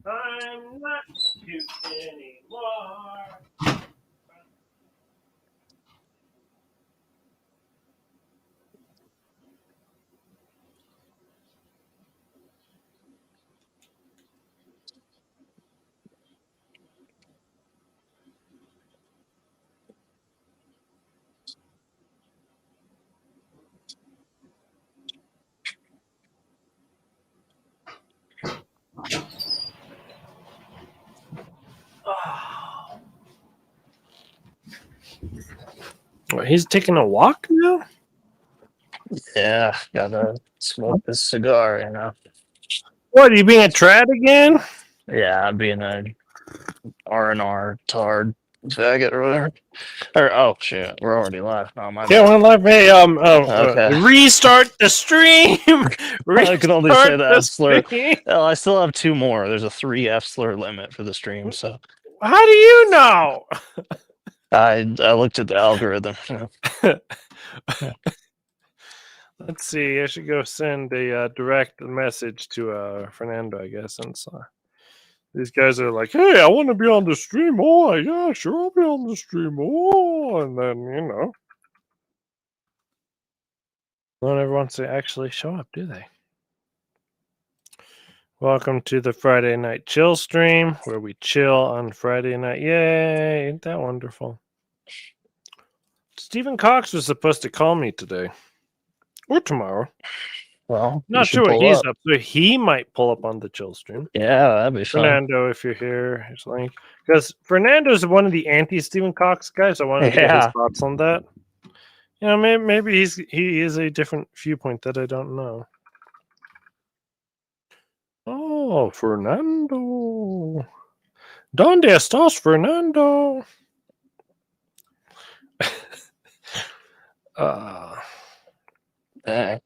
I'm not cute anymore. Oh. Well, he's taking a walk now? Yeah, gotta smoke this cigar, you know. What, are you being a trad again? Yeah, being a R&R tard faggot or whatever. Or oh shit, we're already live. Oh my Yeah, bad. one live. Hey, Okay. restart the stream. I can only say Restart the the F slur. stream. Well, I still have two more. There's a 3 F slur limit for the stream, so How do you know? I looked at the algorithm. Let's see. I should go send a direct message to Fernando, I guess. And so these guys are like, "Hey, I want to be on the stream." Oh, yeah, sure, I'll be on the stream. Oh, and then not everyone wants to actually show up, do they? Welcome to the Friday Night Chill stream, where we chill on Friday night. Yay! Ain't that wonderful? Stephen Cox was supposed to call me today or tomorrow. Well, you Not should sure what pull he's up. up to. He might pull up on the chill stream. Yeah, that'd be fun. Fernando, if you're here, here's a link. Because Fernando's one of the anti-Stephen Cox guys. I wanted to get his Yeah. thoughts on that. You know, maybe he is a different viewpoint that I don't know. Oh, Fernando. ¿Dónde estás, Fernando? Dang.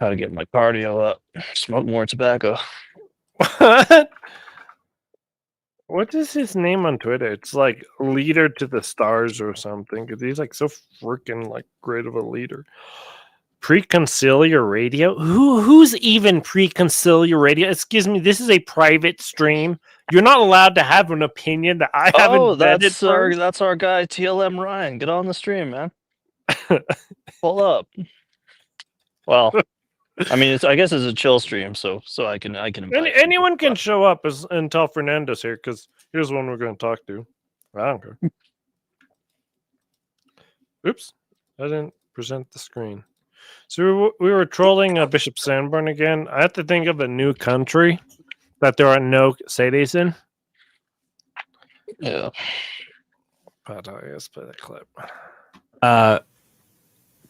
Gotta get my cardio up. Smoke more tobacco. What? What is his name on Twitter? It's like leader to the stars or something. Because he's like so freaking like great of a leader. Preconciliar radio? Who's even preconciliar radio? Excuse me, this is a private stream. You're not allowed to have an opinion that I Oh, haven't vetted first. that's our guy TLM Ryan. Get on the stream, man. Pull up. Well, I mean, I guess it's a chill stream, so I can invite Anyone people, can show up until Fernando's here, because here's one we're going to talk to. I don't care. Oops, I didn't present the screen. So we were trolling Bishop Sanborn again. I have to think of a new country that there are no cities in. Yeah. But let's play the clip.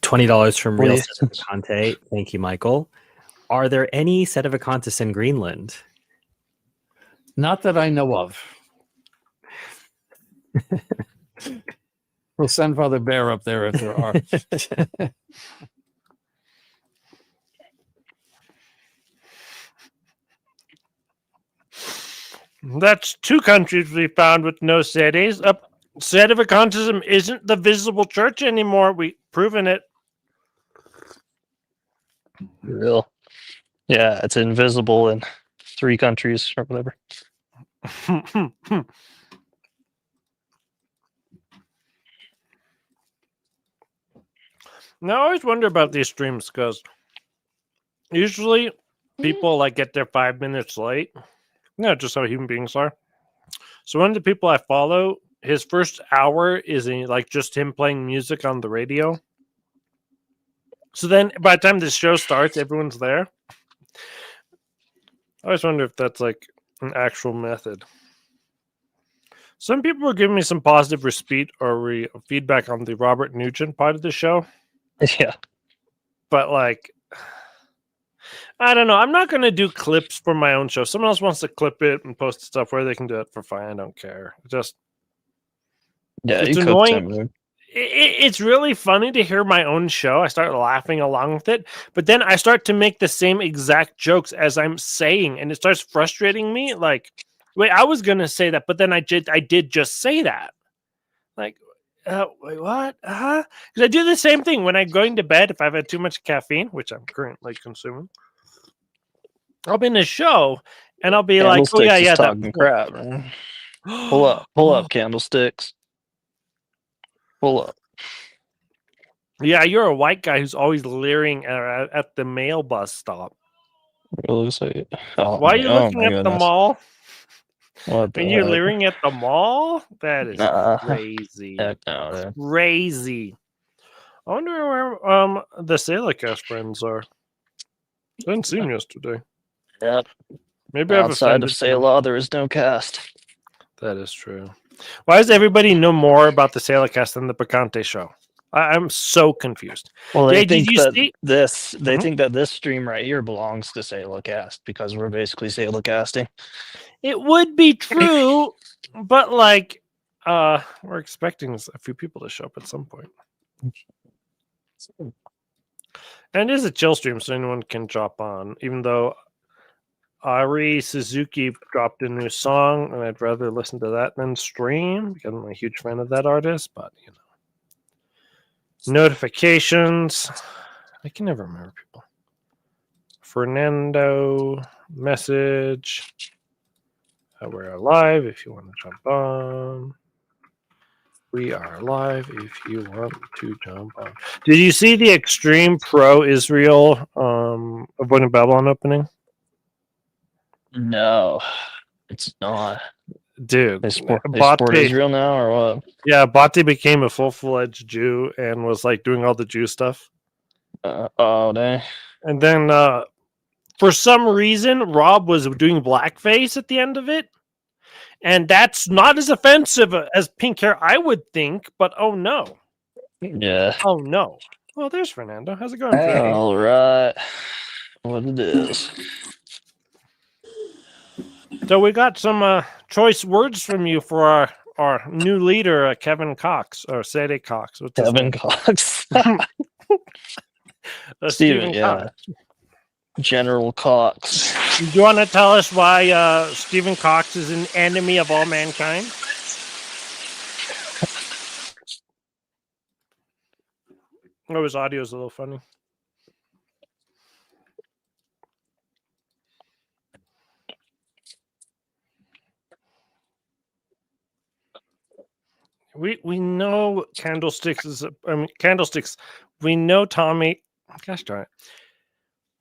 $20 from Real Please. Sedevacante. Thank you, Michael. Are there any Sedevacantes in Greenland? Not that I know of. We'll send Father Bear up there if there are. That's two countries we found with no cities. Sedevacantism isn't the visible church anymore. We've proven it. Real. Yeah, it's invisible in 3 countries or whatever. Now I always wonder about these streams because usually people like get there 5 minutes late. No, just how human beings are. So one of the people I follow, his first hour is like just him playing music on the radio. So then by the time the show starts, everyone's there. I always wonder if that's like an actual method. Some people were giving me some positive feedback on the Robert Nugent part of the show. Yeah. But like, I don't know. I'm not going to do clips for my own show. If someone else wants to clip it and post stuff where they can do it for fun, I don't care. Just Yeah, it's you annoying. It's really funny to hear my own show. I start laughing along with it, but then I start to make the same exact jokes as I'm saying, and it starts frustrating me. Like, wait, I was gonna say that, but then I did just say that. Like, wait, what? Because I do the same thing when I'm going to bed. If I've had too much caffeine, which I'm currently consuming, I'll be in a show, and I'll be like, "Oh yeah, Candlesticks is yeah, that talking crap, man. Pull up, candlesticks. Pull up. Yeah, you're a white guy who's always leering at the mail bus stop. It looks like it. Oh, Why are you oh looking my at the goodness. mall? What And you're the heck? leering at the mall? That is Nah. crazy. Heck no, dude. Crazy. I wonder where the Sailorcast friends are. Didn't see them yesterday. Yep. Maybe I've Outside of offended them. Selah, there is no cast. That is true. Why does everybody know more about the Sailorcast than the Picante show? I'm so confused. Well, they Did think you that see? this they Mhm. think that this stream right here belongs to Selah Cast because we're basically Selah casting. It would be true, but like, we're expecting a few people to show up at some point. And it is a chill stream, so anyone can drop on. Even though Ari Suzuki dropped a new song, and I'd rather listen to that than stream because I'm a huge fan of that artist. But you know, notifications. I can never remember people. Fernando message. We're live if you want to jump on. We are live if you want to jump on. Did you see the Extreme Pro Israel Avoiding Babylon opening? No, it's not. Dude, They support Bate, Israel now or what? yeah, Bate became a full-fledged Jew and was like doing all the Jew stuff. Oh, dang. And then for some reason, Rob was doing blackface at the end of it. And that's not as offensive as pink hair, I would think, but oh no. Yeah. Oh no. Well, there's Fernando. How's it going, Hey. Fernando? All right. What it is. So we got some choice words from you for our new leader, Kevin Cox, or Sadie Cox. What's his Kevin name? Cox. Stephen yeah. Cox. General Cox. Do you want to tell us why Stephen Cox is an enemy of all mankind? Oh, his audio is a little funny. We know Candlesticks is Candlesticks. We know Tommy. Gosh darn it.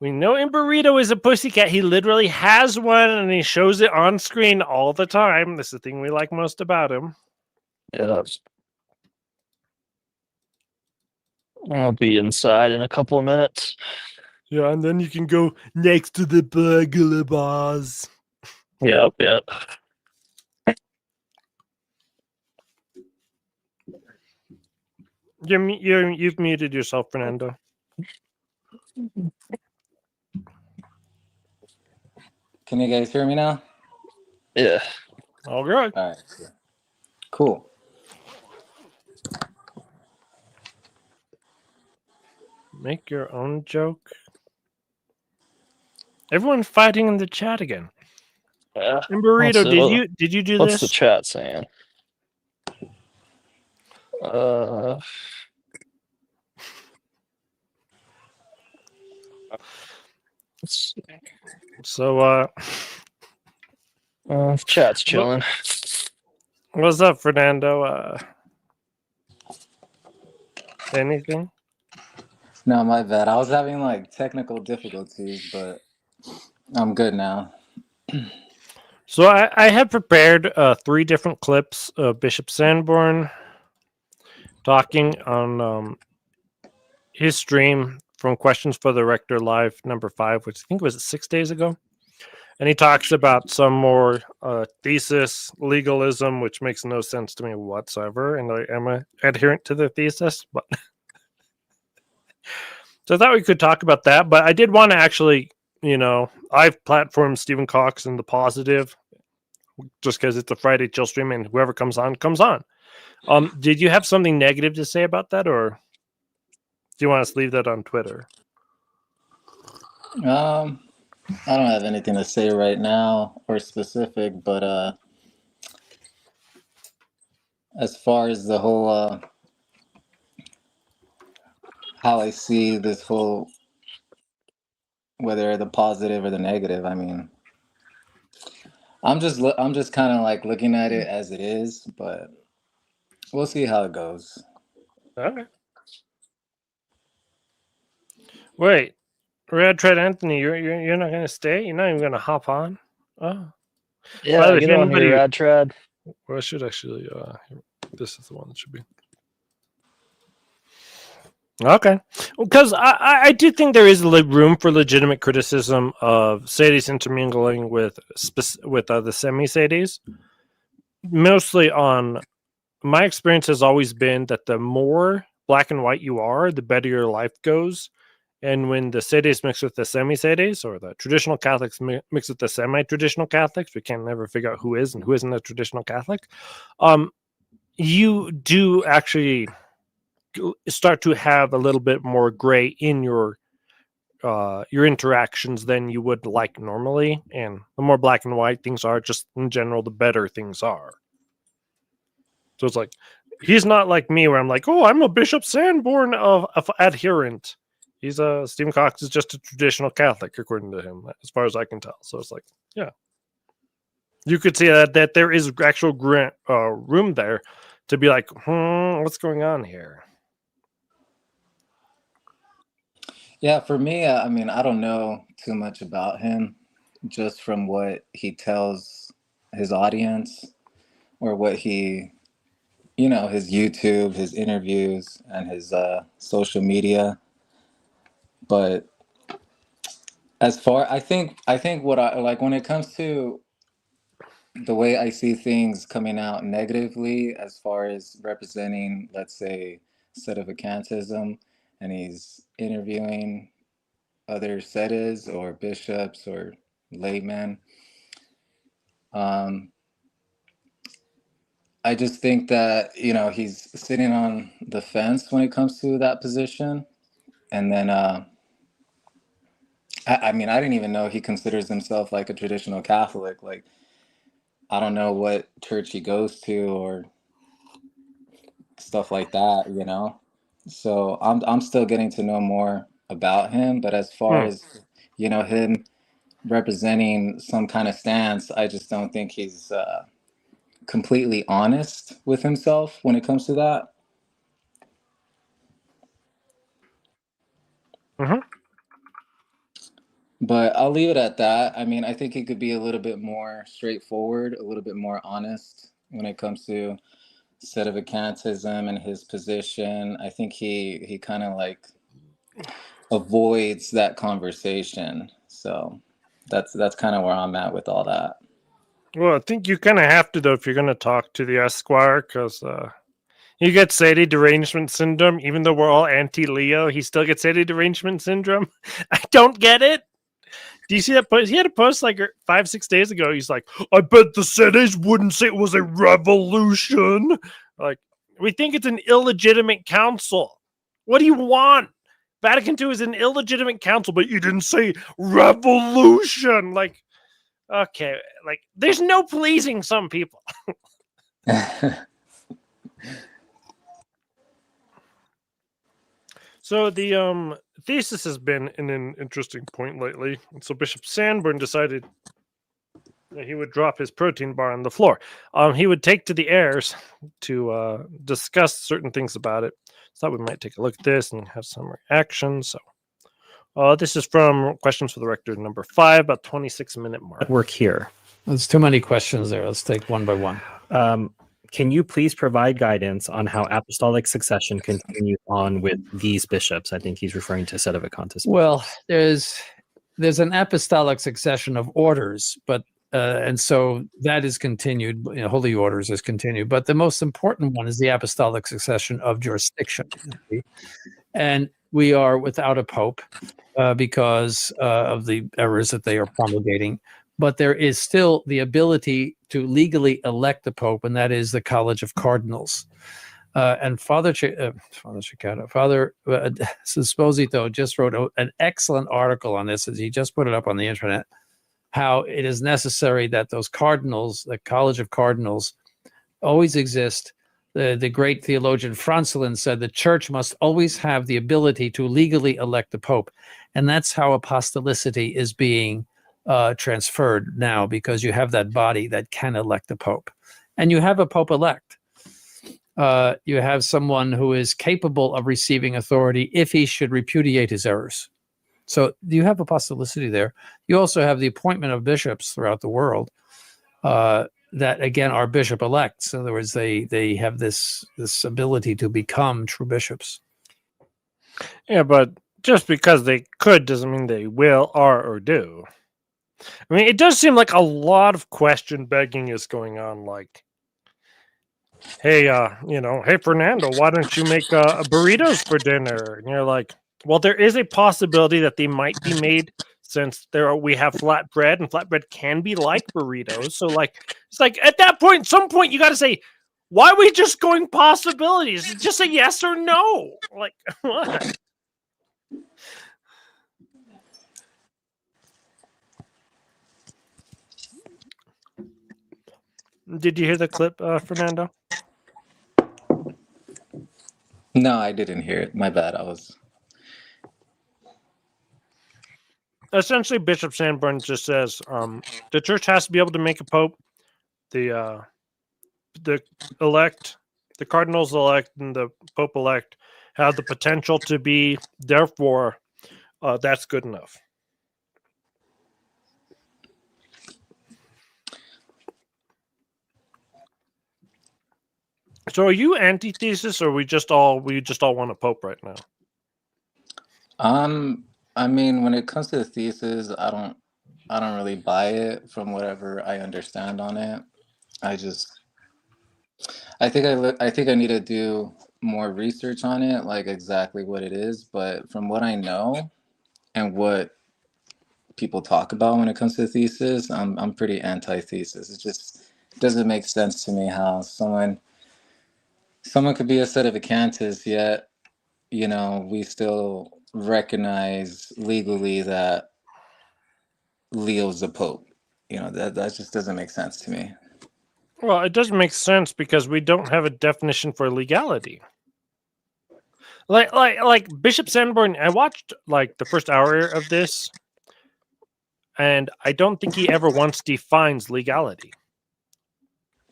We know Burrito is a pussycat. He literally has one and he shows it on screen all the time. That's the thing we like most about him. Yeah. I'll be inside in a couple of minutes. Yeah, and then you can go next to the burglar bars. Yep. You've muted yourself, Fernando. Can you guys hear me now? Yeah. All right. All right. Cool. Make your own joke. Everyone's fighting in the chat again. Yeah. And Burrito, did you do What's this? the chat saying? Let's see. So Chat's chilling. what's up, Fernando? Anything? No, my bad. I was having like technical difficulties, but I'm good now. So I have prepared 3 different clips of Bishop Sanborn talking on his stream from Questions for the Rector Live number 5, which I think was 6 days ago. And he talks about some more thesis legalism, which makes no sense to me whatsoever. And I am a adherent to the thesis, but so I thought we could talk about that. But I did want to actually, I've platformed Stephen Cox in the positive, just because it's a Friday chill stream, and whoever comes on comes on. Did you have something negative to say about that, or do you want us to leave that on Twitter? I don't have anything to say right now or specific, but as far as the whole how I see this whole, whether the positive or the negative, I mean, I'm just kind of like looking at it as it is, but we'll see how it goes. Okay. Wait, Red Tread Anthony, you're not gonna stay? You're not even gonna hop on? Oh. By the Yeah, way, get if on here, anybody, Radtrad. well, I should actually. This is the one that should be. Okay, because I do think there is room for legitimate criticism of Sadie's intermingling with the semi Sadies. Mostly on my experience has always been that the more black and white you are, the better your life goes. And when the Sadies mix with the semi Sadies, or the traditional Catholics mix with the semi traditional Catholics, we can never figure out who is and who isn't a traditional Catholic. You do actually start to have a little bit more gray in your interactions than you would like normally, and the more black and white things are, just in general, the better things are. So it's like he's not like me, where I'm like, oh, I'm a Bishop Sanborn of adherent. He's Stephen Cox is just a traditional Catholic, according to him, as far as I can tell. So it's like, yeah, you could see that there is actual room there to be like, what's going on here? Yeah, for me, I mean, I don't know too much about him, just from what he tells his audience or what he, his YouTube, his interviews, and his social media. But I think what I like when it comes to the way I see things coming out negatively, as far as representing, let's say, sedevacantism, and he's interviewing other sedes or bishops or laymen. Um, I just think that, he's sitting on the fence when it comes to that position. And then, I mean, I didn't even know he considers himself like a traditional Catholic. Like, I don't know what church he goes to or stuff like that. So I'm still getting to know more about him. But as far Hmm. as, him representing some kind of stance, I just don't think he's completely honest with himself when it comes to that. Mm-hmm. But I'll leave it at that. I mean, I think he could be a little bit more straightforward, a little bit more honest when it comes to sedevacantism and his position. I think he kind of like avoids that conversation. So that's kind of where I'm at with all that. Well, I think you kind of have to, though, if you're going to talk to the Esquire, because you get Sadie derangement syndrome. Even though we're all anti-Leo, he still gets Sadie derangement syndrome. I don't get it. Do you see that post? He had a post like 5-6 days ago. He's like, I bet the Sadies wouldn't say it was a revolution. Like, we think it's an illegitimate council. What do you want? Vatican II is an illegitimate council, but you didn't say revolution. Like, okay, like there's no pleasing some people. So the thesis has been in an interesting point lately. So Bishop Sanborn decided that he would drop his protein bar on the floor. He would take to the airs to discuss certain things about it. So thought we might take a look at this and have some reaction. So this is from Questions for the Rector number 5, about 26-minute mark. Work here. There's too many questions there. Let's take one by one. Can you please provide guidance on how apostolic succession continues on with these bishops? I think he's referring to Sedevacantism. Well, there's an apostolic succession of orders, but and so that is continued. Holy orders is continued, but the most important one is the apostolic succession of jurisdiction, and we are without a pope because of the errors that they are promulgating. But there is still the ability to legally elect the Pope, and that is the College of Cardinals. And Father Esposito just wrote an excellent article on this, as he just put it up on the internet, how it is necessary that those cardinals, the College of Cardinals, always exist. The great theologian Francelin said the church must always have the ability to legally elect the Pope. And that's how apostolicity is being transferred now because you have that body that can elect a pope, and you have a pope elect. You have someone who is capable of receiving authority if he should repudiate his errors. So you have apostolicity there. You also have the appointment of bishops throughout the world that, again, are bishop elects. In other words, they have this ability to become true bishops. Yeah, but just because they could doesn't mean they will, are, or do. I mean, it does seem like a lot of question begging is going on. Like, hey, hey, Fernando, why don't you make burritos for dinner? And you're like, well, there is a possibility that they might be made since we have flatbread, and flatbread can be like burritos. So, like, it's like at that point, some point, you got to say, why are we just going possibilities? Just say yes or no. Like, what? Did you hear the clip, Fernando? No, I didn't hear it. My bad. I was. Essentially, Bishop Sanborn just says the church has to be able to make a pope. The elect, the cardinals elect, and the pope elect have the potential to be. Therefore, that's good enough. So, are you antithesis, or we just all want a pope right now? I mean, when it comes to the thesis, I don't really buy it from whatever I understand on it. I think I need to do more research on it, like exactly what it is. But from what I know and what people talk about when it comes to the thesis, I'm pretty anti-thesis. It just doesn't make sense to me how someone could be a sedevacanist, yet we still recognize legally that Leo's the Pope. That just doesn't make sense to me. Well, it doesn't make sense because we don't have a definition for legality. Like Bishop Sanborn, I watched like the first hour of this, and I don't think he ever once defines legality.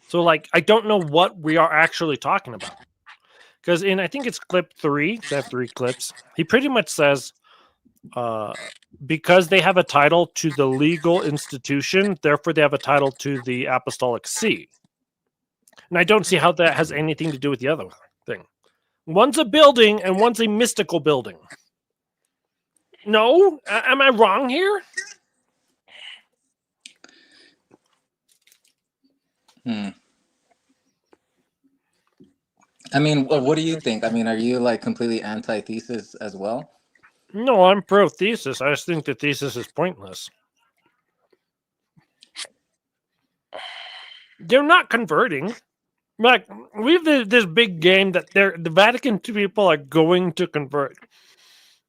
So, like, I don't know what we are actually talking about. Because I think it's clip 3, they have 3 clips, he pretty much says, because they have a title to the legal institution, therefore they have a title to the apostolic see. And I don't see how that has anything to do with the other thing. One's a building and one's a mystical building. No? Am I wrong here? I mean, what do you think? I mean, are you like completely anti-thesis as well? No, I'm pro-thesis. I just think the thesis is pointless. They're not converting. Like, we have this big game that the Vatican people are going to convert.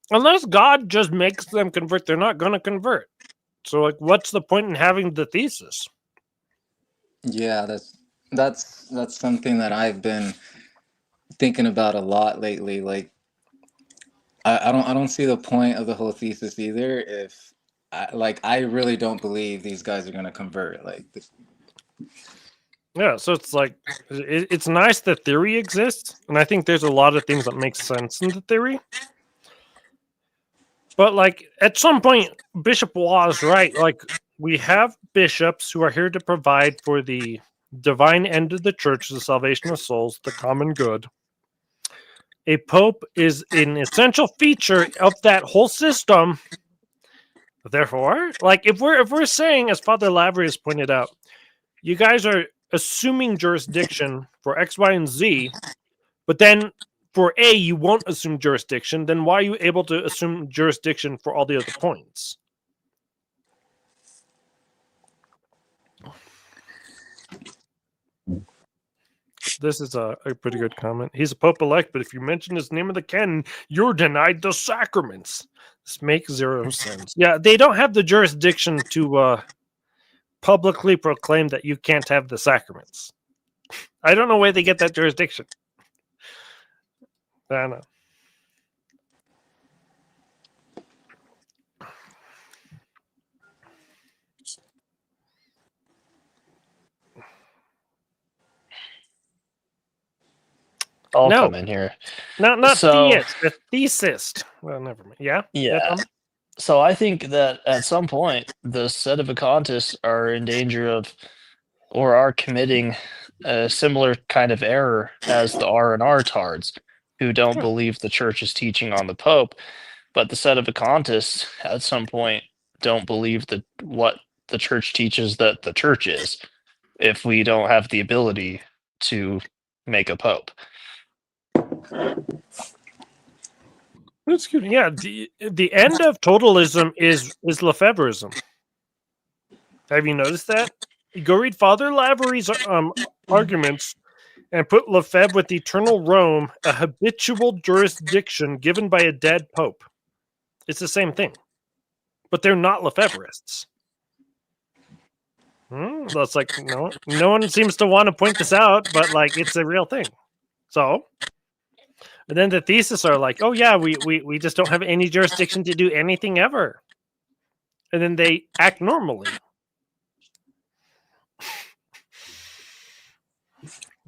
Unless God just makes them convert, they're not going to convert. So, like, what's the point in having the thesis? Yeah, that's something that I've been thinking about a lot lately. Like, I don't see the point of the whole thesis either. If I really don't believe these guys are gonna convert. Yeah, so it's like it's nice that theory exists, and I think there's a lot of things that make sense in the theory. But like at some point, Bishop Law is right. Like we have bishops who are here to provide for the divine end of the church, the salvation of souls, the common good. A pope is an essential feature of that whole system. Therefore, like if we're saying, as Father Lavery has pointed out, you guys are assuming jurisdiction for X, Y, and Z, but then for A, you won't assume jurisdiction, then why are you able to assume jurisdiction for all the other points? This is a pretty good comment. He's a pope elect, but if you mention his name in the canon, you're denied the sacraments. This makes zero sense. Yeah, they don't have the jurisdiction to publicly proclaim that you can't have the sacraments. I don't know where they get that jurisdiction. I don't know. I'll No. come in here. Not So- theist, the thesist. Well, never mind. Yeah. Yeah. Tom? So I think that at some point the sedevacantists are in danger of, or are committing a similar kind of error as the R&R tards, who don't believe the church's teaching on the Pope, but the sedevacantists at some point don't believe that what the church teaches that the church is, if we don't have the ability to make a Pope. Excuse me. Yeah, the end of totalism is Lefebvreism. Have you noticed that? You go read Father Lavery's arguments and put Lefebvre with eternal Rome, a habitual jurisdiction given by a dead pope. It's the same thing, but they're not Lefebvreists. That's like no one seems to want to point this out, but like it's a real thing. So. And then the thesis are like, oh yeah, we just don't have any jurisdiction to do anything ever. And then they act normally.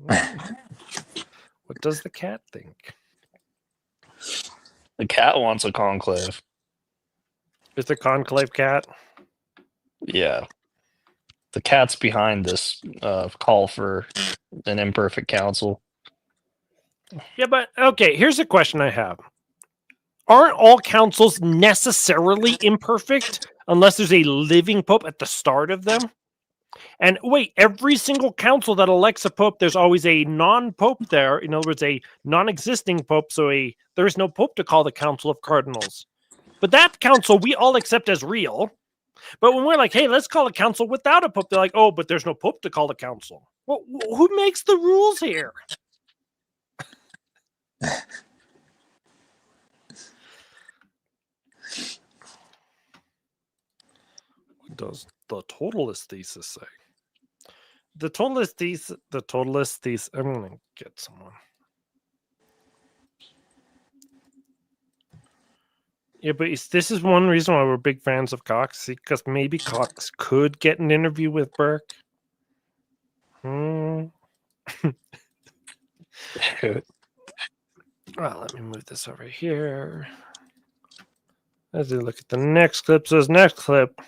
What does the cat think? The cat wants a conclave. Is the conclave cat? Yeah. The cat's behind this call for an imperfect council. Yeah, but okay, here's a question I have. Aren't all councils necessarily imperfect unless there's a living pope at the start of them? And wait, every single council that elects a pope, there's always a non-pope there. In other words, a non-existing pope, so there is no pope to call the Council of Cardinals. But that council we all accept as real. But when we're like, hey, let's call a council without a pope, they're like, oh, but there's no pope to call the council. Well, who makes the rules here? What does the totalist thesis say? The totalist thesis, I'm going to get someone. Yeah, but this is one reason why we're big fans of Cox, because maybe Cox could get an interview with Burke. Well, let me move this over here. As we look at the next clip, says next clip.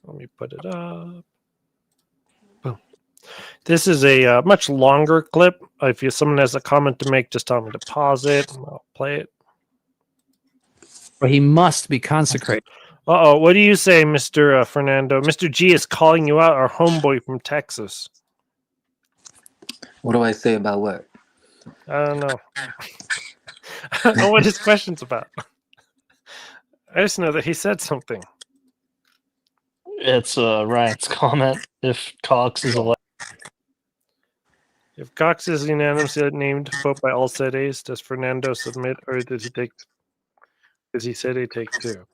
Let me put it up. Boom. This is a much longer clip. If someone has a comment to make, just tell me to pause it. And I'll play it. But he must be consecrated. Uh-oh, what do you say, Mr. Fernando? Mr. G is calling you out, our homeboy from Texas. What do I say about what? I don't know. I don't know what his question's about. I just know that he said something. It's Ryan's comment. If Cox is elected, If Cox is unanimously named pope by all sedes, does Fernando submit, or does he take? Does he say they take two?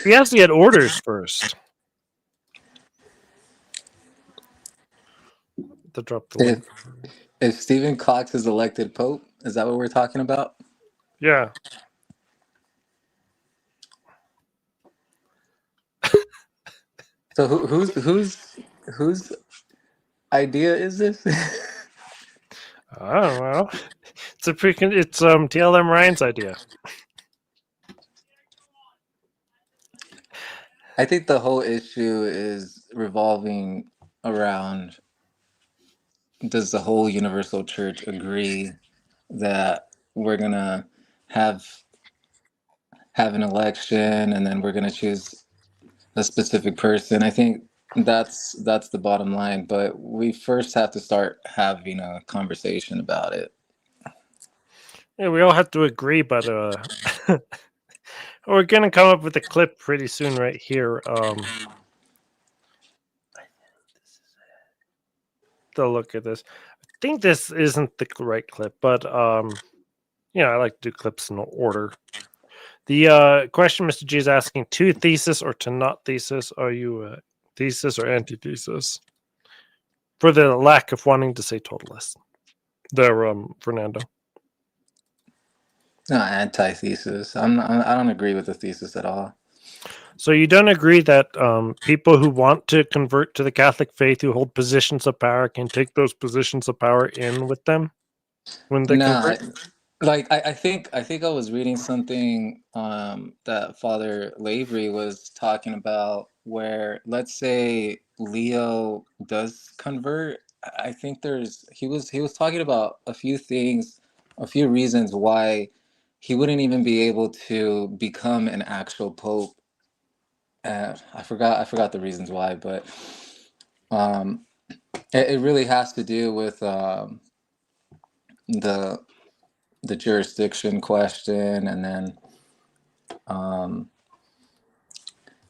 He has to get orders first. To drop the link. If Stephen Cox is elected pope, is that what we're talking about? Yeah. So whose idea is this? I don't know. It's TLM Ryan's idea. I think the whole issue is revolving around, does the whole universal church agree that we're gonna have an election and then we're gonna choose a specific person? I think that's the bottom line, but we first have to start having a conversation about it. Yeah, we all have to agree, but we're gonna come up with a clip pretty soon, right here. To look at this, I think this isn't the right clip, but I like to do clips in order. The question Mr. G is asking: to thesis or to not thesis? Are you a thesis or antithesis? For the lack of wanting to say totalist, there, Fernando. No, antithesis. I don't agree with the thesis at all. So you don't agree that people who want to convert to the Catholic faith, who hold positions of power, can take those positions of power in with them when they Nah, convert? like I think I was reading something that Father Lavery was talking about where let's say Leo does convert. I think he was talking about a few things, a few reasons why he wouldn't even be able to become an actual pope. I forgot the reasons why, but um, it really has to do with the the jurisdiction question, and then um,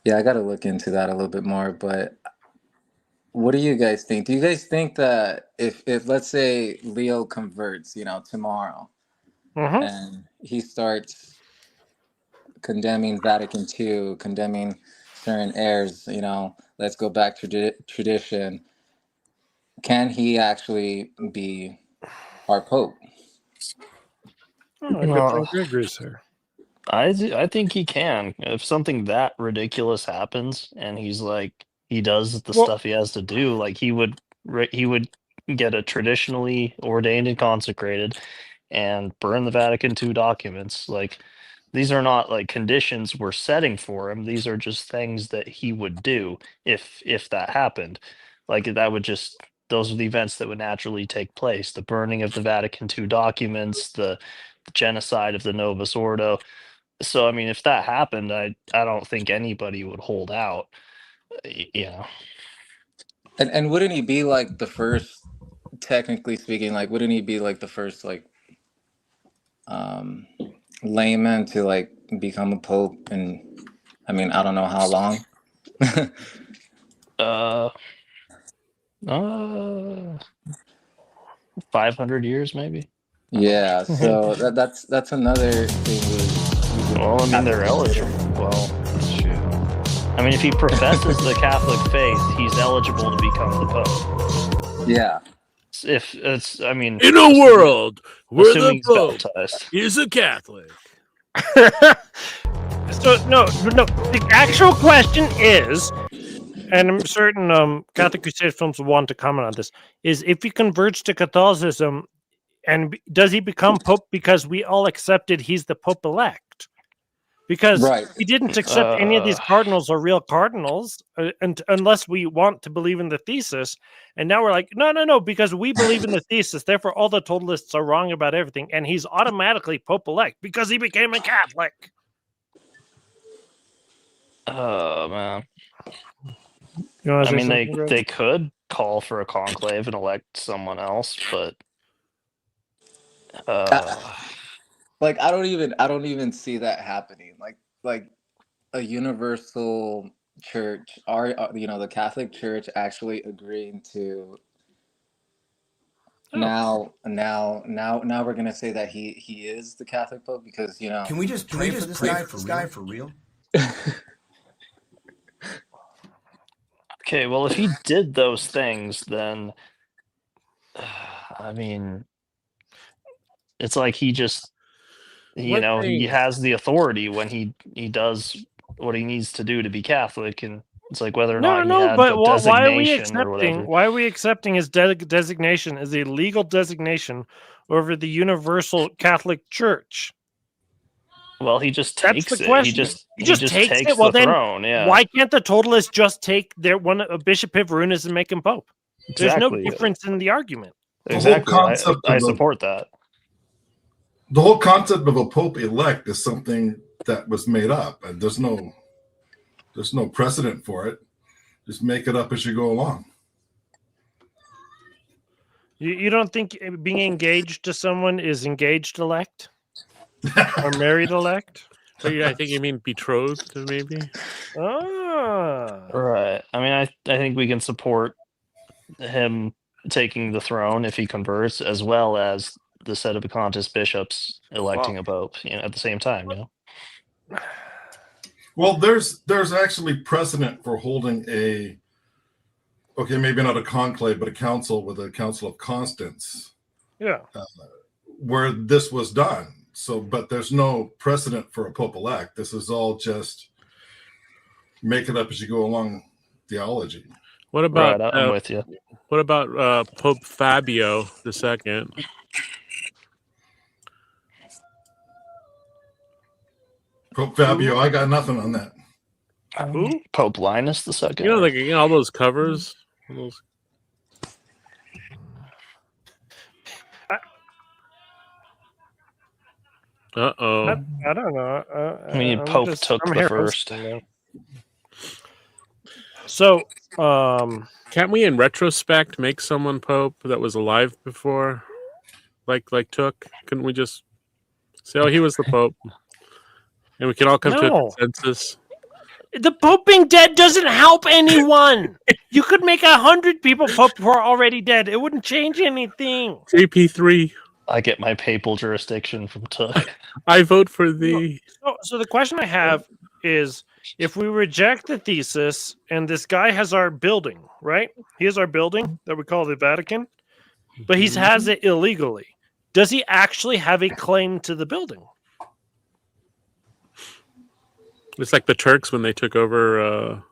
yeah, I got to look into that a little bit more. But what do you guys think? Do you guys think that if let's say Leo converts, tomorrow, Mm-hmm. and he starts condemning Vatican II, condemning certain errors, let's go back to tradition, can he actually be our pope? Oh, good Well, friend Gregory's here. I think he can. If something that ridiculous happens and he does the Well, stuff he has to do, like he would get a traditionally ordained and consecrated and burn the Vatican II documents. Like these are not like conditions we're setting for him. These are just things that he would do if that happened. Like that would just those are the events that would naturally take place. The burning of the Vatican II documents, the genocide of the Novus Ordo. So I mean, if that happened, I don't think anybody would hold out. You know, And wouldn't he be like the first, technically speaking, like wouldn't he be like the first like um layman to like become a pope? And I mean, I don't know how long. uh, uh, 500 years maybe. Yeah, so that's another thing we would Well, I mean, have to they're consider. eligible. Well, shoot. I mean, if he professes the Catholic faith, he's eligible to become the Pope. Yeah. If it's, I mean, In a world where the assuming he's Pope baptized. is a Catholic. So no. The actual question is, and I'm certain Catholic Crusade films will want to comment on this, is if he converts to Catholicism, and does he become Pope because we all accepted he's the Pope elect? Because Right. he didn't accept any of these cardinals or real cardinals, unless we want to believe in the thesis. And now we're like, no, because we believe in the thesis. Therefore, all the totalists are wrong about everything, and he's automatically Pope elect because he became a Catholic. Oh man. You want I to say mean, something, Greg? they could call for a conclave and elect someone else, but Like I don't even see that happening. Like a universal church, the Catholic Church actually agreeing to Oh. now we're gonna say that he is the Catholic Pope because Can we just pray for this guy for real? okay. Well, if he did those things, then I mean, it's like he just One he thing, has the authority when he does what he needs to do to be Catholic, and it's like whether or not he no, had but a why are we designation or accepting? whatever. Why are we accepting his designation as a legal designation over the Universal Catholic Church? Well, he just That's the takes it. question. He just takes takes it. Well, the then throne. Yeah, why can't the totalists just take their a Bishop Pivarunas and make him Pope? There's no exactly, difference in the argument. The whole exactly. concept I of support that. the whole concept of a pope elect is something that was made up, and there's no precedent for it. Just make it up as you go along. You don't think being engaged to someone is engaged elect or married elect? So yeah, I think you mean betrothed, maybe. Ah, Right. I mean, I think we can support him taking the throne if he converts, as well as the Sedevacanist bishops electing a pope. At the same time. Well, there's actually precedent for holding maybe not a conclave, but a council with a Council of Constance, yeah. where this was done. So, but there's no precedent for a pope elect. This is all just make it up as you go along theology. What about Right, I'm with you. what about Pope Fabio II? Pope Fabio, I got nothing on that. Who? Pope Linus II. You know, like all those covers. All those... Uh-oh. I don't know. I mean, I'm Pope just- took I'm the here for first. something now. So, Can't we, in retrospect, make someone Pope that was alive before? Like Took? Couldn't we just say, oh, he was the Pope? And we can all come to a No. consensus. the Pope being dead doesn't help anyone. You could make 100 people Pope who are already dead. It wouldn't change anything. JP3, I get my papal jurisdiction from Took. I vote for thee. So the question I have is, if we reject the thesis and this guy has our building, right? He has our building that we call the Vatican, but he has it illegally. Does he actually have a claim to the building? It's like the Turks when they took over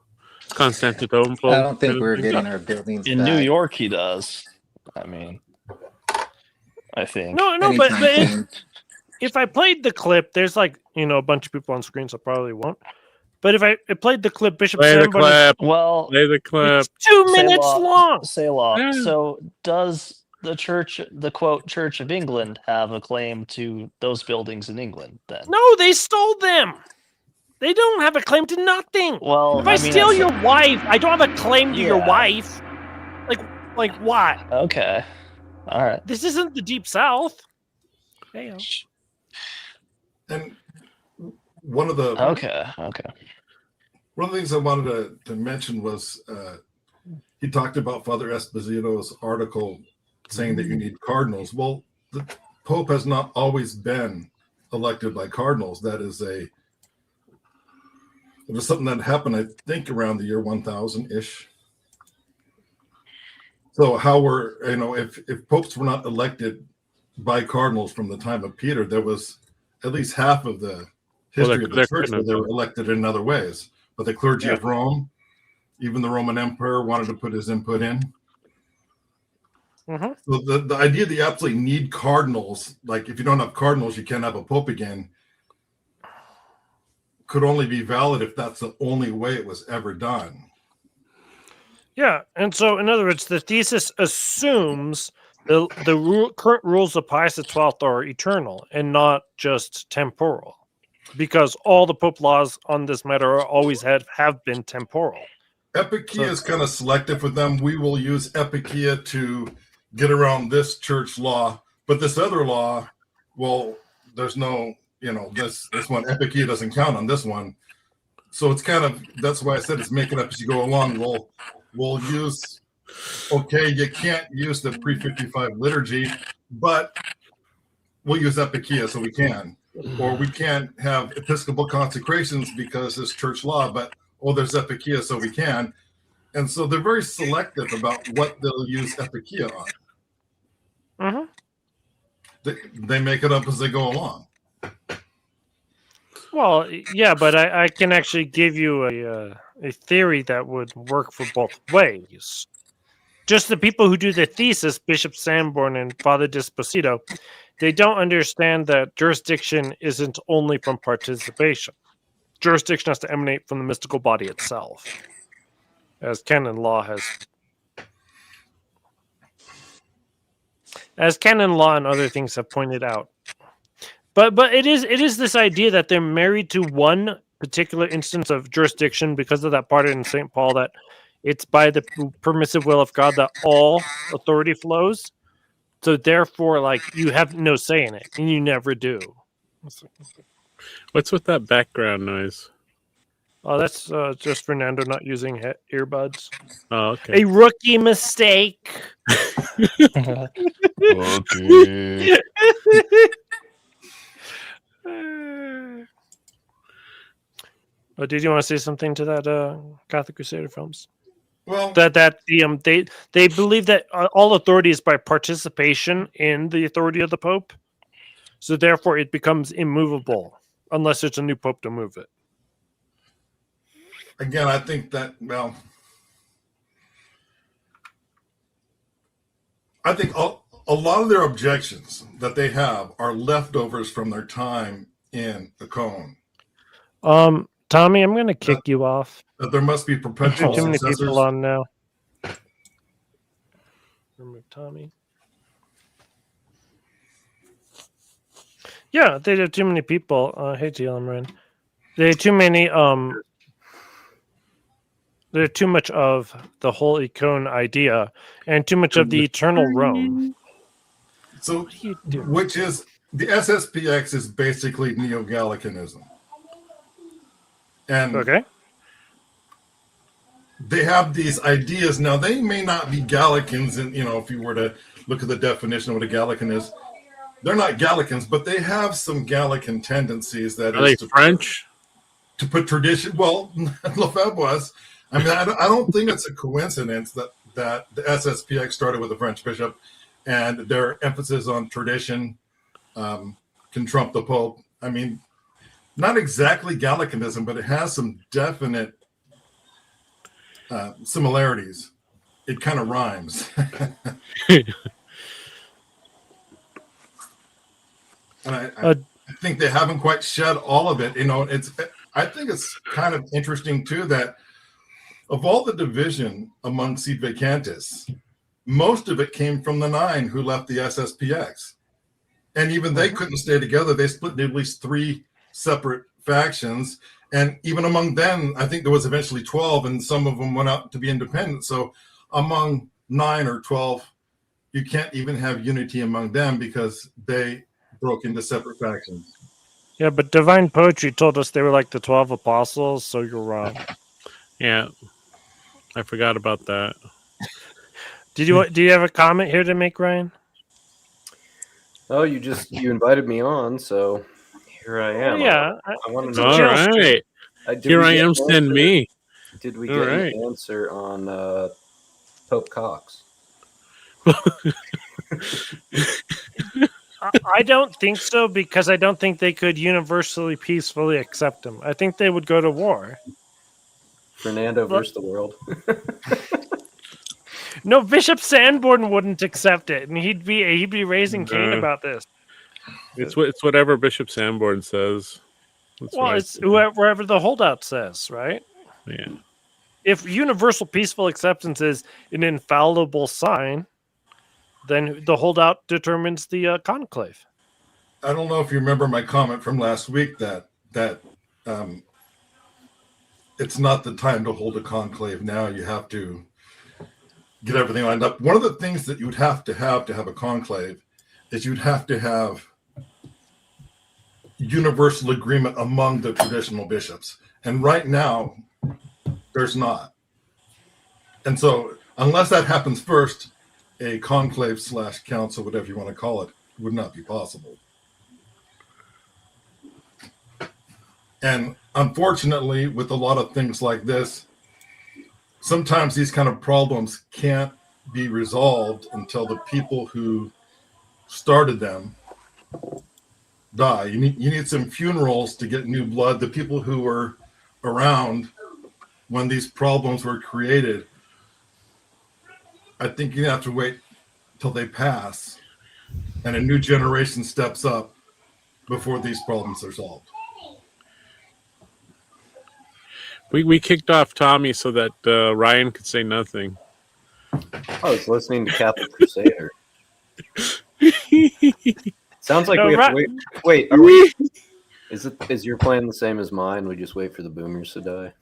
Constantinople. I don't think we're getting our buildings In back. New York, he does. I mean, I think. No, Anytime but soon. if I played the clip, there's like, a bunch of people on screen, so I probably won't. But if I played the clip, Bishop Play the Sambon, clip. Well, Play the clip. it's 2 minutes long. Selah. Yeah. So does the church, the quote Church of England, have a claim to those buildings in England then? No, they stole them. They don't have a claim to nothing. Well, If I mean, steal it's- your wife, I don't have a claim to your Yeah. wife. Like what? Okay. All right. This isn't the Deep South. Hey, And one of the Okay. one of the things I wanted to mention was he talked about Father Esposito's article saying that you need cardinals. Well, the Pope has not always been elected by cardinals. It was something that happened, I think, around the year 1000-ish. So if popes were not elected by cardinals from the time of Peter, there was at least half of the history of the church where they were elected in other ways. But the clergy of Rome, even the Roman Emperor, wanted to put his input in. Mhm. So the idea that you absolutely need cardinals, like if you don't have cardinals, you can't have a pope again, could only be valid if that's the only way it was ever done. Yeah, and so in other words, the thesis assumes the current rules of Pius XII are eternal and not just temporal, because all the Pope laws on this matter always have been temporal. Epikeia is kind of selective with them. We will use Epikeia to get around this church law, but this other law, well, there's no, this one, Epikeia doesn't count on this one. So it's kind of, that's why I said it's make it up as you go along. We'll use, okay, you can't use the pre-55 liturgy, but we'll use Epikeia so we can. Or we can't have Episcopal consecrations because it's church law, but there's Epikeia so we can. And so they're very selective about what they'll use Epikeia on. Mm-hmm. They make it up as they go along. Well, yeah, but I can actually give you a theory that would work for both ways. Just the people who do the thesis, Bishop Sanborn and Father Desposito, they don't understand that jurisdiction isn't only from participation. Jurisdiction has to emanate from the mystical body itself, as canon law and other things have pointed out. But it is this idea that they're married to one particular instance of jurisdiction because of that part in St. Paul that it's by the permissive will of God that all authority flows. So therefore, like, you have no say in it, and you never do. What's with that background noise? Oh, that's just Fernando not using earbuds. Oh, okay. A rookie mistake. Okay. Oh, did you want to say something to that Catholic Crusader films? Well, They believe that all authority is by participation in the authority of the Pope, so therefore it becomes immovable unless there's a new Pope to move it. again, I think that, well, I think a lot of their objections that they have are leftovers from their time in the cone. Tommy, I'm going to kick you off. That there must be There perpetual are too many successors. people on now. Remove Tommy. Yeah, they have too many people. Hey, TLM Ryan. They have too many. There's too much of the whole icon idea and too much of the eternal Rome. So, What are you doing? which is the SSPX is basically Neo-Gallicanism, and Okay. they have these ideas. Now, they may not be Gallicans, and if you were to look at the definition of what a Gallican is, they're not Gallicans, but they have some Gallican tendencies. That Are is they French? to put tradition. Well, Lefebvre was. I mean, I don't think it's a coincidence that the SSPX started with a French bishop, and their emphasis on tradition can trump the Pope. I mean, not exactly Gallicanism, but it has some definite similarities. It kind of rhymes. And I think they haven't quite shed all of it. I think it's kind of interesting too that of all the division among Seed Vacantis, most of it came from the 9 who left the SSPX. And even they couldn't stay together. They split into at least 3 separate factions. And even among them, I think there was eventually 12, and some of them went out to be independent. So among 9 or 12, you can't even have unity among them because they broke into separate factions. Yeah, but Divine Poetry told us they were like the 12 apostles, so you're wrong. Yeah, I forgot about that. Do you have a comment here to make, Ryan? Oh, you invited me on, so here I am. Yeah, I want it's to a know. All chill right, here I am. Send me. Did we All get right. an answer on Pope Cox? I don't think so, because I don't think they could universally peacefully accept him. I think they would go to war. Fernando versus the world. No, Bishop Sanborn wouldn't accept it, and he'd be raising Cain about this. It's whatever Bishop Sanborn says. That's Well, what it's wherever the holdout says, right? Yeah. If universal peaceful acceptance is an infallible sign, then the holdout determines the conclave. I don't know if you remember my comment from last week that it's not the time to hold a conclave now. You have to get everything lined up. One of the things that you'd have to have a conclave is you'd have to have universal agreement among the traditional bishops. And right now, there's not. And so unless that happens first, a conclave / council, whatever you want to call it, would not be possible. And unfortunately, with a lot of things like this, sometimes these kind of problems can't be resolved until the people who started them die. You need some funerals to get new blood. The people who were around when these problems were created, I think you have to wait till they pass and a new generation steps up before these problems are solved. We kicked off Tommy so that Ryan could say nothing. I was listening to Catholic Crusader. Sounds like we have to wait. Wait, are we? Is your plan the same as mine? We just wait for the boomers to die.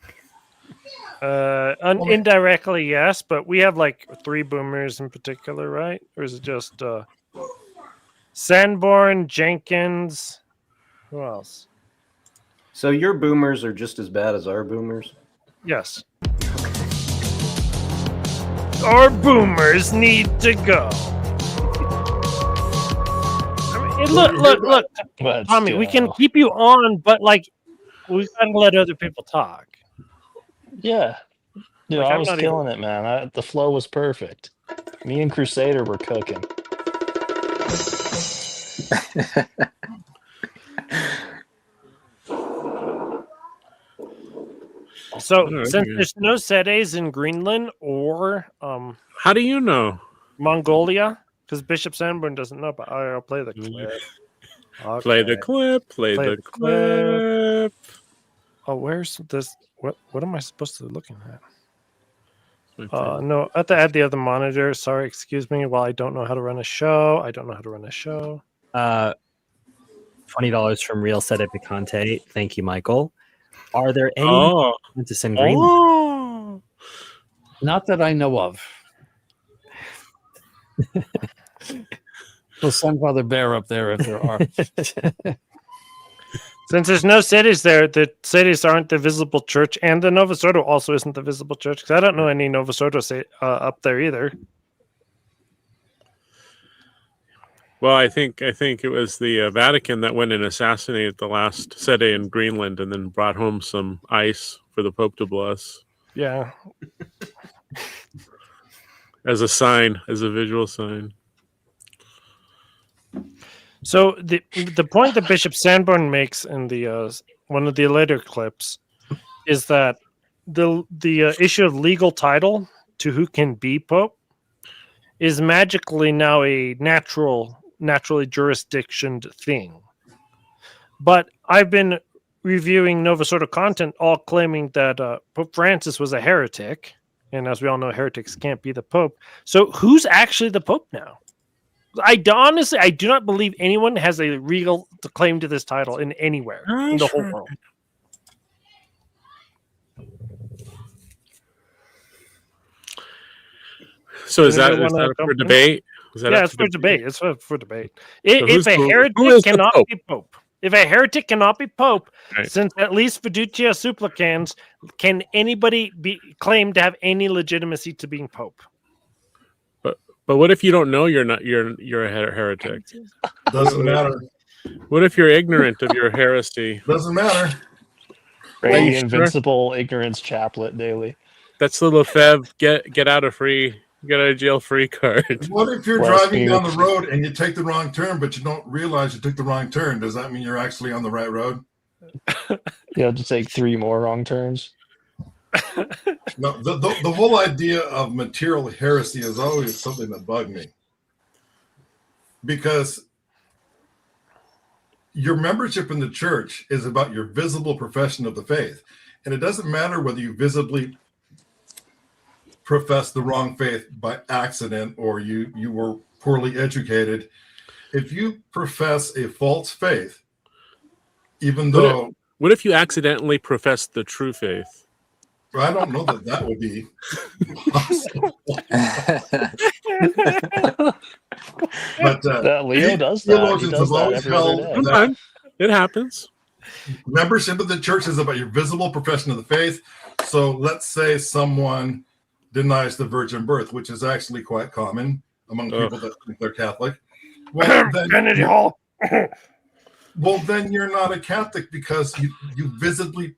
Indirectly, yes, but we have like 3 boomers in particular, right? Or is it just Sanborn, Jenkins? Who else? So your boomers are just as bad as our boomers? Yes. Our boomers need to go. I mean, look, Tommy, we can keep you on, but like, we gotta let other people talk. Yeah. Dude, Like, I I'm was not killing it, man. The flow was perfect. Me and Crusader were cooking. So Oh, since okay. there's no sedes in Greenland or How do you know? Mongolia, because Bishop Sanborn doesn't know, but I'll play the clip. Play the Okay. clip. Play the clip. Oh, where's this? What am I supposed to be looking at? My favorite. No, I have to add the other monitor. Sorry, excuse me. While I don't know how to run a show, $20 from Real Sede Picante. Thank you, Michael. Are there any Oh. scientists in Greenland? Oh. Not that I know of. We'll send Father Bear up there if there are. Since there's no cities there, the cities aren't the visible church, and the Nova Sordo also isn't the visible church, because I don't know any Nova Sordo up there either. Well, I think it was the Vatican that went and assassinated the last sede in Greenland, and then brought home some ice for the Pope to bless Yeah. as a sign, as a visual sign. So the point that Bishop Sanborn makes in the one of the later clips is that the issue of legal title to who can be Pope is magically now a naturally jurisdictioned thing. But I've been reviewing Nova Sordo content, all claiming that Pope Francis was a heretic, and as we all know, heretics can't be the Pope. So who's actually the Pope now? I do not believe anyone has a real claim to this title in anywhere in the whole world. So is that up for debate? Yeah, it's for debate. It's for debate. If a heretic cannot be Pope, Right. since at least fiducia supplicans, can anybody be claimed to have any legitimacy to being Pope? But what if you don't know you're a heretic? Doesn't matter. What if you're ignorant of your heresy? Doesn't matter. Pray the Sure. invincible ignorance chaplet daily. That's the Lefebvre get out of jail free card. What if you're Blasphemy. driving down the road and you take the wrong turn, but you don't realize you took the wrong turn? Does that mean you're actually on the right road? You have to take 3 more wrong turns. No, the whole idea of material heresy is always something that bugged me. Because your membership in the church is about your visible profession of the faith. And it doesn't matter whether you visibly profess the wrong faith by accident or you were poorly educated. If you profess a false faith, even though... What if you accidentally profess the true faith? I don't know that would be possible. But That Leo does that. He theologians does have that always every other held day. that Sometimes it happens. membership of the church is about your visible profession of the faith. So let's say someone denies the virgin birth, which is actually quite common among people that think they're Catholic. Well, then you're not a Catholic because you visibly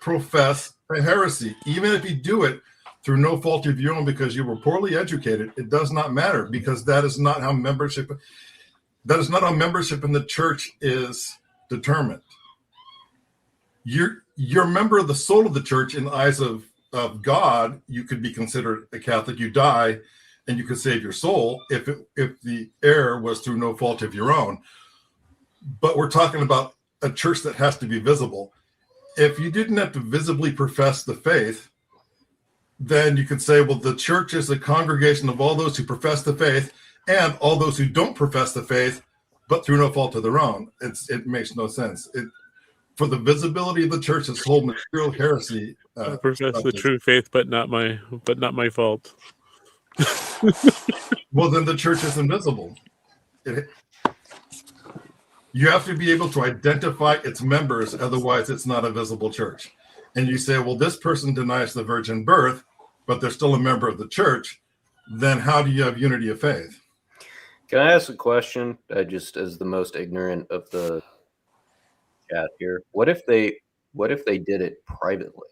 profess a heresy. Even if you do it through no fault of your own because you were poorly educated, it does not matter, because that is not how membership in the church is determined. You're a member of the soul of the church in the eyes of God. You could be considered a Catholic. You die and you could save your soul if the error was through no fault of your own. But we're talking about a church that has to be visible. If you didn't have to visibly profess the faith, then you could say, well, the church is a congregation of all those who profess the faith and all those who don't profess the faith, but through no fault of their own. It makes no sense. For the visibility of the church, this whole material heresy. I profess the true faith, but not my fault. Well, then the church is invisible. You have to be able to identify its members, otherwise it's not a visible church. And you say, well, this person denies the virgin birth, but they're still a member of the church. Then how do you have unity of faith? Can I ask a question? Just as the most ignorant of the chat here, what if they did it privately?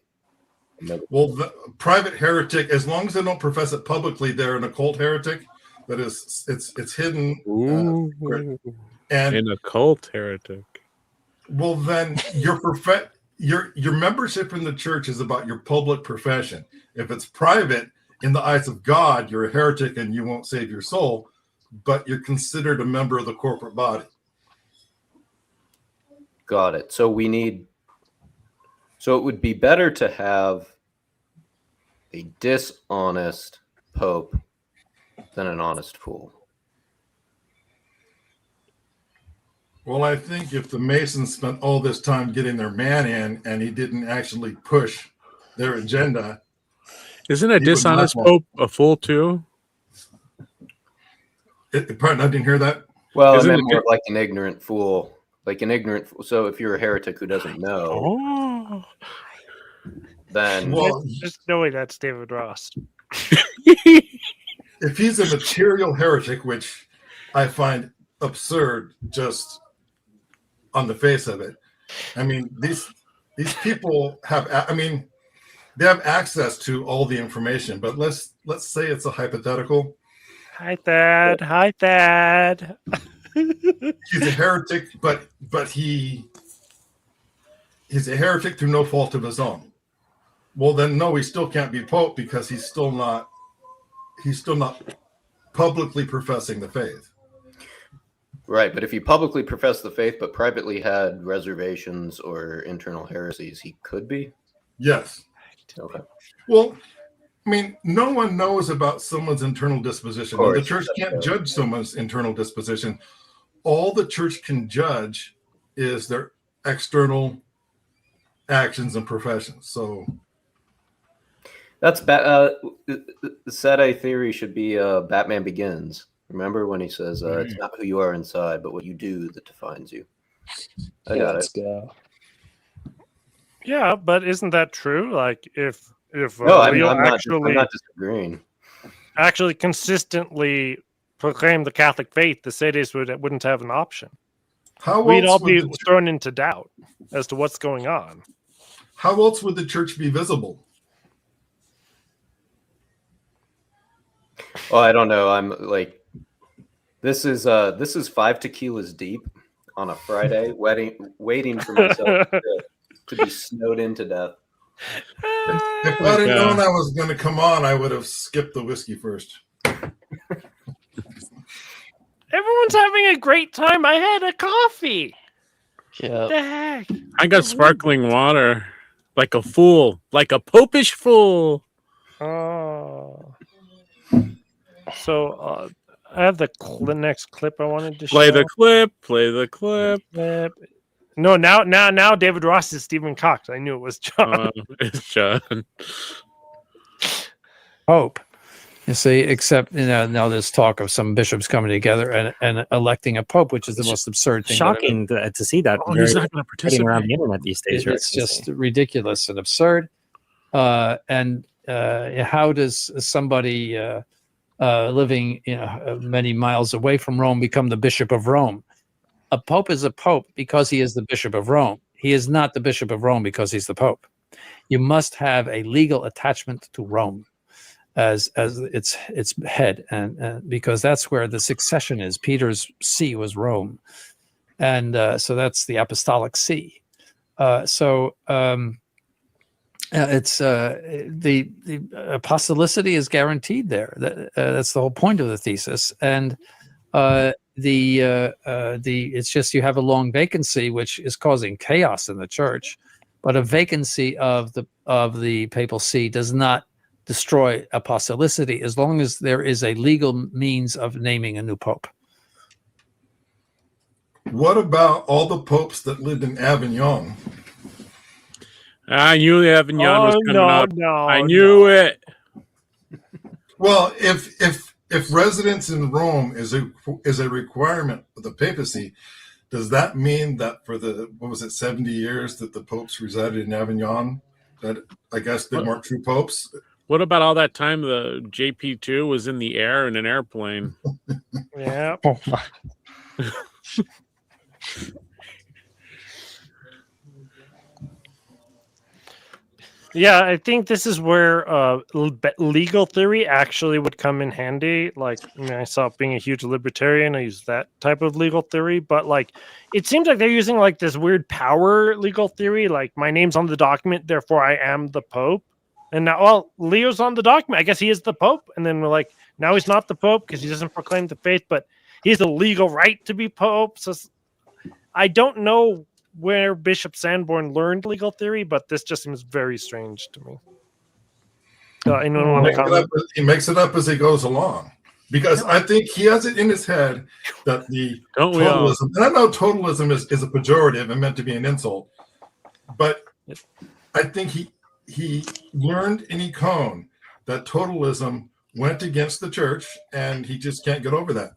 Well, the private heretic, as long as they don't profess it publicly, they're an occult heretic. That is, it's hidden. Ooh. And an occult heretic. Well, then your membership in the church is about your public profession. If it's private, in the eyes of God, you're a heretic and you won't save your soul, but you're considered a member of the corporate body. Got it. So it would be better to have a dishonest pope than an honest fool. Well, I think if the Masons spent all this time getting their man in and he didn't actually push their agenda. Isn't a dishonest pope a fool too? Pardon, I didn't hear that. Well, I meant more like an ignorant fool. Like an ignorant fool. So if you're a heretic who doesn't know, then... Well, there's no way that's David Ross. If he's a material heretic, which I find absurd just on the face of it. I mean, these people have, they have access to all the information, but let's say it's a hypothetical. Hi, Thad. Hi, Thad. He's a heretic, but he's a heretic through no fault of his own. Well, then no, he still can't be pope because he's still not publicly professing the faith. Right, but if he publicly professed the faith but privately had reservations or internal heresies, he could be? Yes. Okay. Well, I mean, no one knows about someone's internal disposition. The church can't judge someone's internal disposition. All the church can judge is their external actions and professions. So that's bad. The Sadai theory should be Batman Begins. Remember when he says, it's not who you are inside, but what you do that defines you. I got Let's it. go. Yeah, but isn't that true? Like, if No, I'm Leo not disagreeing. Actually consistently proclaim the Catholic faith, the Sadists wouldn't have an option. We'd all be thrown into doubt as to what's going on. How else would the church be visible? Oh, I don't know. I'm like, this is 5 tequilas deep on a Friday, waiting for myself to be snowed in to death. If I'd have known I was going to come on, I would have skipped the whiskey first. Everyone's having a great time. I had a coffee. Yeah. What the heck? I got sparkling water. Like a fool. Like a popish fool. Oh. So I have the next clip I wanted to Play show. the clip. Play the clip. No, now David Ross is Stephen Cox. I knew it was John. It's John. Pope. You see, except now there's talk of some bishops coming together and electing a pope, which is the most absurd thing. Shocking to see that. He's not going to participate around the internet these days. It's just ridiculous and absurd. And how does somebody living many miles away from Rome become the Bishop of Rome? A pope is a pope because he is the Bishop of Rome. He is not the Bishop of Rome because he's the Pope. You must have a legal attachment to Rome as its head, and because that's where the succession is. Peter's see was Rome, and so that's the apostolic see. It's the apostolicity is guaranteed there. That's the whole point of the thesis, and it's just you have a long vacancy which is causing chaos in the church, but a vacancy of the papal see does not destroy apostolicity as long as there is a legal means of naming a new pope. What about all the popes that lived in Avignon? I knew Avignon was coming up. I knew it. Well, if residence in Rome is a requirement of the papacy, does that mean that for the 70 years that the popes resided in Avignon, that I guess they weren't true popes? What about all that time the JP2 was in the air in an airplane? Yeah. Oh my. Yeah, I think this is where legal theory actually would come in handy. Like, I mean, myself being a huge libertarian, I use that type of legal theory. But like, it seems like they're using like this weird power legal theory. Like, my name's on the document, therefore I am the Pope. And now, well, Leo's on the document. I guess he is the Pope. And then we're like, now he's not the Pope because he doesn't proclaim the faith, but he has the legal right to be Pope. So I don't know where Bishop Sanborn learned legal theory, but this just seems very strange to me. Anyone want to comment? He makes it up as he goes along, because I think he has it in his head that the totalism, and I know totalism is a pejorative and meant to be an insult, but I think he learned in Econ that totalism went against the church, and he just can't get over that.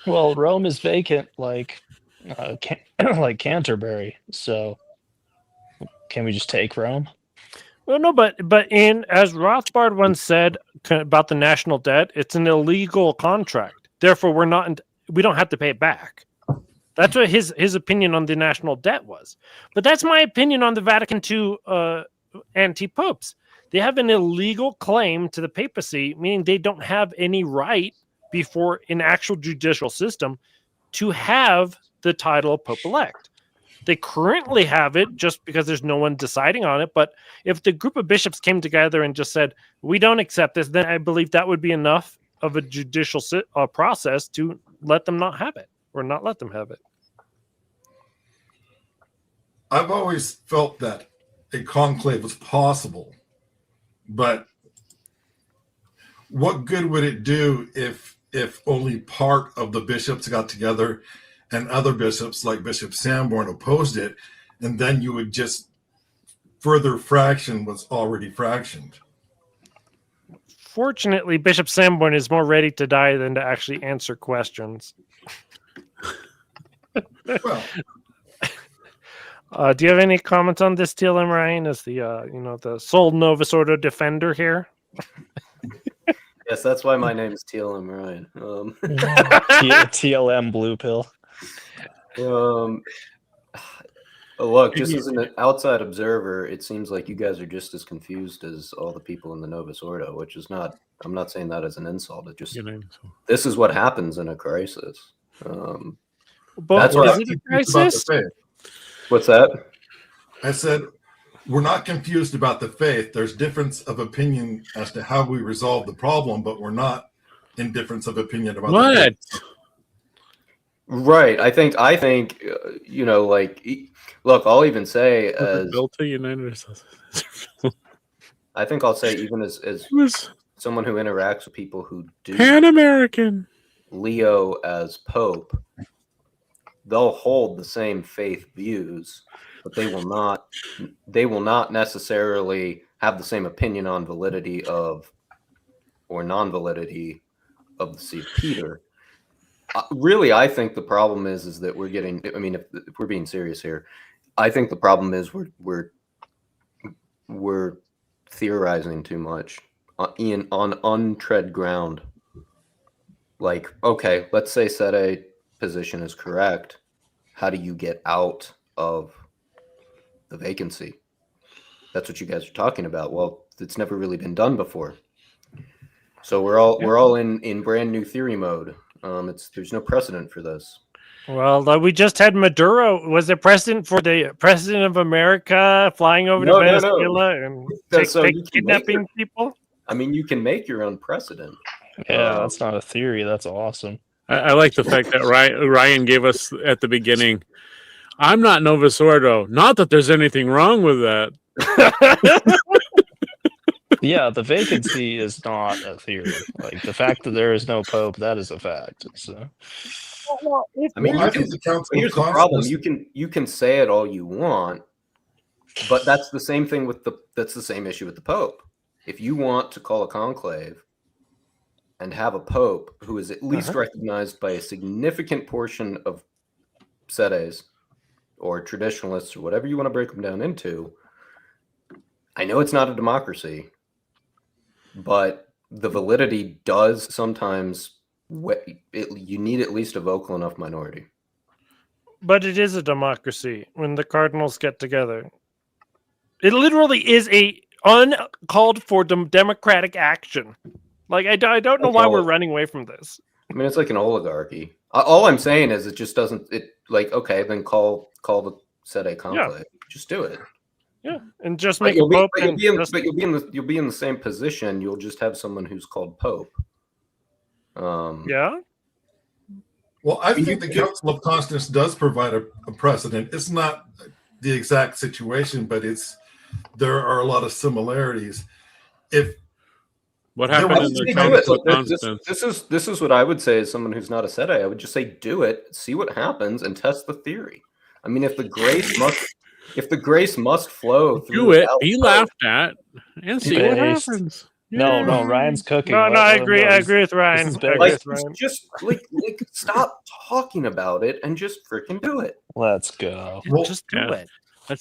Well, Rome is vacant, like Canterbury. So, can we just take Rome? Well, no, but as Rothbard once said about the national debt, it's an illegal contract. Therefore, we don't have to pay it back. That's what his opinion on the national debt was. But that's my opinion on the Vatican II anti-popes. They have an illegal claim to the papacy, meaning they don't have any right before an actual judicial system to have the title of Pope-elect. They currently have it just because there's no one deciding on it. But if the group of bishops came together and just said, we don't accept this, then I believe that would be enough of a judicial process to let them not have it or not let them have it. I've always felt that a conclave was possible, but what good would it do if only part of the bishops got together and other bishops like Bishop Sanborn opposed it, and then you would just further fraction what's already fractioned? Fortunately, Bishop Sanborn is more ready to die than to actually answer questions. Well, do you have any comments on this, TLM Ryan, as the sole Novus Ordo defender here? Yes, that's why my name is TLM Ryan. TLM Blue Pill. Look, just as an outside observer, it seems like you guys are just as confused as all the people in the Novus Ordo, which is not. I'm not saying that as an insult. It just this is what happens in a crisis. But that's is it a crisis? What's that? I said, we're not confused about the faith. There's difference of opinion as to how we resolve the problem, but we're not in difference of opinion about the faith. Right. I think, look, I'll even say as I think I'll say even as someone who interacts with people who do Pan-American Leo as Pope, they'll hold the same faith views, but they will not necessarily have the same opinion on validity of or non-validity of the See of Peter. Really, I think the problem is that we're getting. I mean, if we're being serious here, I think the problem is we're theorizing too much on untread ground. Like, okay, let's say Sede position is correct. How do you get out of the vacancy? That's what you guys are talking about. Well, it's never really been done before. So we're all in brand new theory mode. There's no precedent for this. Well, we just had Maduro. Was there precedent for the president of America flying over to Venezuela and kidnapping people? I mean, you can make your own precedent. Yeah, that's not a theory. That's awesome. I like the fact that Ryan gave us at the beginning. I'm not Novus Ordo. Not that there's anything wrong with that. Yeah, the vacancy is not a theory. Like the fact that there is no pope, that is a fact. So, I mean, here's the problem: you can say it all you want, but that's the same thing that's the same issue with the pope. If you want to call a conclave and have a pope who is at least recognized by a significant portion of sedes or traditionalists or whatever you want to break them down into, I know it's not a democracy, but the validity does sometimes. You need at least a vocal enough minority. But it is a democracy when the cardinals get together. It literally is a uncalled for democratic action. Like I don't know why we're running away from this. I mean, it's like an oligarchy. All I'm saying is it just doesn't. It like okay, then call the Sede Conclave. Just do it. Yeah, and just make a pope. But you'll be in the same position. You'll just have someone who's called pope. Yeah. Well, I think the Council of Constance does provide a precedent. It's not the exact situation, but there are a lot of similarities. What happened in the Council of Constance? This is what I would say as someone who's not a Sede. I would just say do it, see what happens, and test the theory. I mean, if the grace must flow through do it, be laughed at, and see what happens. No, Ryan's cooking. No, I agree. I agree with Ryan. Just stop talking about it and just freaking do it. Let's go. Well, just do it.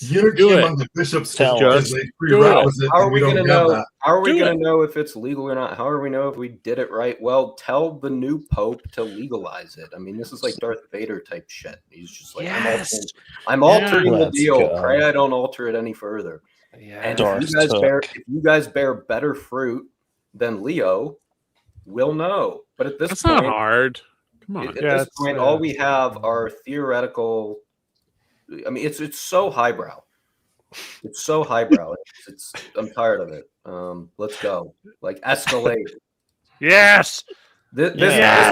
Unity among the bishops is a prerequisite. How are we going to know? How are we going to know if it's legal or not? How are we know if we did it right? Well, tell the new pope to legalize it. I mean, this is like Darth Vader type shit. He's just like, I'm altering the deal. Pray I don't alter it any further. Yeah. And if you guys bear better fruit than Leo, we'll know. But at this point, not hard. Come on. At this point, all we have are theoretical. I mean, it's so highbrow. It's so highbrow. I'm tired of it. Let's go. Like escalate. Yes. This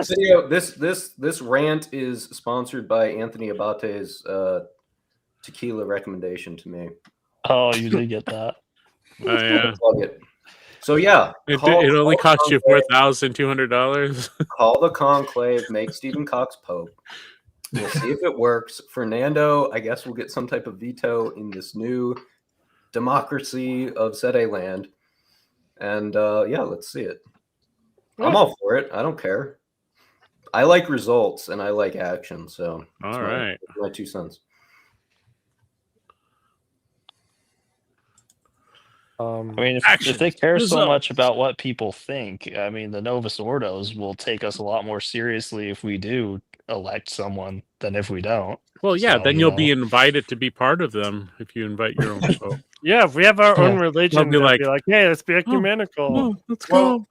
video, this rant is sponsored by Anthony Abate's tequila recommendation to me. Oh, you did get that. Oh yeah. So yeah, it only cost you $4,200. Call the conclave, make Stephen Cox pope. We'll see if it works. Fernando, I guess we'll get some type of veto in this new democracy of Sede land. And let's see it. I'm all for it. I don't care. I like results and I like action. So all right, my 2 cents. I mean, if they care so much about what people think, I mean, the Novus Ordos will take us a lot more seriously if we do elect someone than if we don't. Well, yeah, then you'll be invited to be part of them if you invite your own pope. Yeah, if we have our own religion, they'll be like, hey, let's be ecumenical. Let's go.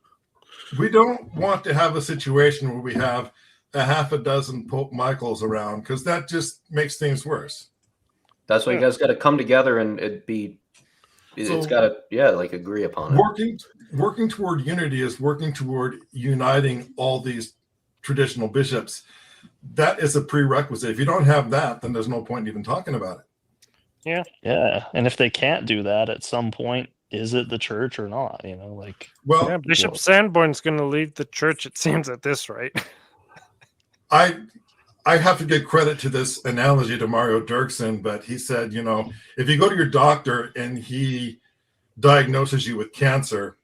We don't want to have a situation where we have a half a dozen Pope Michaels around because that just makes things worse. That's why you guys got to come together and it's got to, agree upon it. Working toward unity is working toward uniting all these traditional bishops. That is a prerequisite. If you don't have that, then there's no point in even talking about it. Yeah. Yeah. And if they can't do that at some point, is it the church or not? Bishop Sanborn's going to leave the church, it seems, at this rate. I have to give credit to this analogy to Mario Dirksen, but he said, if you go to your doctor and he diagnoses you with cancer,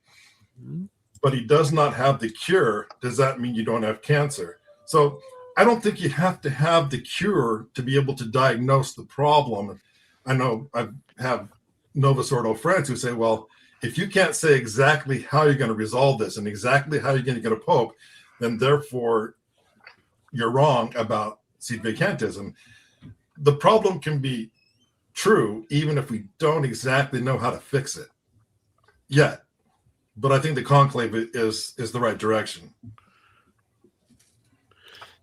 but he does not have the cure, does that mean you don't have cancer? So I don't think you have to have the cure to be able to diagnose the problem. I know I have Novus Ordo friends who say, well, if you can't say exactly how you're going to resolve this and exactly how you're going to get a pope, then therefore you're wrong about seed vacantism. The problem can be true even if we don't exactly know how to fix it yet. But I think the conclave is the right direction.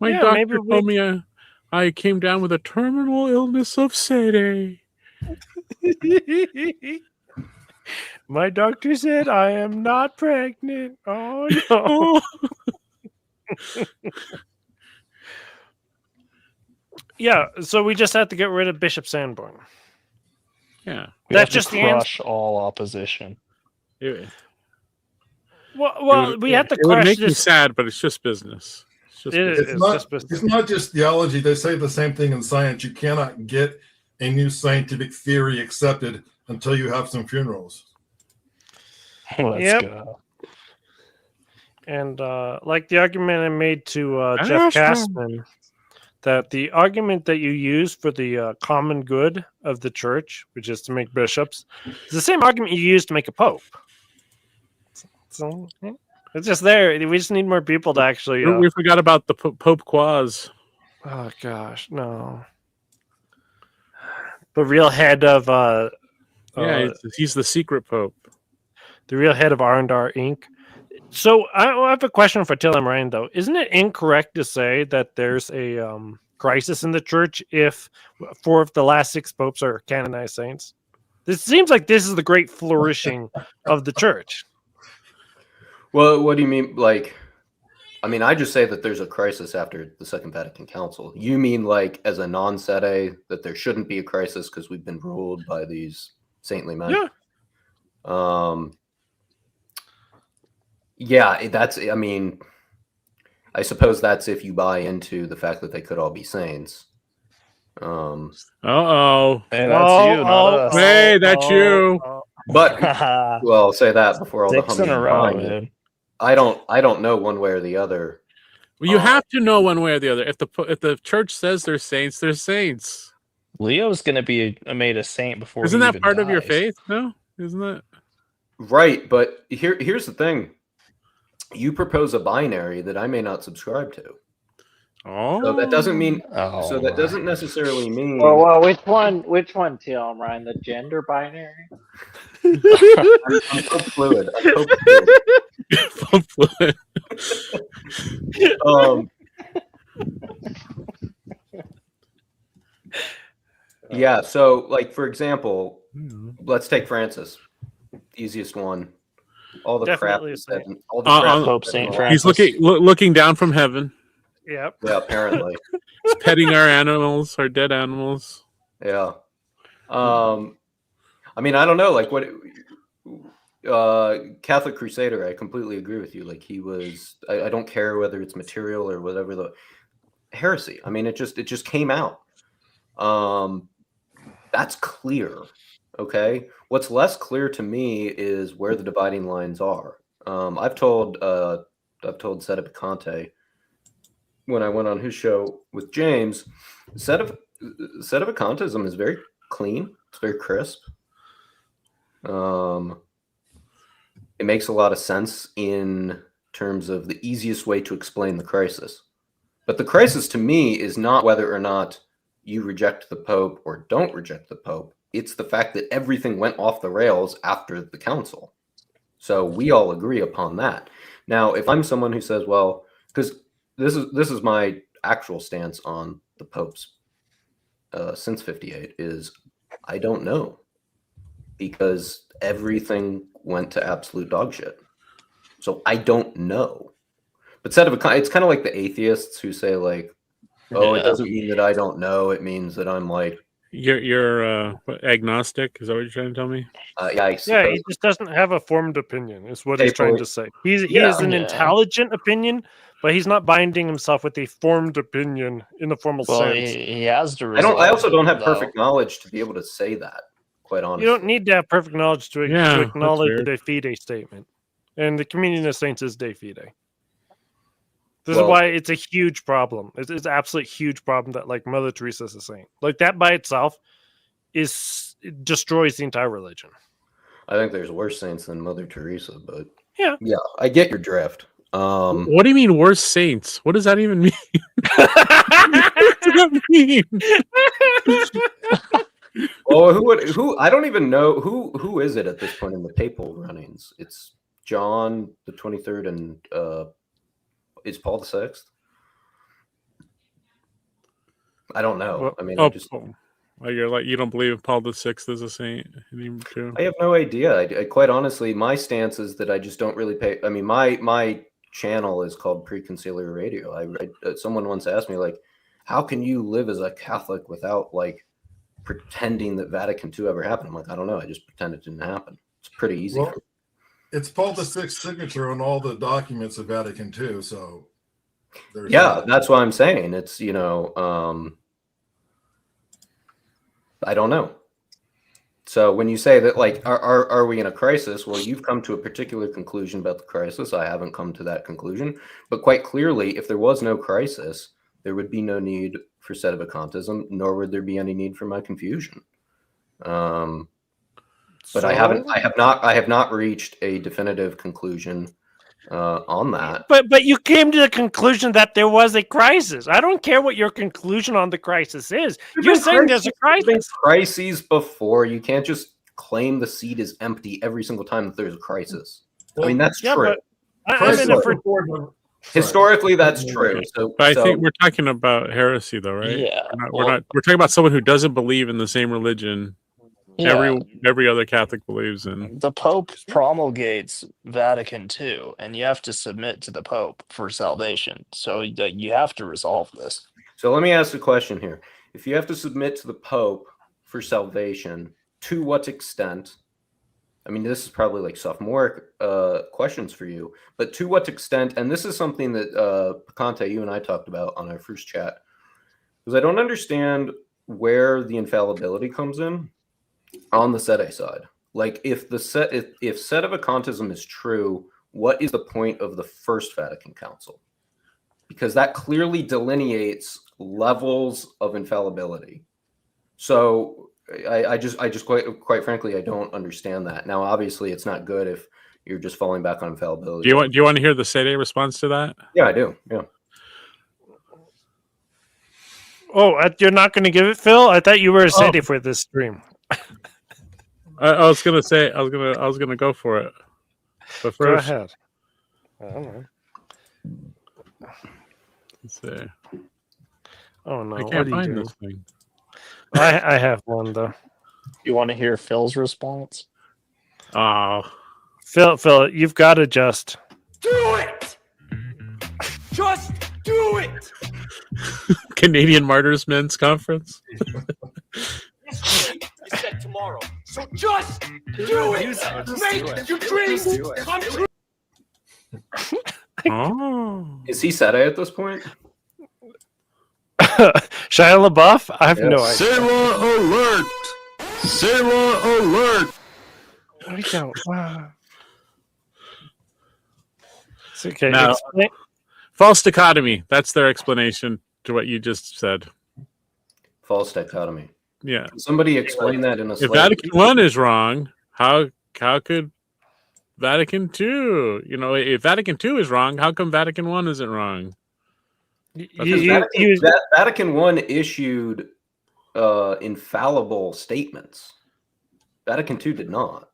My doctor told me I came down with a terminal illness of Sede. My doctor said I am not pregnant. Oh no. Yeah, so we just have to get rid of Bishop Sanborn. Yeah, that's just the crush all opposition. Well, we have to crush. It would make this. me sad, but it's just business. It's not just theology. They say the same thing in science. You cannot get a new scientific theory accepted until you have some funerals. Let's go. And like the argument I made to Jeff Kastman, that the argument that you use for the common good of the church, which is to make bishops, is the same argument you use to make a pope. So it's just there. We just need more people to actually. We forgot about the Pope Quaz. Oh gosh, no. the real head of Yeah, he's the secret pope. the real head of R&R Inc. So I have a question for Till and Ryan, though. Isn't it incorrect to say that there's a crisis in the church if 4 of the last 6 popes are canonized saints? This seems like this is the great flourishing of the church. Well, what do you mean? Like, I mean, I just say that there's a crisis after the Second Vatican Council. You mean like as a non-sede that there shouldn't be a crisis because we've been ruled by these saintly men? Yeah. Yeah, that's, I mean, I suppose that's if you buy into the fact that they could all be saints. Uh-oh. Hey, that's you, not us. Hey, that's you. But, well, I'll say that before all the 6 in a humming row, behind it. man. I don't know one way or the other. Well, you have to know one way or the other. If the church says they're saints, they're saints. Leo's going to be made a saint before Isn't he that even part of your dies. faith? No, isn't that? Right, but here's the thing. You propose a binary that I may not subscribe to. Oh, So that doesn't mean. Oh, So that doesn't necessarily mean. Well, which one, Tim, Ryan? The gender binary? I'm so fluid. I'm so fluid. Yeah. So, like, for example, let's take Francis, easiest one. All the Definitely a crap. saint. All the crap. Pope Saint Francis. he's looking down from heaven. Yep. Yeah, apparently. He's petting our animals, our dead animals. Yeah. I mean, I don't know. Like, what Catholic Crusader, I completely agree with you. Like, he was. I don't care whether it's material or whatever the heresy. I mean, it just came out. That's clear. Okay. What's less clear to me is where the dividing lines are. I've told Sedevacante when I went on his show with James, Sedevacantism is very clean. It's very crisp. It makes a lot of sense in terms of the easiest way to explain the crisis. But the crisis to me is not whether or not you reject the Pope or don't reject the Pope. It's the fact that everything went off the rails after the council. So we all agree upon that. Now, if I'm someone who says, well, because this is my actual stance on the popes since 58 is I don't know, because everything went to absolute dog shit. So I don't know. But it's kind of like the atheists who say like, oh, it doesn't mean that I don't know. It means that I'm like, You're agnostic. Is that what you're trying to tell me? yeah, he just doesn't have a formed opinion. Is what he's trying to say. He is an intelligent opinion, but he's not binding himself with a formed opinion in the formal sense. He has to. I also don't have perfect knowledge to be able to say that. Quite honestly, you don't need to have perfect knowledge to acknowledge the De Fide statement, and the Communion of Saints is De Fide. This is why it's a huge problem. It's an absolute huge problem that like Mother Teresa is a saint. Like that by itself it destroys the entire religion. I think there's worse saints than Mother Teresa, but yeah, I get your drift. What do you mean worse saints? What does that even mean? What does that mean? Well, who I don't even know who is it at this point in the papal runnings. It's John the 23rd and is Paul the 6th? I don't know. Well, I mean, you're like you don't believe Paul the 6th is a saint too? I have no idea. I quite honestly, my stance is that I just don't really pay. I mean, my channel is called Preconciliar Radio. Someone once asked me like, how can you live as a Catholic without like pretending that Vatican II ever happened? I'm like, I don't know. I just pretend it didn't happen. It's pretty easy. Well, it's Paul VI's signature on all the documents of Vatican II. So, that's what I'm saying. It's I don't know. So when you say that, like, are we in a crisis? Well, you've come to a particular conclusion about the crisis. I haven't come to that conclusion. But quite clearly, if there was no crisis, there would be no need for sedevacantism, nor would there be any need for my confusion. But I have not reached a definitive conclusion on that. But you came to the conclusion that there was a crisis. I don't care what your conclusion on the crisis is. You're saying there's a crisis. There's been crises before. You can't just claim the seat is empty every single time that there's a crisis. I mean, that's true. Historically, that's true. But I think we're talking about heresy, though, right? Yeah. We're talking about someone who doesn't believe in the same religion every other Catholic believes in. The Pope promulgates Vatican II, and you have to submit to the Pope for salvation. So you have to resolve this. So let me ask a question here. If you have to submit to the Pope for salvation, to what extent? I mean, this is probably like sophomoric questions for you, but to what extent? And this is something that Picante, you and I talked about on our first chat, because I don't understand where the infallibility comes in on the Sede side. Like, if sedevacantism is true, what is the point of the First Vatican Council? Because that clearly delineates levels of infallibility. So I just quite frankly, I don't understand that. Now, obviously, it's not good if you're just falling back on infallibility. Do you want to hear the Sede response to that? Yeah, I do. Yeah. Oh, you're not going to give it, Phil? I thought you were a Sede for this stream. I was gonna say I was gonna go for it, but first, go ahead. I don't know. Let's see. Oh no! I can't find this thing. I have one though. You want to hear Phil's response? Oh, Phil, you've got to just do it. Just do it. Canadian Martyrs Men's Conference. This week is set tomorrow, so just do it. Make your dreams come true. Oh, is he Sede at this point? Shia LaBeouf? I have no idea. Sailor alert! Sailor alert! There we go. It's okay. Now, false dichotomy. That's their explanation to what you just said. False dichotomy. Yeah. Can somebody explain that in a If Vatican I is wrong, how could Vatican II? You know, if Vatican II is wrong, how come Vatican I isn't wrong? Vatican I issued infallible statements. Vatican II did not.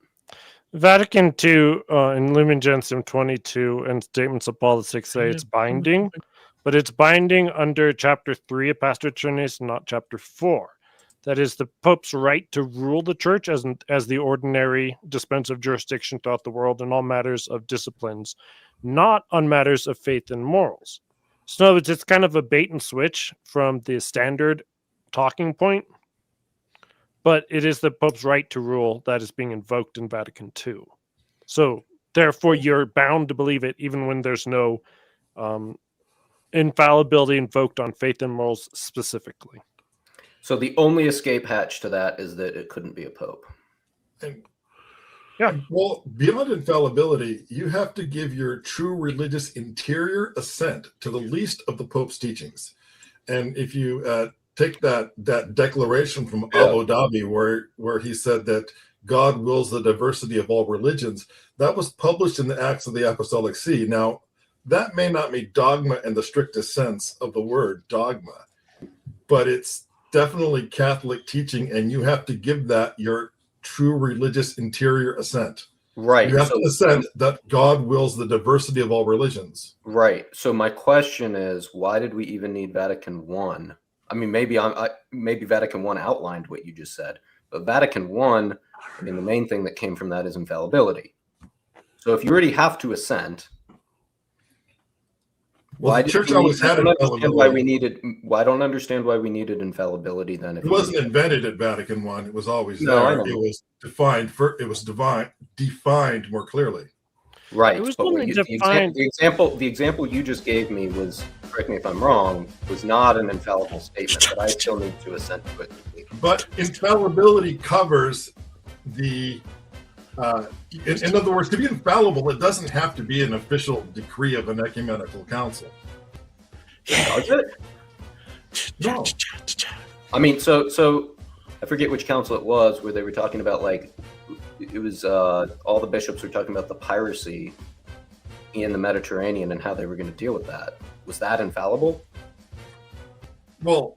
Vatican II in Lumen Gentium 22 and Statements of Paul VI say it's binding, but it's binding under Chapter 3 of Pastor Trinis, not Chapter 4. That is the Pope's right to rule the Church as the ordinary dispenser of jurisdiction throughout the world in all matters of disciplines, not on matters of faith and morals. So in other words, it's kind of a bait and switch from the standard talking point, but it is the Pope's right to rule that is being invoked in Vatican II. So therefore, you're bound to believe it even when there's no infallibility invoked on faith and morals specifically. So the only escape hatch to that is that it couldn't be a pope. And, yeah. Well, beyond infallibility, you have to give your true religious interior assent to the least of the Pope's teachings. And if you take that declaration from Abu Dhabi, where he said that God wills the diversity of all religions, that was published in the Acts of the Apostolic See. Now, that may not be dogma in the strictest sense of the word dogma, but it's definitely Catholic teaching, and you have to give that your true religious interior assent. Right. You have to assent that God wills the diversity of all religions. Right. So my question is, why did we even need Vatican I? I mean, maybe Vatican I outlined what you just said, but Vatican I, I mean, the main thing that came from that is infallibility. So if you already have to assent, well, why the church always had infallibility. I don't understand why we needed infallibility then. It wasn't invented at Vatican I. It was always No, there. It was defined. Defined more clearly. Right. It was But only defined. the example you just gave me was, correct me if I'm wrong, was not an infallible statement, but I still need to assent to it. But infallibility covers the. In other words, to be infallible, it doesn't have to be an official decree of an ecumenical council. Does it? No. I mean, so I forget which council it was where they were talking about, like, it was all the bishops were talking about the piracy in the Mediterranean and how they were going to deal with that. Was that infallible? Well,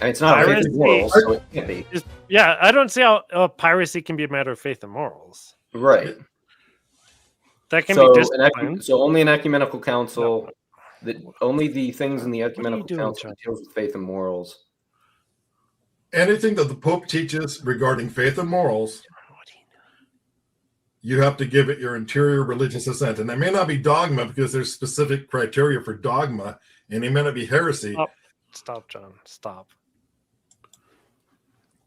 I mean, it's not a faith Piracy- and morals, so it can't be. Yeah, I don't see how piracy can be a matter of faith and morals. Right. That can So, be disciplined. so only an ecumenical council, that only the things in the ecumenical doing, council John? that deals with faith and morals. anything that the Pope teaches regarding faith and morals, you have to give it your interior religious assent. And that may not be dogma because there's specific criteria for dogma, and it may not be heresy, Stop, John. Stop.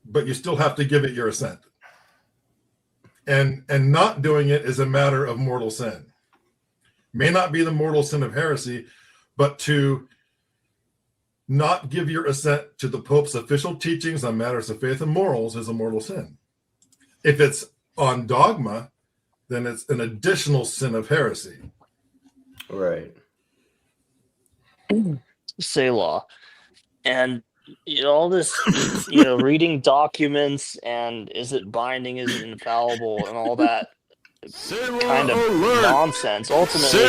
but you still have to give it your assent. And not doing it is a matter of mortal sin. May not be the mortal sin of heresy, but to not give your assent to the Pope's official teachings on matters of faith and morals is a mortal sin. If it's on dogma, then it's an additional sin of heresy. Right. Selah. And all this, reading documents and is it binding, is it infallible, and all that kind of nonsense. Ultimately,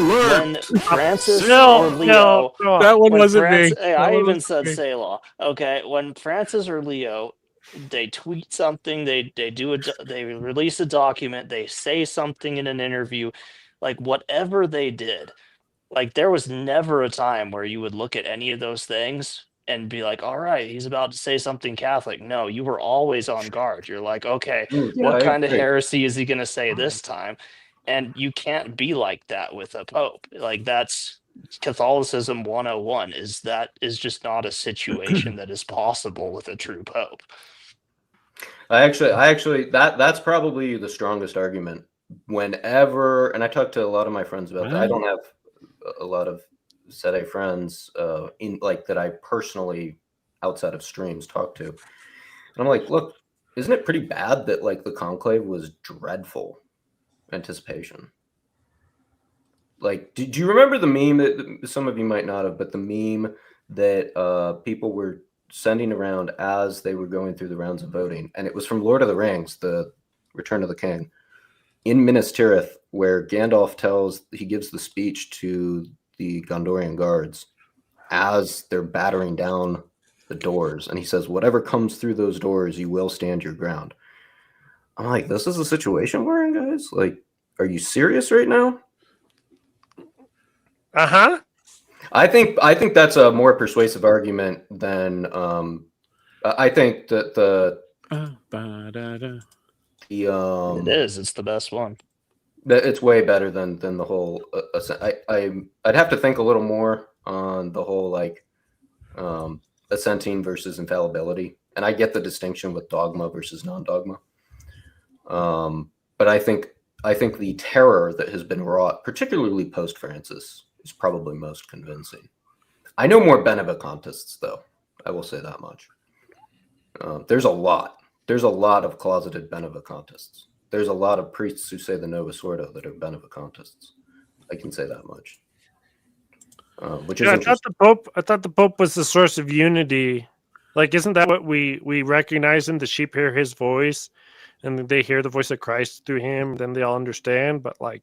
when Francis or Leo, that one when wasn't me. Hey, That I one even wasn't said me. Selah. Okay, when Francis or Leo, they tweet something, they release a document, they say something in an interview, like whatever they did. Like there was never a time where you would look at any of those things and be like, all right, he's about to say something Catholic. No, you were always on guard. You're like, okay, what kind of heresy is he going to say this time? And you can't be like that with a pope. Like that's Catholicism 101 is just not a situation that is possible with a true pope. I actually that's probably the strongest argument. Whenever, and I talk to a lot of my friends about that. I don't have a lot of Sede friends in like that I personally outside of streams talk to. And I'm like, look, isn't it pretty bad that like the conclave was dreadful anticipation? Like, do you remember the meme that some of you might not have, but the meme that people were sending around as they were going through the rounds of voting, and it was from Lord of the Rings, the Return of the King, in Minas Tirith, where Gandalf he gives the speech to the Gondorian guards as they're battering down the doors, and he says, "Whatever comes through those doors, you will stand your ground." I'm like, this is the situation we're in, guys. Like, are you serious right now? Uh-huh. I think that's a more persuasive argument than I think that it is. It's the best one. That it's way better than the whole. I'd have to think a little more on the whole like assenting versus infallibility, and I get the distinction with dogma versus non-dogma. But I think the terror that has been wrought, particularly post Francis, is probably most convincing. I know more Benevacantists, though. I will say that much. There's a lot of closeted Benevacantists. There's a lot of priests who say the Novus Ordo that are Benevacantists. I can say that much. Which is interesting. I thought the Pope was the source of unity. Like, isn't that what we recognize him? The sheep hear his voice, and they hear the voice of Christ through him. Then they all understand. But like,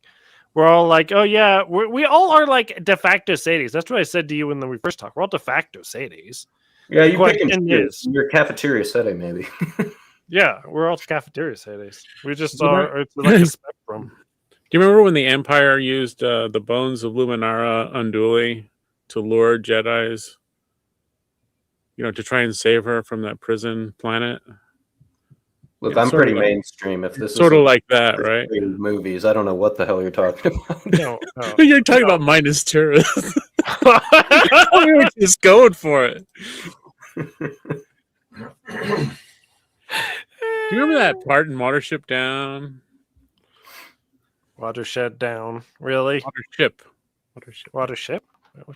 we're all like, oh yeah, we all are like de facto Sades. That's what I said to you when we first talked. We're all de facto Sades. Yeah, you pick and choose. You're cafeteria Sede, maybe. Yeah, we're all cafeteria Sades. We just are. It's like a spectrum. Do you remember when the Empire used the bones of Luminara Unduli to lure Jedis? To try and save her from that prison planet. Look, I'm pretty mainstream. If this sort of like that, right? Movies, I don't know what the hell you're talking about. No. You're talking about Minas Tirith. We were just going for it. Do you remember that part in Watership Down? Watershed Down. Really? Watership? Which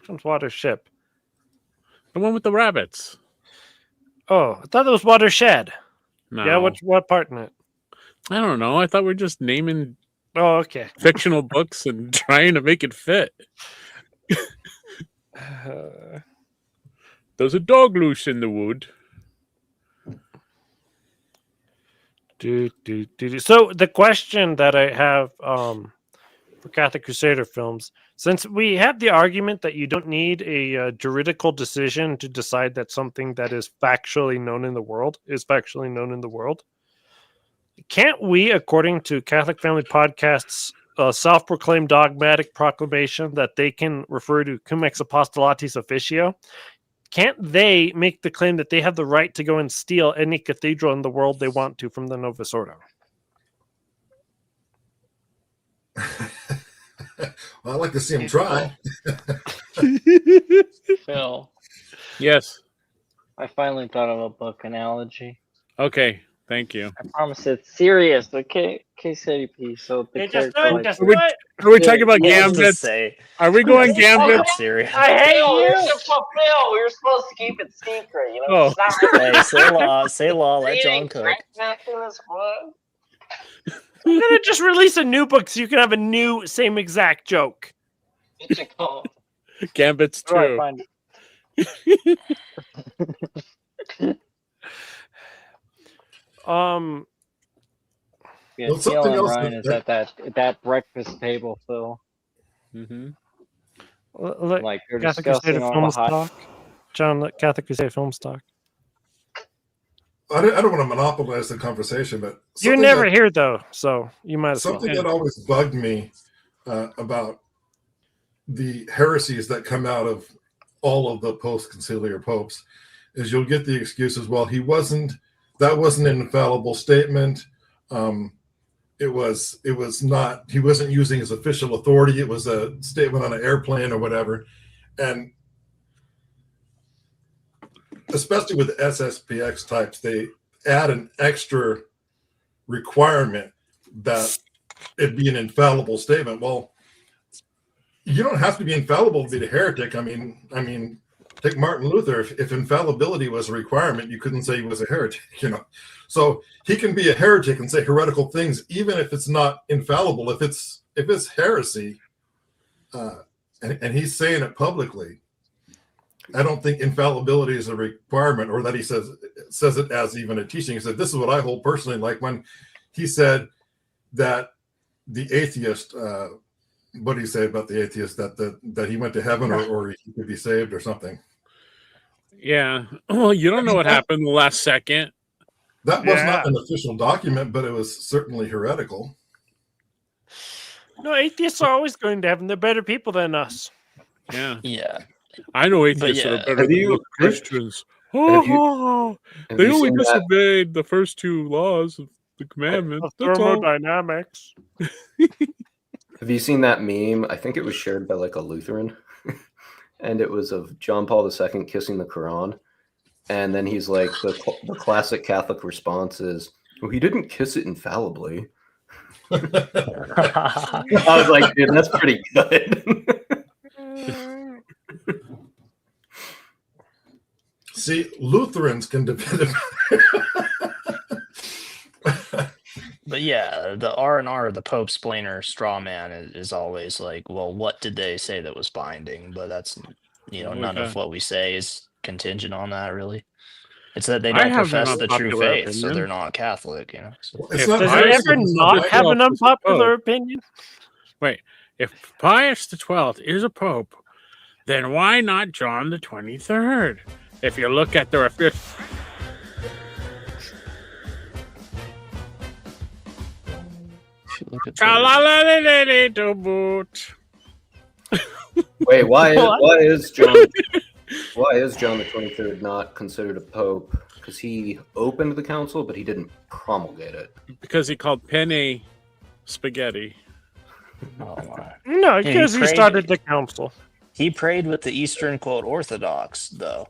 one's Watership? The one with the rabbits. Oh, I thought it was Watershed. No. Yeah, what part in it? I don't know. I thought we were just naming okay. fictional books and trying to make it fit. There's a dog loose in the wood. So the question that I have for Catholic Crusader films. Since we have the argument that you don't need a juridical decision to decide that something that is factually known in the world is factually known in the world, can't we, according to Catholic Family Podcast's self-proclaimed dogmatic proclamation that they can refer to cum ex apostolatis officio, can't they make the claim that they have the right to go and steal any cathedral in the world they want to from the Novus Ordo? Well, I'd like to see him try. Phil, Yes. I finally thought of a book analogy. Okay. Thank you. I promise it's serious, okay? KCP. So the character like, Are we talking about Yeah, I was gonna Gambit? say, Are we going Gambit? that's serious. I hate you. Phil, we were supposed to keep it secret. You know, Oh. it's not really Hey, say law, let John cook. I'm gonna just release a new book so you can have a new same exact joke. What's it called? Gambit's Where do I true. find it? Yeah, Well, something Teal and else Ryan is at that breakfast table, Phil. Mm-hmm. Look, Like they're Catholic discussing Crusader all film the hot. stock. John, look, Catholic Crusader film stock. I don't want to monopolize the conversation, but You're something never that- here though, so you might as well. Something that always bugged me about the heresies that come out of all of the post-conciliar popes is you'll get the excuses, well, that wasn't an infallible statement. It was not, he wasn't using his official authority. It was a statement on an airplane or whatever. And especially with SSPX types, they add an extra requirement that it be an infallible statement. Well, you don't have to be infallible to be a heretic. I mean, take Martin Luther. If infallibility was a requirement, you couldn't say he was a heretic, you know. So he can be a heretic and say heretical things, even if it's not infallible. If it's heresy, and he's saying it publicly, I don't think infallibility is a requirement, or that he says it as even a teaching. He said, "This is what I hold personally." Like when he said that the atheist, what did he say about the atheist? That he went to heaven or he could be saved or something. Yeah. Well, you don't know what happened in the last second. That was not an official document, but it was certainly heretical. No, atheists are always going to heaven. They're better people than us. Yeah. Yeah. I know atheists that are better than Christians. They only disobeyed the first two laws of the commandments. That's all. Thermodynamics. Have you seen that meme? I think it was shared by like a Lutheran, and it was of John Paul II kissing the Quran, and then he's like, the classic Catholic response is, "Well, he didn't kiss it infallibly." I was like, dude, that's pretty good. See, Lutherans can defend it. But yeah, the R&R, the Pope splainer straw man is always like, well, what did they say that was binding? But that's, none of what we say is contingent on that, really. It's that they don't profess the true faith, so they're not Catholic, So. Does it ever not have an unpopular opinion? Wait, if Pius XII is a pope, then why not John the 23rd? If you look at the Wait, why is John the 23rd not considered a pope? Because he opened the council, but he didn't promulgate it. Because he called penne spaghetti. Oh my! No, because he started the council. He prayed with the Eastern Orthodox, though,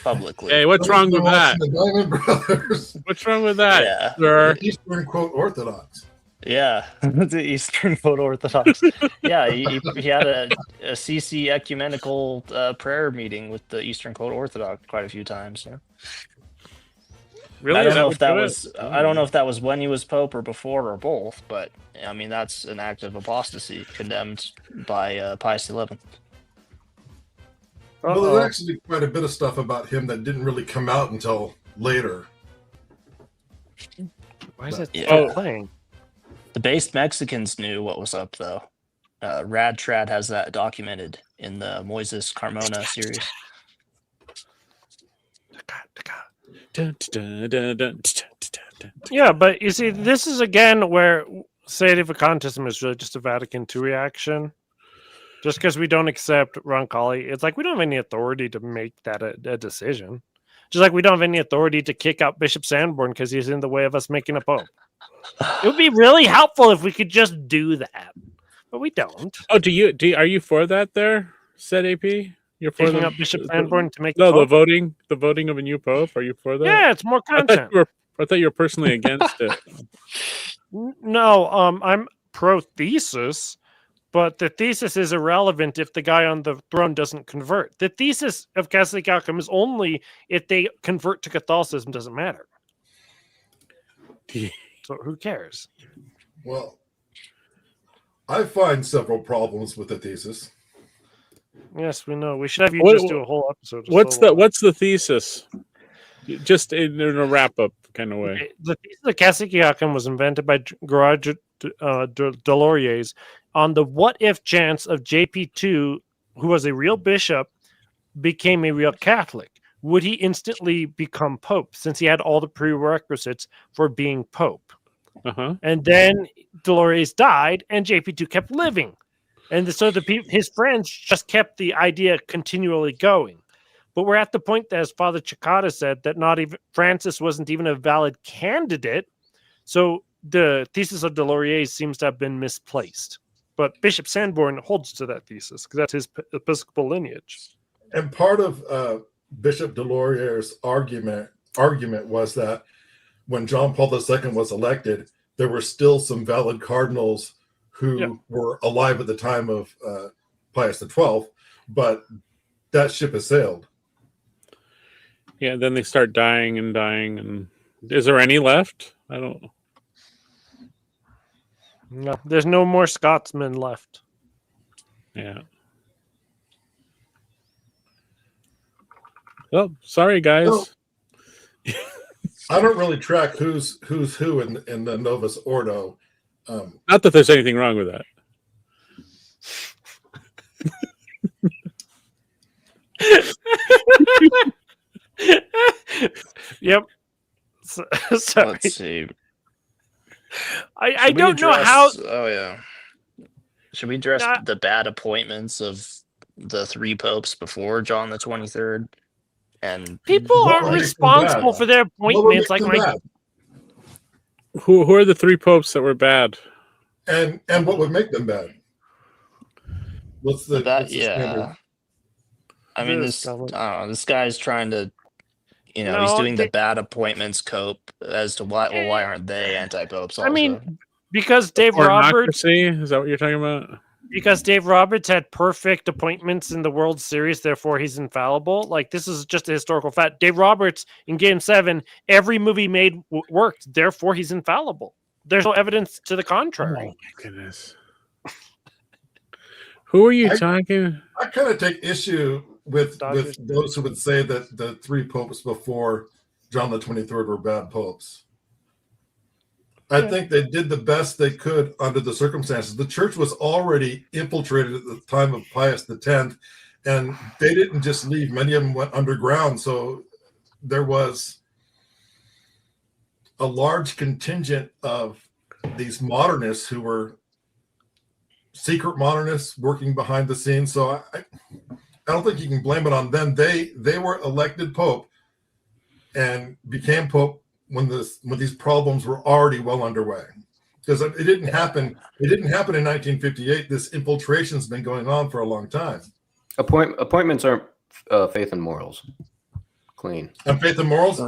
publicly. Hey, what's wrong with that? The Diamond Brothers. What's wrong with that, Yeah. sir? The Eastern Orthodox. Yeah, the Eastern Orthodox. Yeah, he had a CC ecumenical prayer meeting with the Eastern Orthodox quite a few times. Yeah. Really? I don't know if that was. I don't know if that was when he was pope or before or both. But I mean, that's an act of apostasy condemned by Pius XI. Well, there's actually quite a bit of stuff about him that didn't really come out until later. Why is it Yeah. playing? The based Mexicans knew what was up, though. Rad Trad has that documented in the Moises Carmona series. Yeah, but you see, this is again where Sedevacantism is really just a Vatican II reaction. Just because we don't accept Roncalli, it's like we don't have any authority to make that a decision. Just like we don't have any authority to kick out Bishop Sanborn because he's in the way of us making a pope. It would be really helpful if we could just do that, but we don't. Oh, are you for that there, said AP? You're for Kicking out Bishop Sanborn to make the pope? the voting of a new pope. Are you for that? Yeah, it's more content. I thought you were personally against it. No, I'm pro thesis, but the thesis is irrelevant if the guy on the throne doesn't convert. The thesis of Catholic outcome is only if they convert to Catholicism. Doesn't matter. So who cares? Well, I find several problems with the thesis. Yes, we know. We should have you just do a whole episode. What's the thesis? Just in a wrap up kind of way. Okay, the thesis of Catholic outcome was invented by Gerard Deloriers on the what if chance of JP2, who was a real bishop, became a real Catholic. Would he instantly become pope since he had all the prerequisites for being pope? And then Deloriers died and JP2 kept living. And so his friends just kept the idea continually going. But we're at the point that, as Father Cicada said, that not even Francis wasn't even a valid candidate. So the thesis of Deloriers seems to have been misplaced. But Bishop Sanborn holds to that thesis because that's his episcopal lineage. And part of Bishop Deloriers' argument was that when John Paul II was elected, there were still some valid cardinals who were alive at the time of Pius XII, but that ship has sailed. Yeah, then they start dying. And is there any left? I don't know. No, there's no more Scotsmen left. Yeah. Well, sorry, guys. No, I don't really track who's who in the Novus Ordo. Not that there's anything wrong with that. Yep. Sorry. Let's see. I don't know how. Oh yeah. Should we address the bad appointments of the three popes before John the 23rd? And people aren't responsible for their appointments. Like who are the three popes that were bad? And what would make them bad? What's the standard? I mean, this guy's trying to, he's doing the bad appointments cope as to why aren't they anti-popes? Also? I mean, because Dave Roberts. Is that what you're talking about? Because Dave Roberts had perfect appointments in the World Series, therefore he's infallible. Like, this is just a historical fact. Dave Roberts in Game 7, every movie made worked, therefore he's infallible. There's no evidence to the contrary. Oh my goodness. Who are you talking? I kind of take issue with those who would say that the three popes before John the 23rd were bad popes. I think they did the best they could under the circumstances. The church was already infiltrated at the time of Pius X, and they didn't just leave. Many of them went underground. So there was a large contingent of these modernists who were secret modernists working behind the scenes. So I don't think you can blame it on them. They were elected pope and became pope when these problems were already well underway, because it didn't happen. It didn't happen in 1958. This infiltration's been going on for a long time. Appointments aren't faith and morals. Clean. And faith and morals.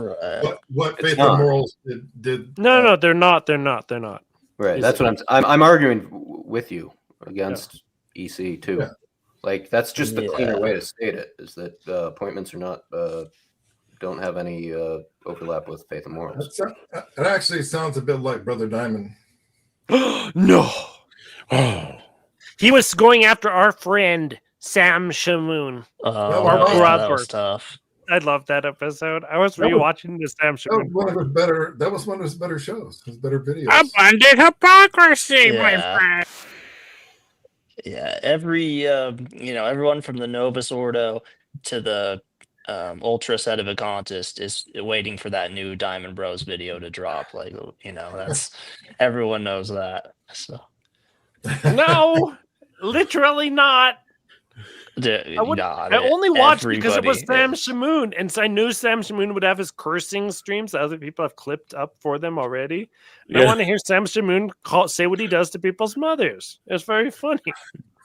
What faith and morals did? No, they're not. They're not. Right. That's what I'm arguing with you against EC too. Yeah. Like that's just the cleaner way to state it. Is that appointments are not. Don't have any overlap with faith and morals. It actually sounds a bit like Brother Diamond. No. Oh. He was going after our friend Sam Shamoon. That was tough. I love that episode. I was rewatching the Sam Shamoon. That was one of his better shows. His better videos. Abundant hypocrisy, my friend. Yeah, everyone from the Novus Ordo to the Ultra Sedevacantist is waiting for that new Diamond Bros video to drop. Like, that's everyone knows that. So No, literally not. I only watched because it was Sam Shamoon, and so I knew Sam Shamoon would have his cursing streams that other people have clipped up for them already. And I want to hear Sam Shamoon say what he does to people's mothers. It's very funny.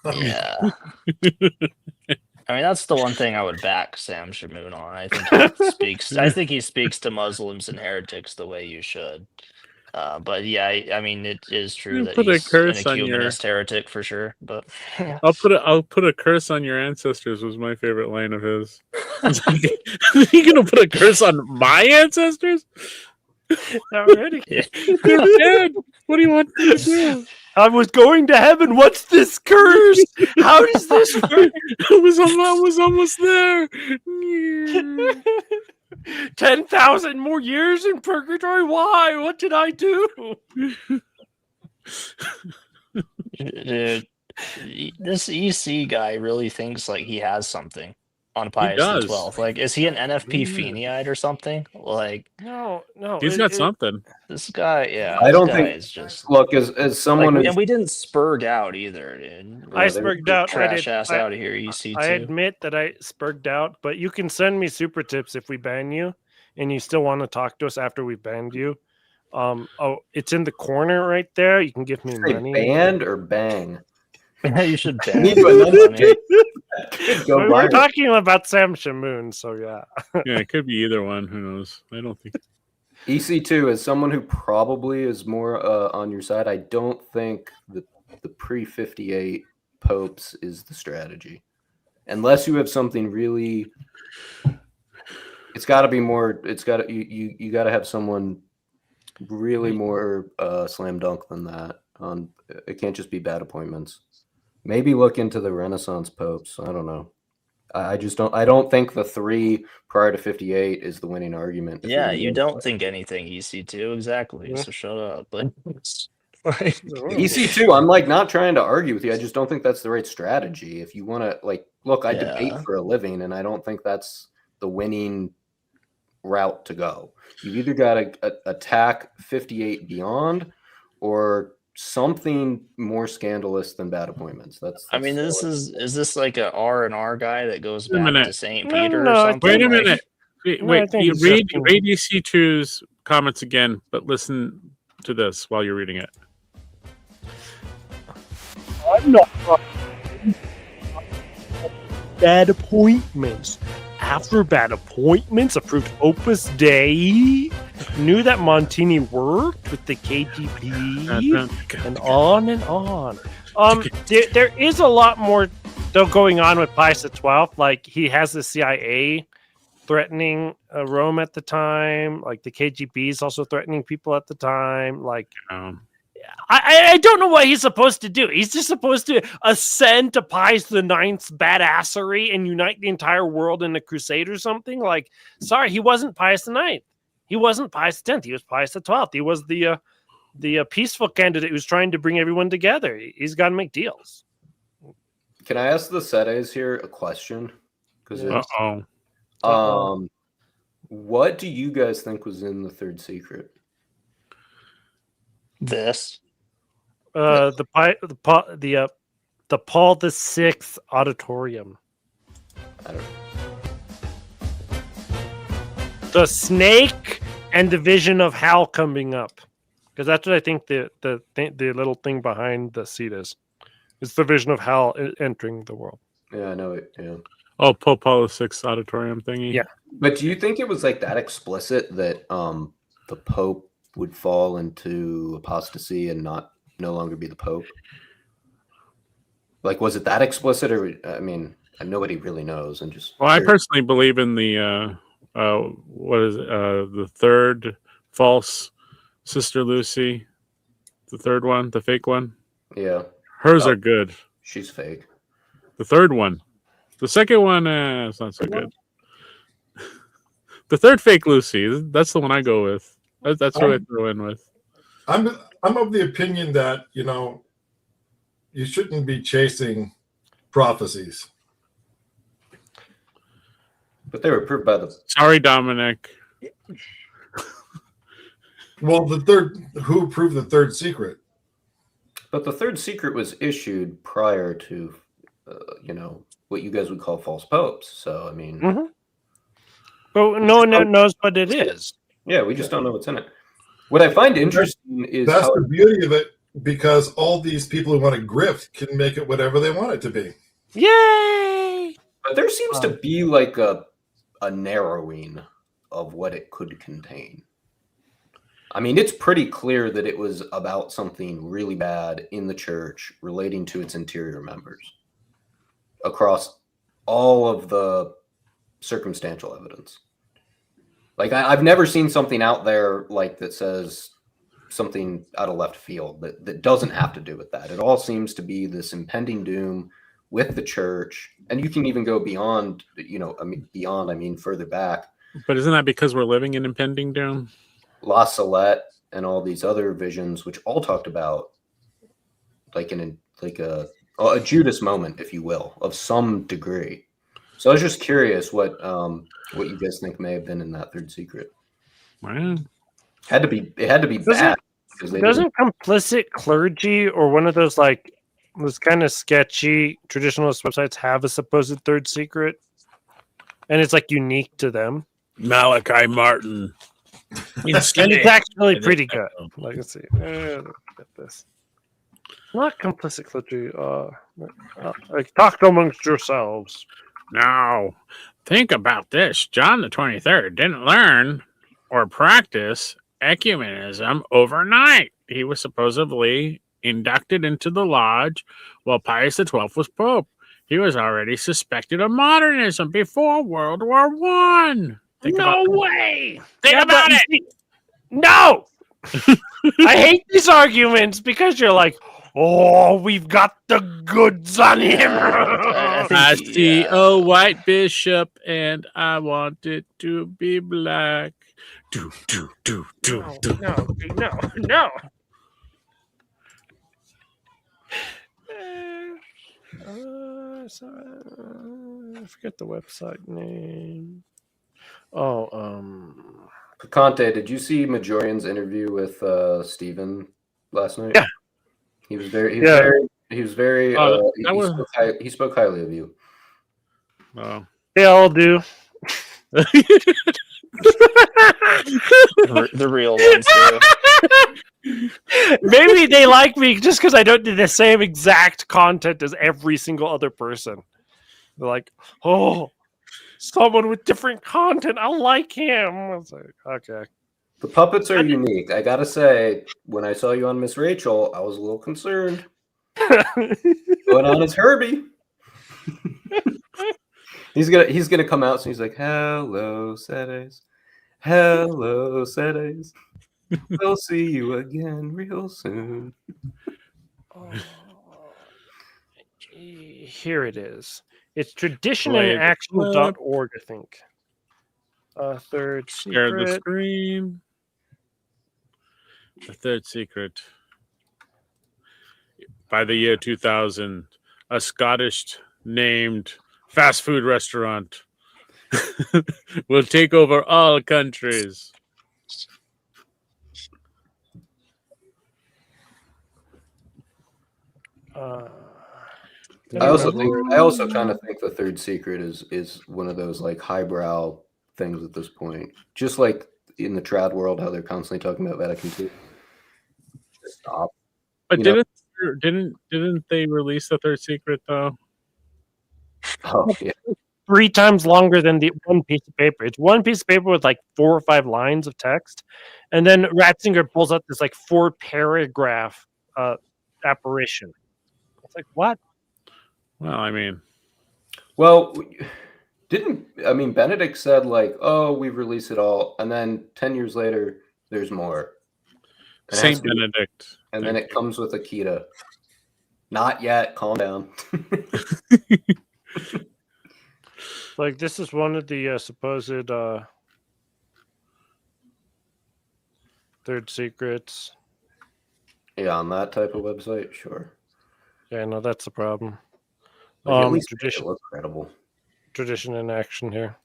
Yeah. I mean, that's the one thing I would back Sam Shamoon on. I think he speaks to Muslims and heretics the way you should. But yeah, I mean, it is true that he's an ecumenist heretic for sure. But yeah. I'll put a curse on your ancestors was my favorite line of his. You gonna put a curse on my ancestors? Already? Yeah. They're dead. What do you want me to do? I was going to heaven. What's this curse? How does this work? I was almost there. 10,000 more years in purgatory? Why? What did I do? Dude, this EC guy really thinks like he has something on Pius XII. Like, is he an NFP Feniite or something? Like, no. He's got something. This guy, yeah. I don't think. Is just look, as someone, and we didn't spurg out either, dude. I spurged out. Trash ass out of here. EC2. I admit that I spurged out, but you can send me super tips if we ban you, and you still want to talk to us after we banned you. It's in the corner right there. You can give me money. Banned or bang? You should ban. We're talking about Sam Shamoon, so yeah. Yeah, it could be either one. Who knows? I don't think. EC2, as someone who probably is more on your side, I don't think the pre-58 popes is the strategy. Unless you have something really, it's got to be more. It's got to you got to have someone really more slam dunk than that. It can't just be bad appointments. Maybe look into the Renaissance popes. I don't know. I just don't. I don't think the 3 prior to 58 is the winning argument. Yeah, you don't think anything, EC2, exactly. So shut up. But EC2, I'm like not trying to argue with you. I just don't think that's the right strategy. If you want to look, I debate for a living, and I don't think that's the winning route to go. You either got to attack 58 beyond, or something more scandalous than bad appointments. That's I mean, is this like a R&R guy that goes back to St. Peter no, or something? Wait a minute. Wait, you read EC2's comments again, but listen to this while you're reading it. I'm not bad appointments. After bad appointments, approved Opus Dei, knew that Montini worked with the KGB, and on and on. There is a lot more though going on with Pius XII. Like, he has the CIA threatening Rome at the time. Like, the KGB is also threatening people at the time. Like, I don't know what he's supposed to do. He's just supposed to ascend to Pius IX's badassery and unite the entire world in a crusade or something. Like, sorry, he wasn't Pius IX. He wasn't Pius X. He was Pius XII. He was the peaceful candidate who's trying to bring everyone together. He's got to make deals. Can I ask the Sedes here a question? What do you guys think was in the third secret? This. The Paul VI auditorium. I don't know. The snake and the vision of hell coming up, because that's what I think the little thing behind the seat is. It's the vision of hell entering the world. Yeah, I know it. Yeah. Oh, Pope Paul VI auditorium thingy. Yeah. But do you think it was like that explicit that the Pope would fall into apostasy and no longer be the Pope? Like, was it that explicit, or I mean, nobody really knows. And just I personally believe in the what is it? The third false Sister Lucy, the third one, the fake one. Yeah, hers are good. She's fake. The third one, the second one, it's not so good. The third fake Lucy, that's the one I go with. That's what I throw in with. I'm of the opinion that you shouldn't be chasing prophecies. But they were approved by the. Sorry, Dominic. Well, who approved the third secret? But the third secret was issued prior to, what you guys would call false popes. So I mean, But no one knows what it is. yeah, we just don't know what's in it. What I find interesting is That's how the beauty of it, because all these people who want to grift can make it whatever they want it to be. Yay! But there seems to be like a narrowing of what it could contain. I mean, it's pretty clear that it was about something really bad in the church relating to its interior members across all of the circumstantial evidence. Like, I've never seen something out there like that says something out of left field that doesn't have to do with that. It all seems to be this impending doom with the church. And you can even go beyond, I mean, further back. But isn't that because we're living in impending doom? La Salette and all these other visions, which all talked about like a Judas moment, if you will, of some degree. So I was just curious what you guys think may have been in that third secret. Wow. It had to be bad. Doesn't complicit clergy or one of those those kind of sketchy traditionalist websites have a supposed third secret, and it's unique to them? Malachi Martin. And it's actually pretty good. Let's see. Look at this. Not complicit clergy. Talk amongst yourselves. Now, think about this. John the 23rd didn't learn or practice ecumenism overnight. He was supposedly inducted into the lodge while Pius XII was pope. He was already suspected of modernism before World War One. No way! Think about it! No! I hate these arguments because you're like, oh, we've got the goods on him. I see a white bishop and I want it to be black. Do. No. I forget the website name. Picante, did you see Majorian's interview with Stephen last night? Yeah. He was very he spoke highly of you. They all do. The real ones too. Maybe they like me just because I don't do the same exact content as every single other person. They're like, oh, someone with different content. I like him. I was like, okay. The puppets are unique. I gotta say, when I saw you on Miss Rachel, I was a little concerned. Going on as Herbie. He's gonna come out, so he's like, "Hello, Ceres. Hello, Ceres. We'll see you again real soon." Here it is. It's traditionandaction.org, I think. Third Share the secret. screen. The third secret. By the year 2000, a Scottish named fast food restaurant will take over all countries. I also kind of think the third secret is one of those like highbrow things at this point. Just like in the trad world, how they're constantly talking about Vatican II. Just stop. But didn't they release the third secret though? Oh yeah. 3 times longer than the one piece of paper. It's one piece of paper with 4 or 5 lines of text, and then Ratzinger pulls out this 4-paragraph apparition. It's like, what? Well, I mean, Benedict said "Oh, we've released it all," and then 10 years later, there's more. And Saint Benedict, and then it comes with Akita. Not yet. Calm down. This is one of the supposed third secrets. Yeah, on that type of website, sure. Yeah, no, that's the problem. Like, at least make Tradition, it look credible. tradition in action here.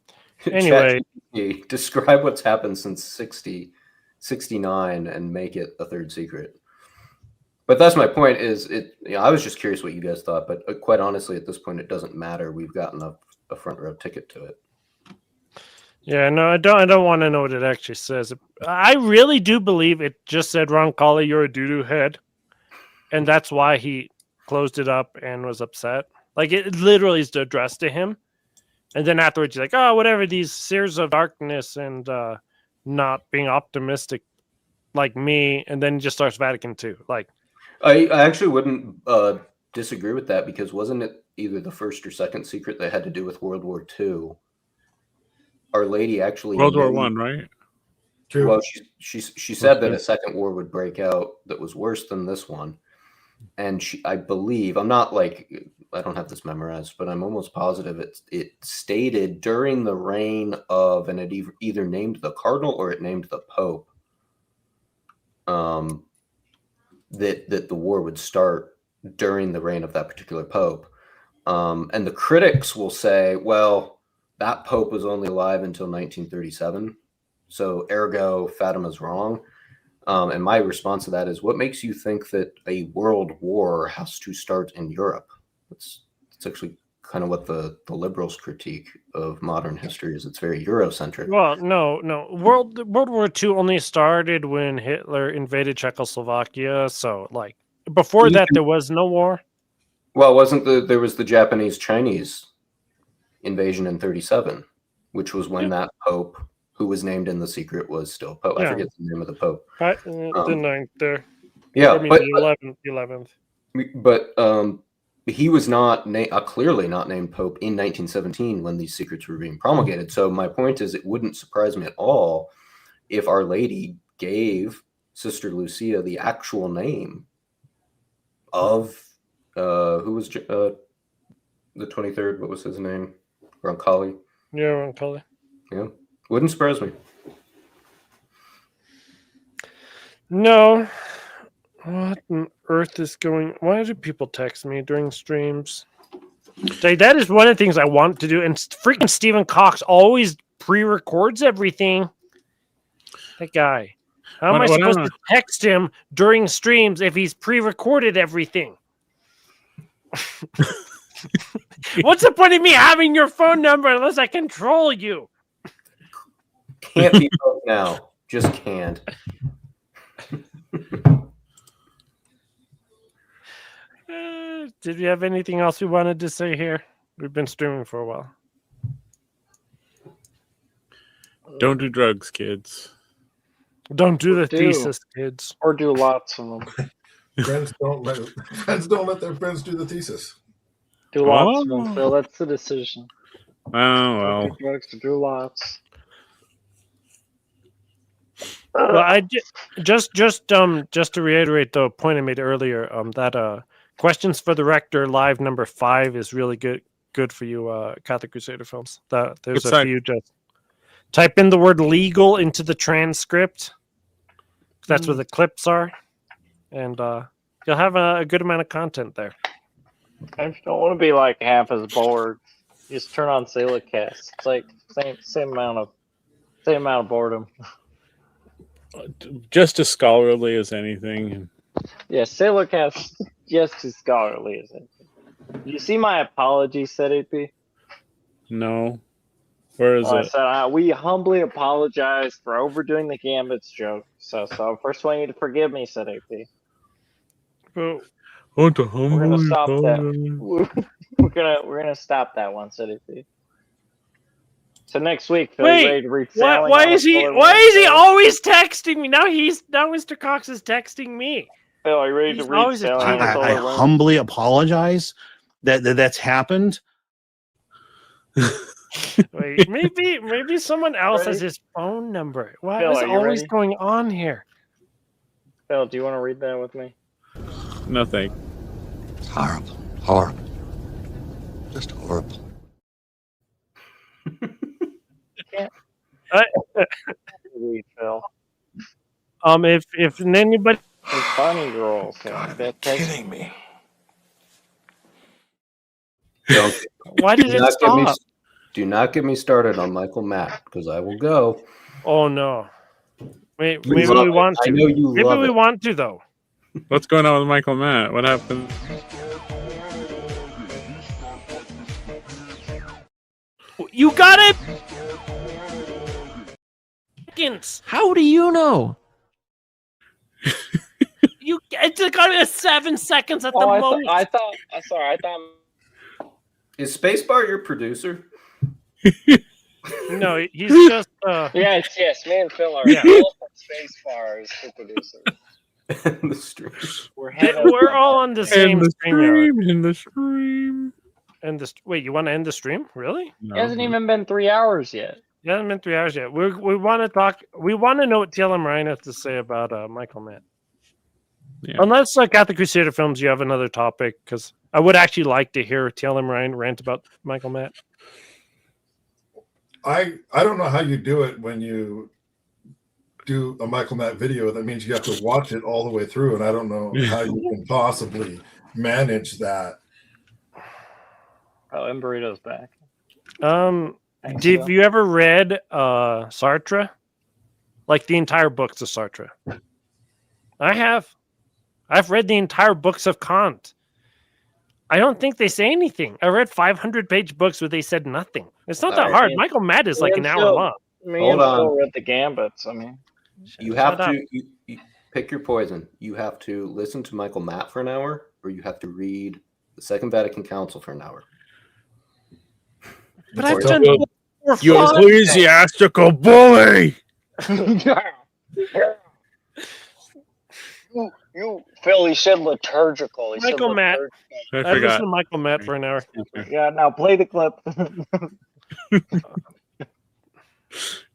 Anyway, ChatGPT, describe what's happened since 69 and make it a third secret. But that's my point. Is it? I was just curious what you guys thought, but quite honestly, at this point, it doesn't matter. We've gotten a front row ticket to it. yeah, no, I don't want to know what it actually says. I really do believe it just said, "Roncalli, you're a doo-doo head," and that's why he closed it up and was upset. Like it literally is addressed to him, and then afterwards he's like, "Oh, whatever, these seers of darkness and not being optimistic like me," and then he just starts Vatican II. Like, I actually wouldn't disagree with that, because wasn't it either the first or second secret that had to do with World War II? Our Lady actually World War named- One, right? Two. Well, she said that a second war would break out that was worse than this one, and I believe, I'm not like, I don't have this memorized, but I'm almost positive it stated during the reign of, and it either named the cardinal or it named the pope, that the war would start during the reign of that particular pope. And the critics will say, well, that pope was only alive until 1937, so ergo Fatima's wrong. And my response to that is, what makes you think that a world war has to start in Europe? It's actually kind of what the liberals' critique of modern history is. It's very Eurocentric. well, no. World War II only started when Hitler invaded Czechoslovakia. So, like, before that, there was no war. Well, there was the Japanese-Chinese invasion in 1937, which was when that pope, who was named in the secret, was still pope. I forget the name of the pope. The 9th there. Yeah, I mean, the 11th. But he was not clearly not named pope in 1917 when these secrets were being promulgated. So my point is, it wouldn't surprise me at all if Our Lady gave Sister Lucia the actual name of who was the 23rd? What was his name? Roncalli. Yeah, Roncalli. Yeah, wouldn't surprise me. No. What on earth is going? Why do people text me during streams? That is one of the things I want to do. And freaking Stephen Cox always pre-records everything. That guy. How am I supposed to text him during streams if he's pre-recorded everything? What's the point of me having your phone number unless I control you? Can't be both now. Just can't. Did we have anything else we wanted to say here? We've been streaming for a while. Don't do drugs, kids. Don't do the thesis, kids. Or do lots of them. Friends don't let their friends do the thesis. Do lots of them, Phil. That's the decision. Oh, well. Do drugs to do lots. Well, I just to reiterate the point I made earlier, that Questions for the Rector live number 5 is really good for you, Catholic Crusader films. There's a few. Just type in the word legal into the transcript. That's where the clips are, and you'll have a good amount of content there. If you don't want to be like half as bored, just turn on Sailorcast. It's like same amount of boredom. Just as scholarly as anything. Yeah, Sailorcast just as scholarly as anything. You see my apology, said AP? No. Where is it? I said, we humbly apologize for overdoing the Gambits joke. So first want you to forgive me, said AP. Well, we're gonna stop that. We're gonna stop that one, said AP. So next week, Phil, wait, why is he always texting me? Now Mr. Cox is texting me. Phil, are you ready to read Sailing on the Solar I Wind? humbly apologize that's happened. Wait, maybe someone else has his phone number. What Phil, is are you always ready? going on here? Phil, do you want to read that with me? No, thank. Horrible. Just horrible. Read, Phil. If anybody, It's funny girls. God, you're kidding me. Don't, Why did do it not get me. stop? Do not get me started on Michael Matt because I will go. Oh no. Wait, You maybe love we it. want I to. know you Maybe love we it. want to though. What's going on with Michael Matt? What happened? You got it. Seconds. How do you know? It got it 7 seconds at the Oh, most. I thought. Sorry, I thought. Is Spacebar your producer? No, he's just. Yes. Me and Phil are Yeah. Space Bars co-producers. The stream. We're all on the same stream. In the stream. Wait, you want to end the stream? Really? It hasn't even been 3 hours yet. It hasn't been 3 hours yet. We want to talk. We want to know what TLM Ryan has to say about Michael Mann. Yeah. Unless Catholic Crusader Films, you have another topic, because I would actually like to hear TLM Ryan rant about Michael Mann. I don't know how you do it when you do a Michael Matt video. That means you have to watch it all the way through, and I don't know how you can possibly manage that. Oh, and Burrito's back. Have you ever read Sartre? Like the entire books of Sartre? I have. I've read the entire books of Kant. I don't think they say anything. I read 500-page books where they said nothing. It's not that hard. Michael Matt is like an hour long. Hold on. Read the Gambits. I mean, You have to you pick your poison. You have to listen to Michael Matt for an hour, or you have to read the Second Vatican Council for an hour. But I've done You ecclesiastical bully. You Phil, he said liturgical. Michael Matt. I I've listened forgot. to Michael Matt for an hour. Yeah, now play the clip.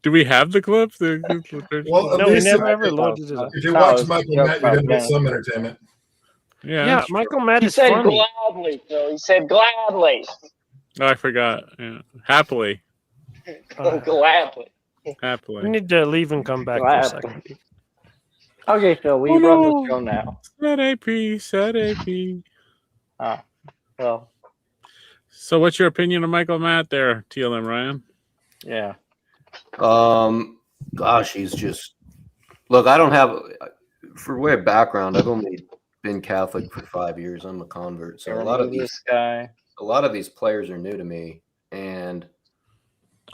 Do we have the clip? Well, at No, we least never if- ever loaded it up. If you watch Michael Matt, you're going to get some entertainment. Yeah, Michael Matt He is said funny. gladly, Phil. He said gladly. I forgot. Yeah. Happily. Gladly. We Happily. need to leave and come back for a second. Okay, Phil, we run the show now. Set AP, set AP. Oh, well, So what's your opinion of Michael Matt there, TLM Ryan? yeah. Gosh, he's just look. I don't have for way of background. I've only been Catholic for 5 years. I'm a convert, so a lot of this guy. a lot of these players are new to me, and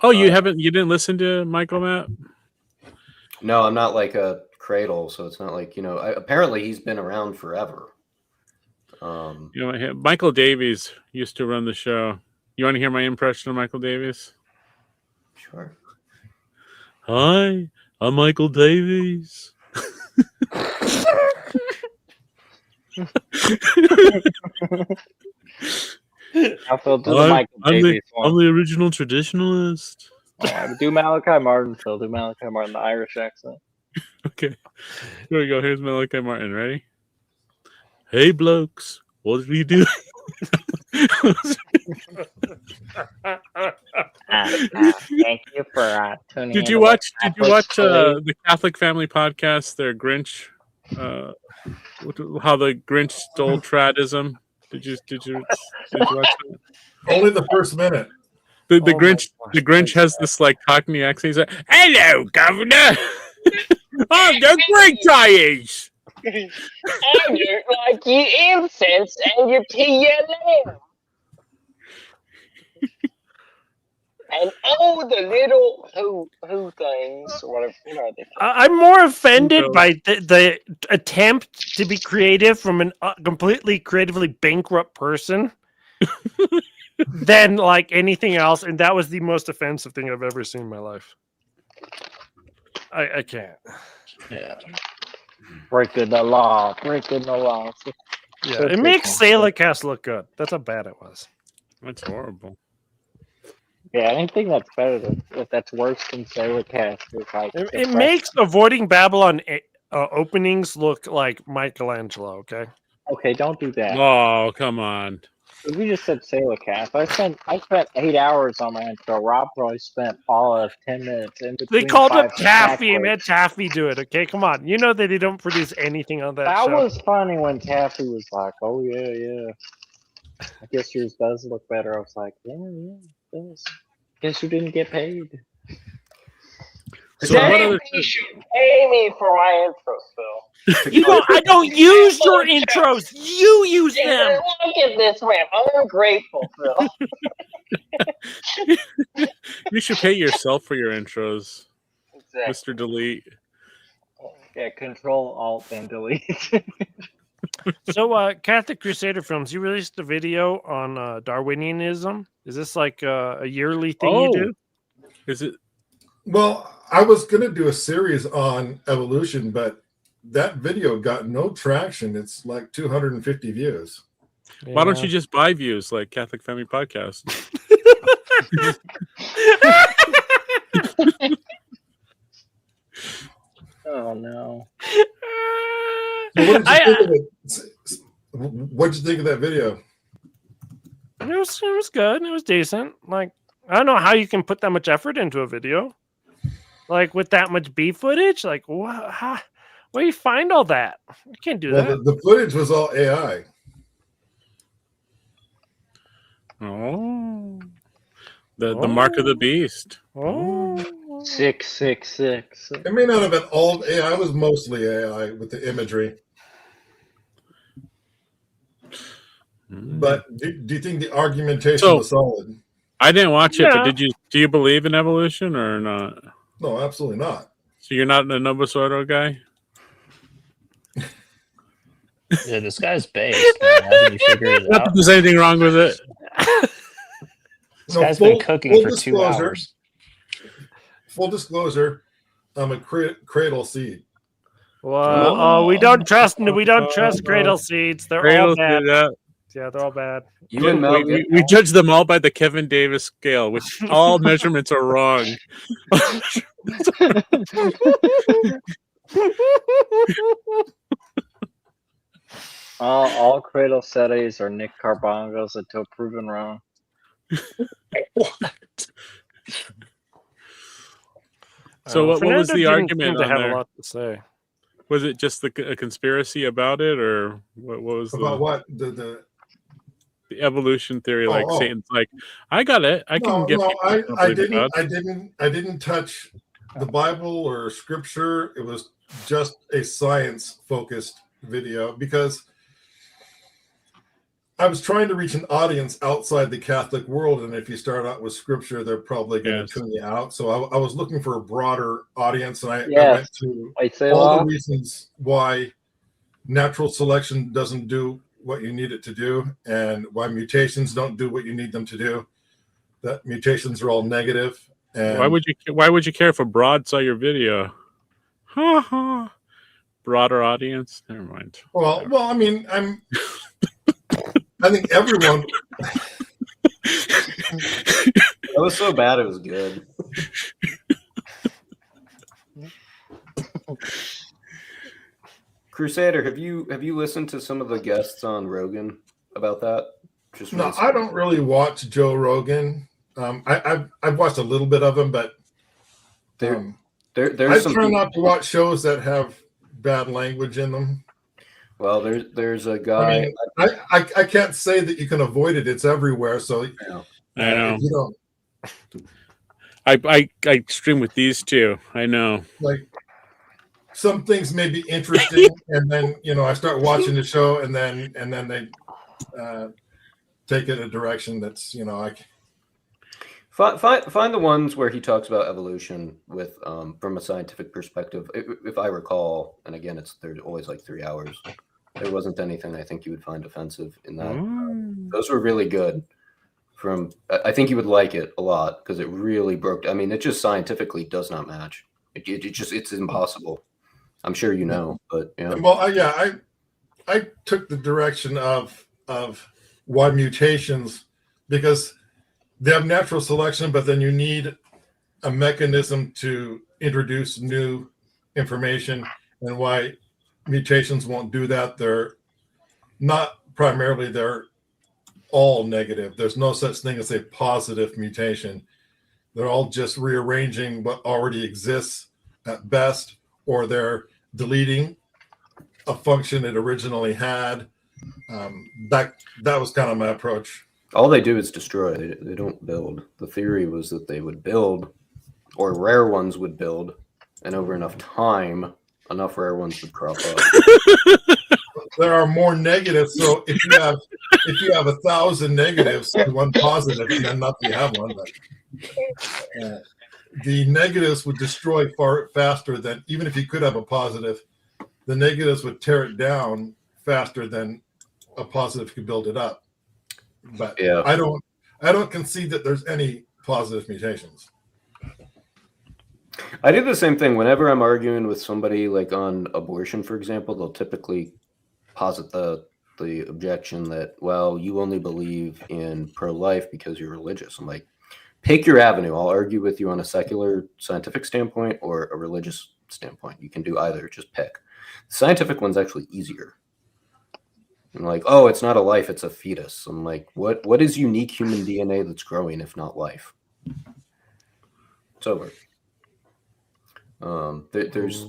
Oh, you didn't listen to Michael Matt? no, I'm not like a cradle, so it's not like apparently he's been around forever. You know, Michael Davies used to run the show. You want to hear my impression of Michael Davies? Sure. Hi, I'm Michael Davies. I feel do the Michael Davies one. I'm the original traditionalist. Do Malachi Martin, Phil. Do Malachi Martin, the Irish accent. Okay, here we go. Here's Malachi Martin. Ready? Hey, blokes, what are you doing? Thank you for tuning in. Did you watch the Catholic Family podcast? Their Grinch, how the Grinch stole tradism. Did you watch that? Only the first minute. The Grinch has this like Cockney accent. He's like, "Hello, Governor. I'm the Grinch, I is." I don't like your incense and your TLM. And all the little who things, or whatever. What are they? I'm more offended by the attempt to be creative from an completely creatively bankrupt person than like anything else, and that was the most offensive thing I've ever seen in my life. I can't. Yeah. Breaking the law. Yeah, it makes Salacast look good. That's how bad it was. That's horrible. Yeah, anything that's better than that's worse than Salacast is like It makes Avoiding Babylon openings look like Michelangelo. Okay. Okay, don't do that. Oh, come on. We just said Salacast. I spent 8 hours on my intro. Rob probably spent all of 10 minutes in between. They called up 5 Taffy and backwards. had Taffy do it. Okay, come on. You know that they don't produce anything on that That show. was funny when Taffy was like, "Oh yeah." I guess yours does look better. I was like, yeah, it does. Guess you didn't get paid. So what other? You should pay me for my intro, Phil. I don't use your intros. You use them. Look at this man. I'm ungrateful, Phil. You should pay yourself for your intros, Exactly. Mr. Delete. Yeah, Control Alt and Delete. So, Catholic Crusader Films, you released a video on Darwinianism. Is this like a yearly thing you do? Is it? Well, I was going to do a series on evolution, but that video got no traction. It's like 250 views. Why don't you just buy views like Catholic Family Podcast? Oh no! What did you think of that video? It was good. It was decent. Like, I don't know how you can put that much effort into a video, like with that much B footage. Like, what? Where do you find all that? You can't do that. The footage was all AI. Oh, the mark of the beast. Oh, 666. It may not have been all AI. It was mostly AI with the imagery. But do you think the argumentation was solid? I didn't watch it, but do you believe in evolution or not? No, absolutely not. So you're not a Novosordo guy? Yeah, this guy's based, man. How did you figure it Not out? that there's anything wrong with it. This guy's been cooking for 2 hours. Full disclosure, I'm a cradle seed. Well, we don't trust cradle seeds. They're all bad. Yeah, they're all bad. We judge them all by the Kevin Davis scale, which all measurements are wrong. All cradle settings are Nick Carbongos until proven wrong. What? So what was the argument to on have there? a lot to say. Was it just a conspiracy about it, or what was about what the evolution theory? Like Satan's like, I got it. I can get. I didn't touch the Bible or scripture. It was just a science focused video because I was trying to reach an audience outside the Catholic world, and if you start out with scripture, they're probably going to tune you out. So I was looking for a broader audience, and I went to all the reasons why natural selection doesn't do what you need it to do, and why mutations don't do what you need them to do. That mutations are all negative. And why would you care if a broad saw your video? Ha ha. Broader audience. Never mind. Well, I mean, I think everyone. That was so bad it was good. Crusader, have you listened to some of the guests on Rogan about that? No, I don't really watch Joe Rogan. I've watched a little bit of him, but there's I try not to watch shows that have bad language in them. Well, there's a guy. I mean, I can't say that you can avoid it. It's everywhere. So I know. You don't. I stream with these two. I know. Like some things may be interesting, and then I start watching the show, and then they take it a direction that's Find the ones where he talks about evolution with from a scientific perspective. If I recall, and again, they're always like 3 hours. There wasn't anything I think you would find offensive in that. Those were really good. I think you would like it a lot because it really broke. I mean, it just scientifically does not match. It's impossible. I'm sure you know, but yeah. Well, I took the direction of why mutations, because they have natural selection, but then you need a mechanism to introduce new information, and why mutations won't do that. They're not primarily, they're all negative. There's no such thing as a positive mutation. They're all just rearranging what already exists at best, or they're deleting a function it originally had. That was kind of my approach. All they do is destroy. They don't build. The theory was that they would build, or rare ones would build, and over enough time, enough rare ones would crop up. There are more negatives, so if you have 1,000 negatives to one positive, then not that you have one, but the negatives would destroy far faster than, even if you could have a positive, the negatives would tear it down faster than a positive could build it up. But Yeah. I don't concede that there's any positive mutations. I do the same thing whenever I'm arguing with somebody like on abortion, for example. They'll typically posit the objection that, well, you only believe in pro-life because you're religious. I'm like, pick your avenue. I'll argue with you on a secular scientific standpoint or a religious standpoint. You can do either. Just pick. The scientific one's actually easier. I'm like, oh, it's not a life, it's a fetus. I'm like, what is unique human DNA that's growing if not life? It's over. There's,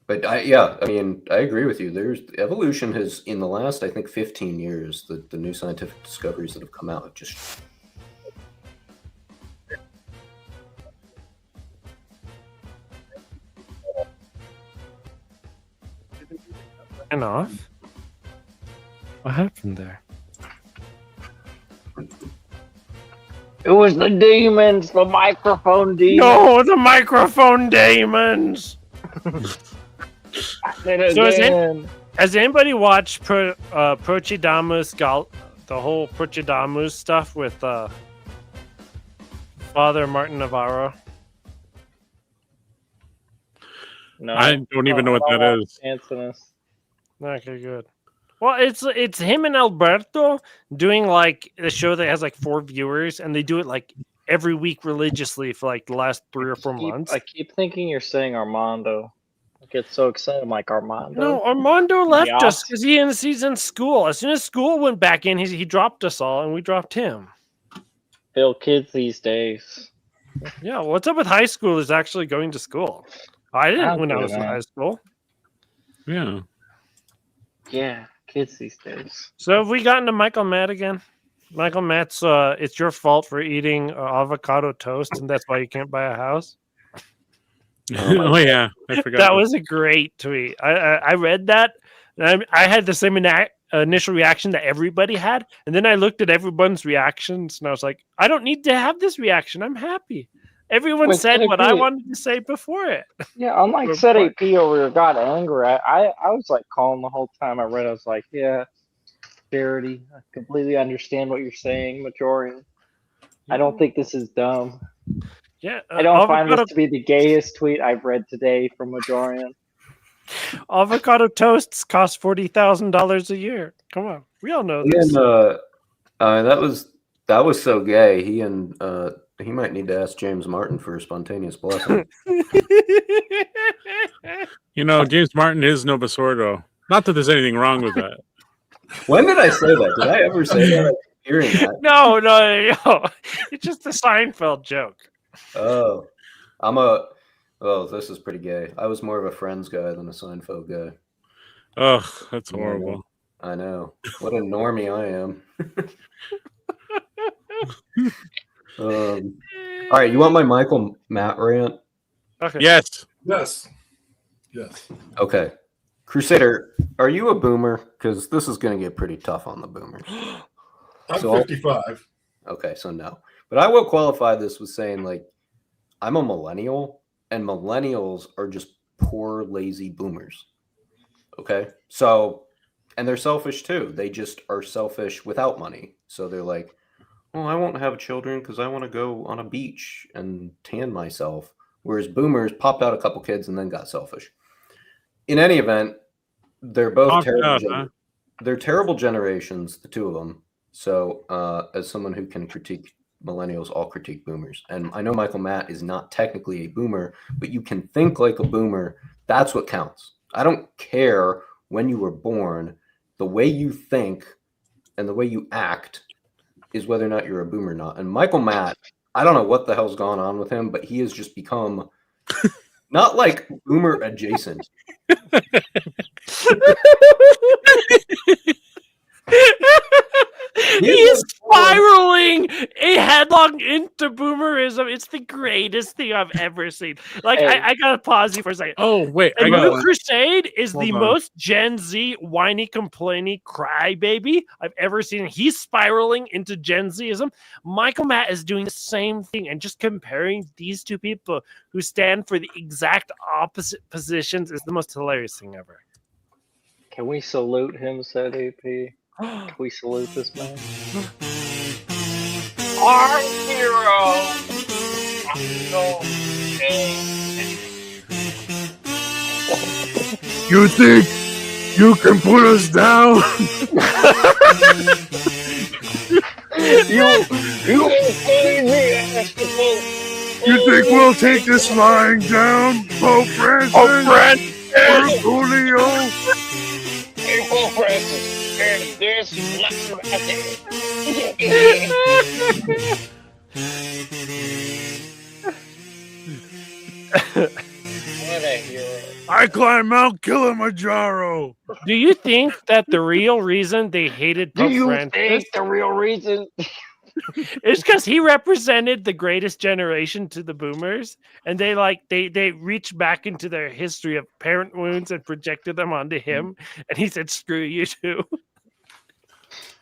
but I mean, I agree with you. There's evolution has, in the last, I think, 15 years, the new scientific discoveries that have come out have just. And off. What happened there? It was the demons, the microphone demons. No, the microphone demons. So has anybody watched Prochidamus the whole Prochidamus stuff with Father Martin Navarro? No, I don't even know what that is. Okay, good. Well, it's him and Alberto doing like a show that has like 4 viewers, and they do it like every week religiously for like the last 3 or 4 months. I keep thinking you're saying Armando. I get so excited. I'm like, Armando? No, Armando left us because he's in school. As soon as school went back in, he dropped us all, and we dropped him. Bill, kids these days. Yeah, what's up with high schoolers actually going to school? I didn't when I was in man. high school. Yeah. Yeah, kids these days. So have we gotten to Michael Matt again? Michael Matt's, it's your fault for eating avocado toast, and that's why you can't buy a house. Oh yeah, I forgot. That was a great tweet. I read that, and I had the same initial reaction that everybody had, and then I looked at everyone's reactions, and I was like, I don't need to have this reaction. I'm happy. Everyone said what I wanted to say before it. Yeah, unlike Set AP over here got angry. I was like calling the whole time I read. I was like, yeah, Charity, I completely understand what you're saying, Majorian. I don't think this is dumb. Yeah, I don't find this to be the gayest tweet I've read today from Majorian. Avocado toasts cost $40,000 a year. Come on, we all know this. And that was so gay. He might need to ask James Martin for a spontaneous blessing. You know, James Martin is Nova Sordo. Not that there's anything wrong with that. When did I say that? Did I ever say that? Hearing that? No. It's just a Seinfeld joke. Oh, this is pretty gay. I was more of a Friends guy than a Seinfeld guy. Oh, that's horrible. I know. What a normie I am. All right, you want my Michael Matt rant? Okay. Yes. Okay. Crusader, are you a boomer? Because this is going to get pretty tough on the boomers. I'm 55. Okay, so no. But I will qualify this with saying, like, I'm a millennial, and millennials are just poor, lazy boomers. Okay? So, and they're selfish too. They just are selfish without money. So they're like, well, I won't have children because I want to go on a beach and tan myself. Whereas boomers popped out a couple kids and then got selfish. In any event, they're both terrible. They're terrible generations, the two of them. So as someone who can critique millennials, I'll critique boomers. And I know Michael Matt is not technically a boomer, but you can think like a boomer. That's what counts. I don't care when you were born. The way you think and the way you act is whether or not you're a boomer or not. And Michael Matt, I don't know what the hell's gone on with him, but he has just become not like boomer adjacent. to boomerism. It's the greatest thing I've ever seen. Like, Hey. I gotta pause you for a second. Oh wait, The I got New one. Crusade is Hold the on. most Gen Z whiny, complainy crybaby I've ever seen. He's spiraling into Gen Zism. Michael Matt is doing the same thing, and just comparing these two people who stand for the exact opposite positions is the most hilarious thing ever. Can we salute him, said AP? Can we salute this man? Our hero! You think you can put us down? You think we'll take this lying down, Pope Francis? Pope Francis! Julio? Hey, Pope Francis! And this what a hero. I climbed Mount Kilimanjaro. Do you think that the real reason they hated Do Pope you Francis think the real reason? is because he represented the greatest generation to the boomers, and they reached back into their history of parent wounds and projected them onto him, and he said, "Screw you too."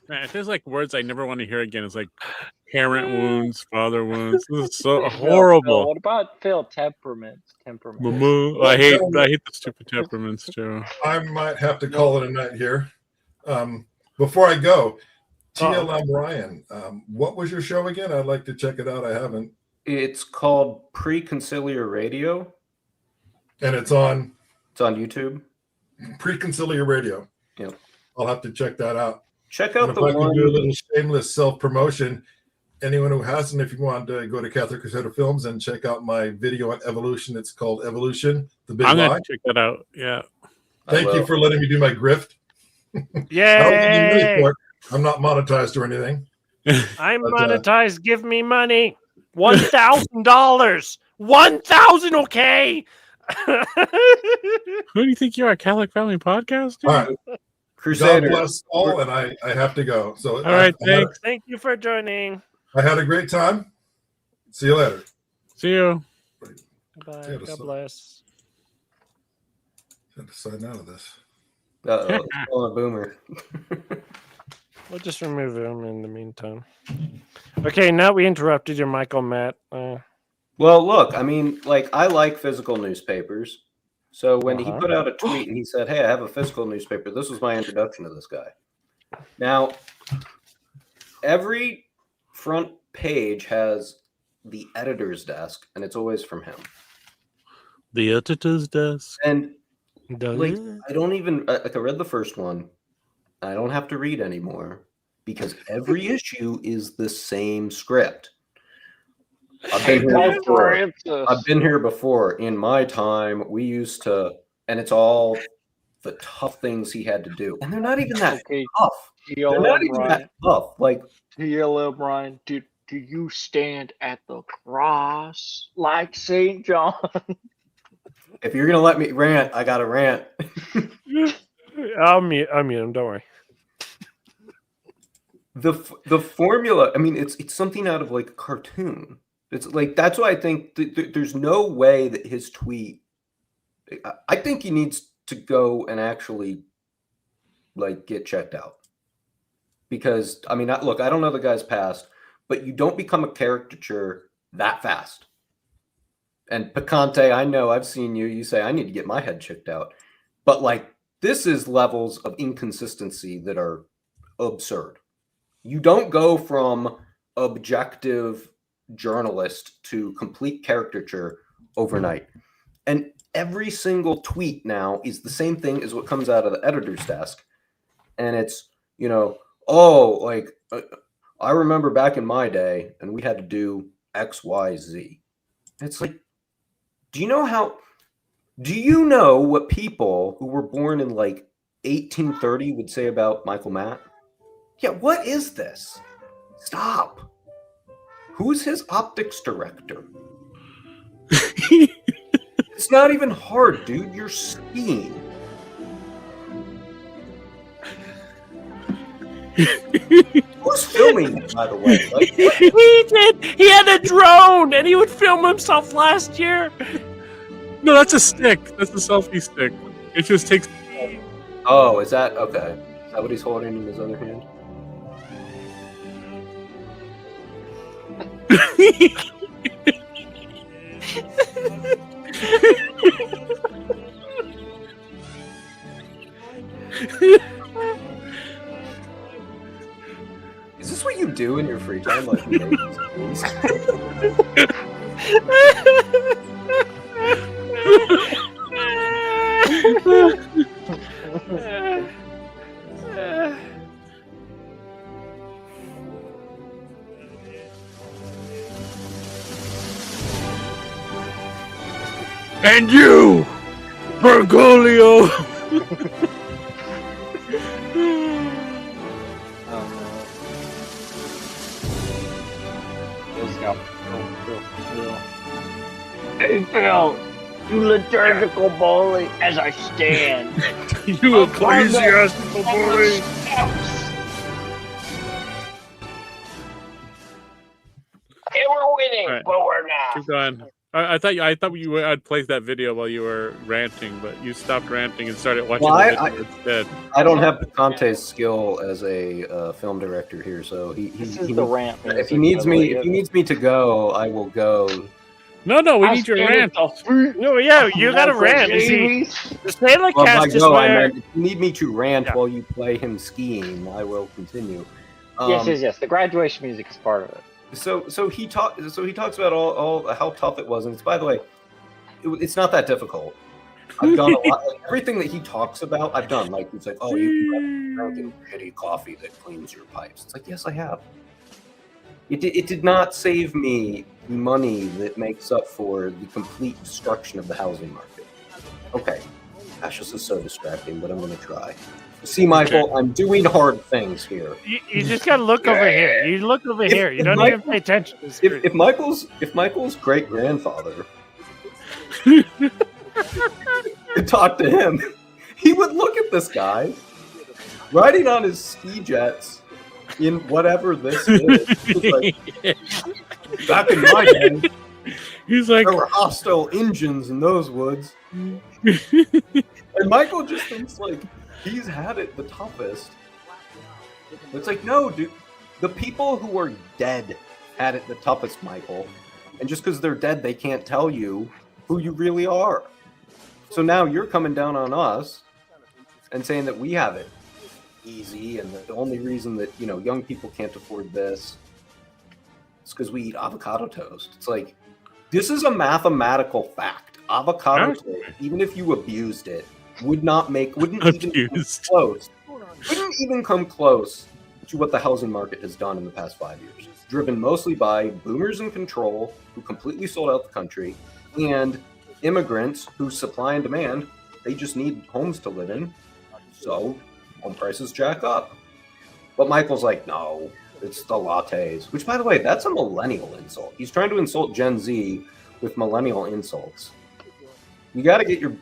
Man, if there's like words I never want to hear again, it's like parent wounds, father wounds. This is so horrible. What about Phil? Temperaments. Mama. I hate the stupid temperaments too. I might have to call it a night here. Before I go, TLM Ryan, what was your show again? I'd like to check it out. I haven't. It's called Preconciliar Radio. And it's on YouTube. Preconciliar Radio. Yep. I'll have to check that out. Check out and the if I one. can do a little shameless self-promotion, anyone who hasn't, if you want to go to Catholic Crusader Films and check out my video on evolution, it's called Evolution, The Big I'm Lie. gonna check that out. Yeah. Thank you for letting me do my grift. Yay! I don't get any money for it. I'm not monetized or anything. I'm But, monetized. Give me money. $1,000. 1,000. Okay. Who do you think you are, Catholic Family Podcast? Dude? All right. Crusader. God bless all, and I have to go. So All right, thanks. Thank you for joining. I had a great time. See you later. See you. Bye. God bless. I had to sign out of this. Uh-oh, still a boomer. We'll just remove him in the meantime. Okay, now we interrupted your Michael Matt. Well, look, I mean, like, I like physical newspapers. So when he Uh-huh. put out a tweet and he said, "Hey, I have a physical newspaper," this was my introduction to this guy. Now, every front page has the editor's desk, and it's always from him. The editor's desk. And like, I don't even like. I read the first one. I don't have to read anymore because every issue is the same script. I've been here before. I've been here before. In my time, we used to, and it's all the tough things he had to do, and they're not even that tough. They're not even that tough. Like, TLM Ryan, do you stand at the cross like St. John? if you're gonna let me rant, I got to rant. I'll mute him. Don't worry. The formula. I mean, it's something out of like a cartoon. It's like, that's why I think there's no way that his tweet. I think he needs to go and actually like get checked out, because I mean, look, I don't know the guy's past, but you don't become a caricature that fast. And Picante, I know, I've seen you. You say I need to get my head checked out, but like, this is levels of inconsistency that are absurd. You don't go from objective journalist to complete caricature overnight. And every single tweet now is the same thing as what comes out of the editor's desk. And it's, like, I remember back in my day and we had to do X, Y, Z. It's like, do you know what people who were born in like 1830 would say about Michael Matt? Yeah, what is this? Stop. Who's his optics director? It's not even hard, dude. You're skiing. Who's Who's filming, by the way? Like, He did. He had a drone, and he would film himself last year. No, that's a stick. That's a selfie stick. It just takes. oh, is that okay? Is that what he's holding in his other hand? Is this what you do in your free time? Like, make these things? And you, Bergoglio. Hey, Phil, you liturgical bully, as I stand. You ecclesiastical bully. Hey, we're winning, All right. but we're not. Keep going. I thought I'd play that video while you were ranting, but you stopped ranting and started watching Well, the video instead. I don't have Picante's skill as a film director here, so This is the rant. if he needs me to go, I will go. No, we need your rant. No, yeah, you got to rant. You see, the Sailor Well, cast by is go, I where. meant if you need me to rant Yeah. while you play him skiing, I will continue. Yes. The graduation music is part of it. So he talks about all how tough it was, and it's, by the way, it's not that difficult. I've done a lot. Like, everything that he talks about, I've done. Like, it's like, oh, you drinking shitty coffee that cleans your pipes. It's like, yes, I have. It did not save me the money that makes up for the complete destruction of the housing market. Okay, that's just so distracting, but I'm going to try. See, Michael, I'm doing hard things here. You just gotta look over here. You look over here. You don't even pay attention to the screen. If Michael's great grandfather could talk to him, he would look at this guy riding on his ski jets in whatever this is. Like, back in my day, He's like, there were hostile engines in those woods, and Michael just thinks like he's had it the toughest. It's like, no, dude, the people who are dead had it the toughest, Michael. And just because they're dead, they can't tell you who you really are. So now you're coming down on us and saying that we have it easy, and that the only reason that, you know, young people can't afford this is because we eat avocado toast. It's like, this is a mathematical fact. Avocado toast, even if you abused it, wouldn't even come close. Wouldn't even come close to what the housing market has done in the past 5 years. Driven mostly by boomers in control who completely sold out the country, and immigrants who supply and demand. They just need homes to live in, so home prices jack up. But Michael's like, no, it's the lattes. Which, by the way, that's a millennial insult. He's trying to insult Gen Z with millennial insults. You got to get your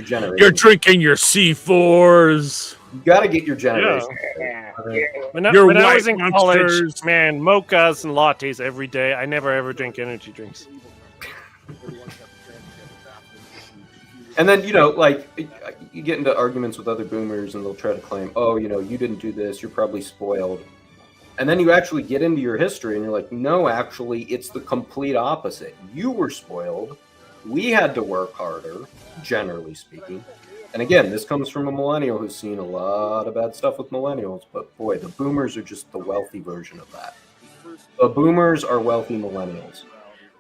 generation. you're drinking your C4s. You got to get your generation. When I was in college, man, mochas and lattes every day. I never ever drink energy drinks. And then, you know, like, you get into arguments with other boomers and they'll try to claim, oh, you know, you didn't do this, you're probably spoiled. And then you actually get into your history and you're like, no, actually, it's the complete opposite. You were spoiled. We had to work harder, generally speaking. And again, this comes from a millennial who's seen a lot of bad stuff with millennials. But boy, the boomers are just the wealthy version of that. The boomers are wealthy millennials.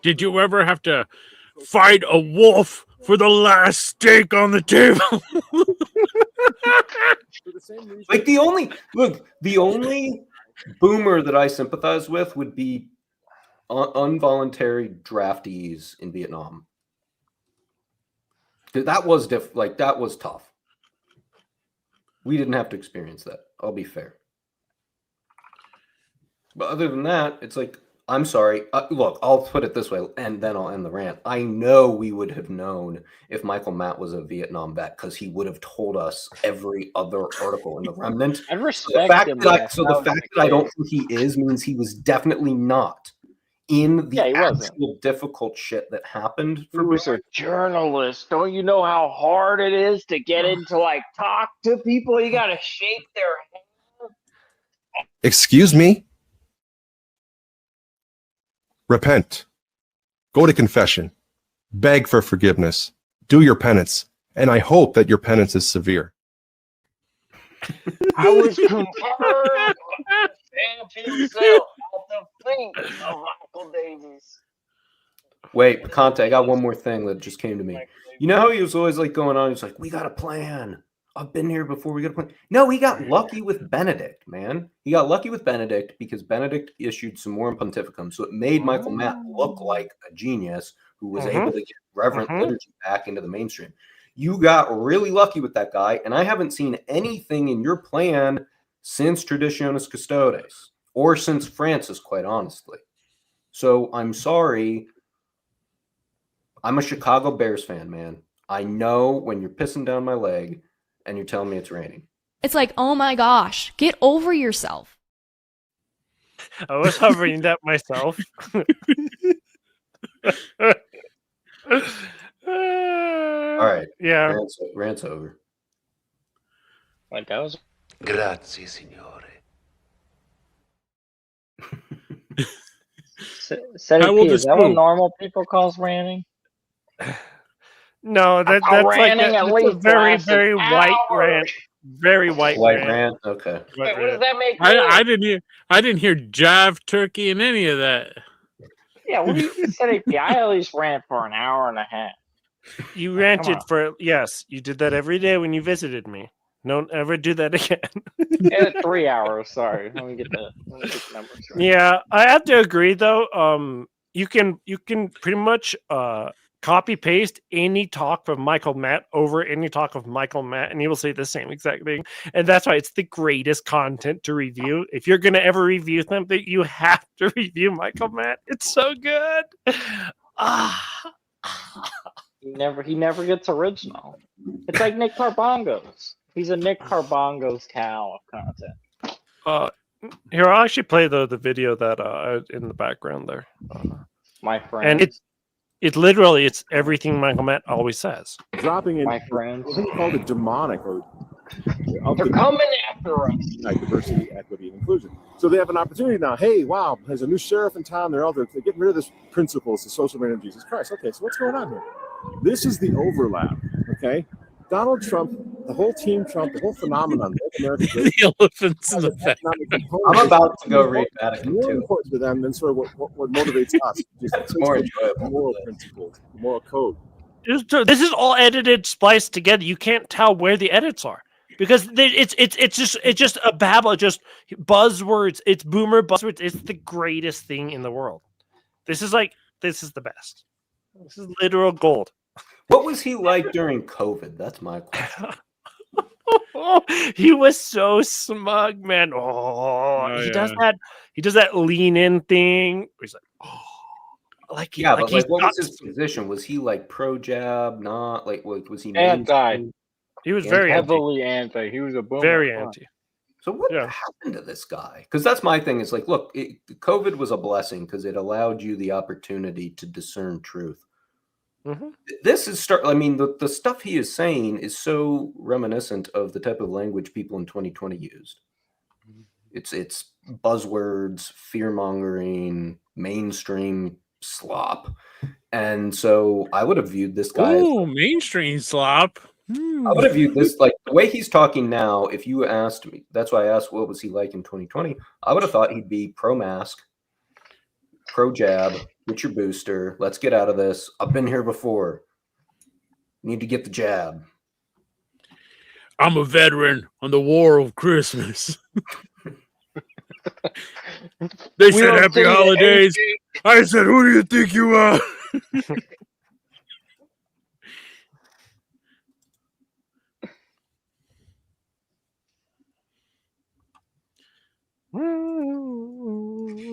Did you ever have to fight a wolf for the last steak on the table? Like, the only boomer that I sympathize with would be involuntary draftees in Vietnam. That was that was tough. We didn't have to experience that. I'll be fair. But other than that, it's like, I'm sorry. Look, I'll put it this way, and then I'll end the rant. I know we would have known if Michael Matt was a Vietnam vet because he would have told us every other article in the Remnant. I'd So the respect fact him. that, If so that the was fact the that I don't case. think he is means he was definitely not in the Yeah, he wasn't. actual difficult shit that happened He for was a journalist. Don't you know how hard it is to get into like talk to people? You got to shape their hand. Excuse me? Repent. Go to confession. Beg for forgiveness. Do your penance. And I hope that your penance is severe. I was confirmed himself at the feet of Michael Davies. Wait, Picante, I got one more thing that just came to me. You know how he was always like going on? He's like, we got a plan. I've been here before. We got a plan. No, he got lucky with Benedict, man. He got lucky with Benedict because Benedict issued Summorum Pontificum. So it made Michael Matt look like a genius who was able to get reverent liturgy back into the mainstream. You got really lucky with that guy. And I haven't seen anything in your plan since Traditionis Custodes or since Francis, quite honestly. So I'm sorry. I'm a Chicago Bears fan, man. I know when you're pissing down my leg and you're telling me it's raining. It's like, oh my gosh, get over yourself. I was hovering that myself. All right. Yeah. Rant's over. Like that was. Grazie, signore. Setty P, is that what normal people calls ranting? No, that's like a very, very white rant. Very white rant. Okay. Wait, what does that make? I didn't hear jive, turkey, and any of that. Yeah, what do you Setty P? I at least rant for an hour and a half. You ranted for you did that every day when you visited me. Don't ever do that again. 3 hours. Sorry, let me get the numbers right. Yeah, I have to agree though. You can pretty much copy paste any talk from Michael Matt over any talk of Michael Matt, and he will say the same exact thing. And that's why it's the greatest content to review. If you're gonna ever review something, you have to review Michael Matt. It's so good. He never gets original. It's like Nick Carbongo's. He's a Nick Carbongo's cow of content. Here, I'll actually play the video that in the background there. My friend. And it's literally it's everything Michael Matt always says. Dropping in my friends. I think called it demonic or they're coming after us. Like diversity, equity, and inclusion. So they have an opportunity now. Hey, wow, there's a new sheriff in town. They're getting rid of this principles, the social man of Jesus Christ. Okay, so what's going on here? This is the overlap. Okay, Donald Trump, the whole team Trump, the whole phenomenon, the elephants in the back. I'm about to go read Vatican more II. important to them than sort of what motivates us. It's more enjoyable. Moral principles, moral code. This is all edited, spliced together. You can't tell where the edits are because it's just a babble, just buzzwords. It's boomer buzzwords. It's the greatest thing in the world. This is the best. This is literal gold. What was he like during COVID? That's my question. He was so smug, man. Does that. He does that lean in thing. Where he's like, what was his position? Was he like pro jab? Not like was he anti? He was very heavily anti. He was a boomer. Very anti. So what happened to this guy? Because that's my thing. Is like, look, COVID was a blessing because it allowed you the opportunity to discern truth. Mm-hmm. This is I mean, the stuff he is saying is so reminiscent of the type of language people in 2020 used. It's buzzwords, fear mongering, mainstream slop, and so I would have viewed this guy. Oh, mainstream slop. I would have viewed this like the way he's talking now. If you asked me, that's why I asked, what was he like in 2020? I would have thought he'd be pro mask, pro jab. Get your booster. Let's get out of this. I've been here before. Need to get the jab. I'm a veteran on the War of Christmas. They said happy holidays. I said, who do you think you are?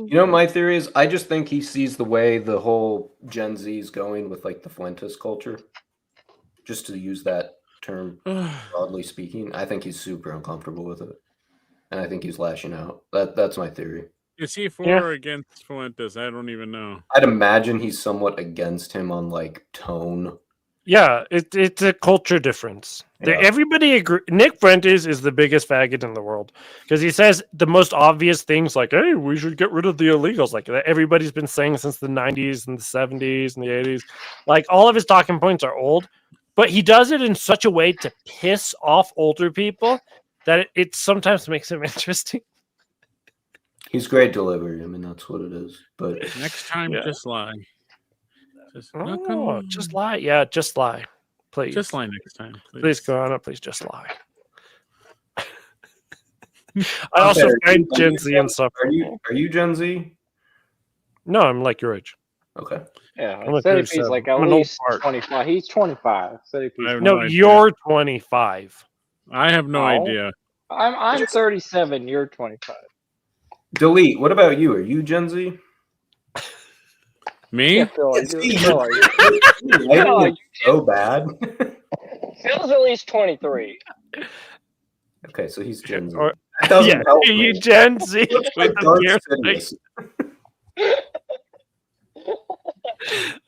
You know, my theory is I just think he sees the way the whole Gen Z is going with like the Fuentes culture. Just to use that term broadly speaking, I think he's super uncomfortable with it, and I think he's lashing out. That's my theory. Is he for or against Fuentes? I don't even know. I'd imagine he's somewhat against him on like tone. Yeah, it's a culture difference. Yeah. Everybody agree. Nick Fuentes is the biggest faggot in the world because he says the most obvious things like, "Hey, we should get rid of the illegals," like that everybody's been saying since the 90s and the 70s and the 80s. Like all of his talking points are old, but he does it in such a way to piss off older people that it sometimes makes him interesting. He's great delivery. I mean, that's what it is. But next time, just lie. Just lie. Yeah, just lie. Please. Just lie next time. Please go on. Please just lie. I also find Gen Z insufferable. Are you Gen Z? No, I'm like your age. Okay. Yeah, I'm like Citype's like at I'm an old least fart. 25. He's 25. Citype's No, you're 25. I have no idea. I'm 37. You're 25. Delete. What about you? Are you Gen Z? Me? Yeah, Phil, You're so bad. Phil's at least 23. Okay, so he's Gen Z. Or, That doesn't yeah, help you me. Gen Z Looks with like the Darth beard Sidious.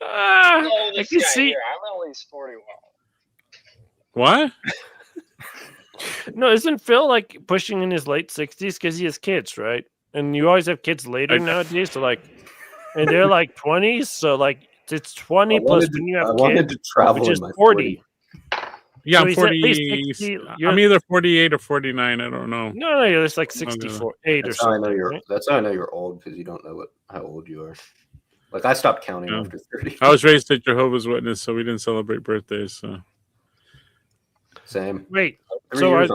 Oh, I this can guy see. here, I'm at least 41. What? No, isn't Phil like pushing in his late 60s because he has kids, right? And you always have kids later nowadays, so like, and they're like 20s, so like it's 20 plus when you have kids, which is 40. Yeah, So I'm he's at 40. least 60, I'm either 48 or 49. I don't know. No, it's like 64, 8 or That's how I know something. you're. Right? That's how I know you're old because you don't know how old you are. Like I stopped counting Yeah. after 30. I was raised a Jehovah's Witness, so we didn't celebrate birthdays. So Same. Wait, 3 so years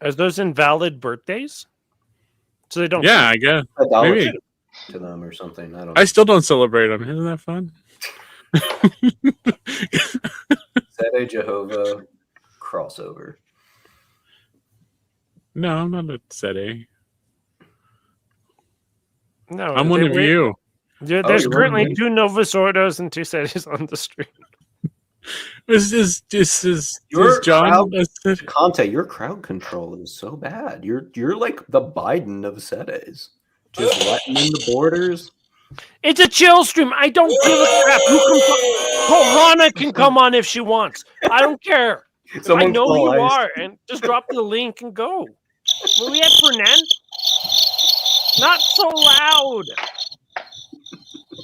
are those invalid birthdays? So they don't. yeah, I guess Idolatry maybe to them or something. I don't know. I still don't celebrate them. Isn't that fun? Sede Jehovah crossover. No, I'm not a Sede. No, I'm one of you. There's you're one of currently me. 2 Novus Ordos and 2 Sedes on the stream. This is Your John. crowd, Conte, your crowd control is so bad. You're like the Biden of Sedes. Just letting in the borders. It's a chill stream. I don't give a crap. Who can Kohana can come on if she wants. I don't care. If I Someone know who call you ICE. are, and just drop the link and go. Well, we had Fernando. Not so loud.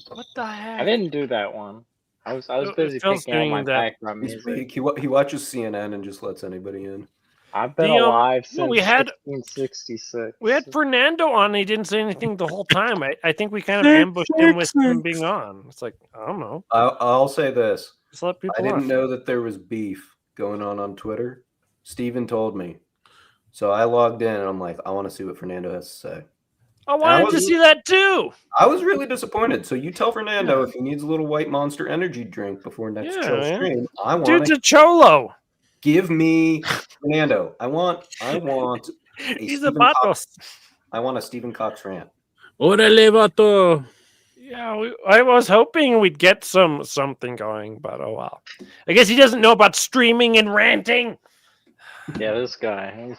What the heck? I didn't do that one. I was busy Phil's picking out doing my that. background He music. watches CNN and just lets anybody in. I've been The, alive no, since we had- 1666. We had Fernando on. He didn't say anything the whole time. I think we kind of ambushed him with him being on. It's like, I don't know. I'll say this. Just let people I didn't on. know that there was beef going on Twitter. Steven told me. So I logged in and I'm like, I want to see what Fernando has to say. I wanted to see that too. I was really disappointed. So you tell Fernando if he needs a little white Monster energy drink before next Yeah, chill man. stream. I want Dude's a cholo. Give me Fernando. I want He's a Stephen patos. Cox. I want a Stephen Cox rant. Órale, vato. Yeah, I was hoping we'd get something going, but oh well. I guess he doesn't know about streaming and ranting. Yeah, this guy.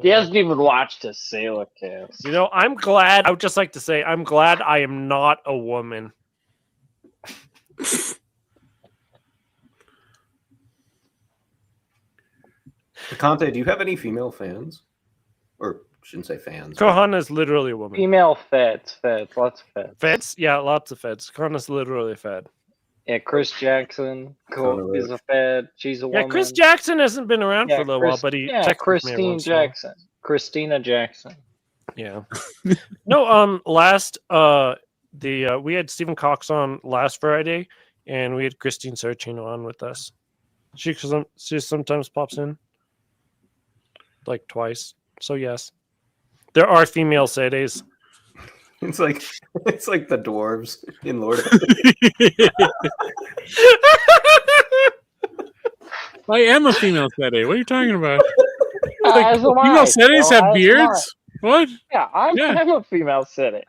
He hasn't even watched a Sailor cast. You know, I'm glad. I would just like to say, I'm glad I am not a woman. Conte, do you have any female fans? Or shouldn't say fans. Kohana is literally a woman. Female feds, lots of feds. Feds? Yeah, lots of feds. Kohana's literally a fed. Yeah, Chris Jackson is a fed. She's a Yeah, woman. Chris Jackson hasn't been around for a little while, but he texted me once in a while. Christina Jackson. Yeah. No, last we had Stephen Cox on last Friday, and we had Christine Sarchino on with us. She sometimes pops in, like twice. So yes, there are female Sedes. It's like the dwarves in Lord of I am a female Sede. What are you talking about? As am Female I, Sedes so have as am beards? What? Yeah, I'm a female city.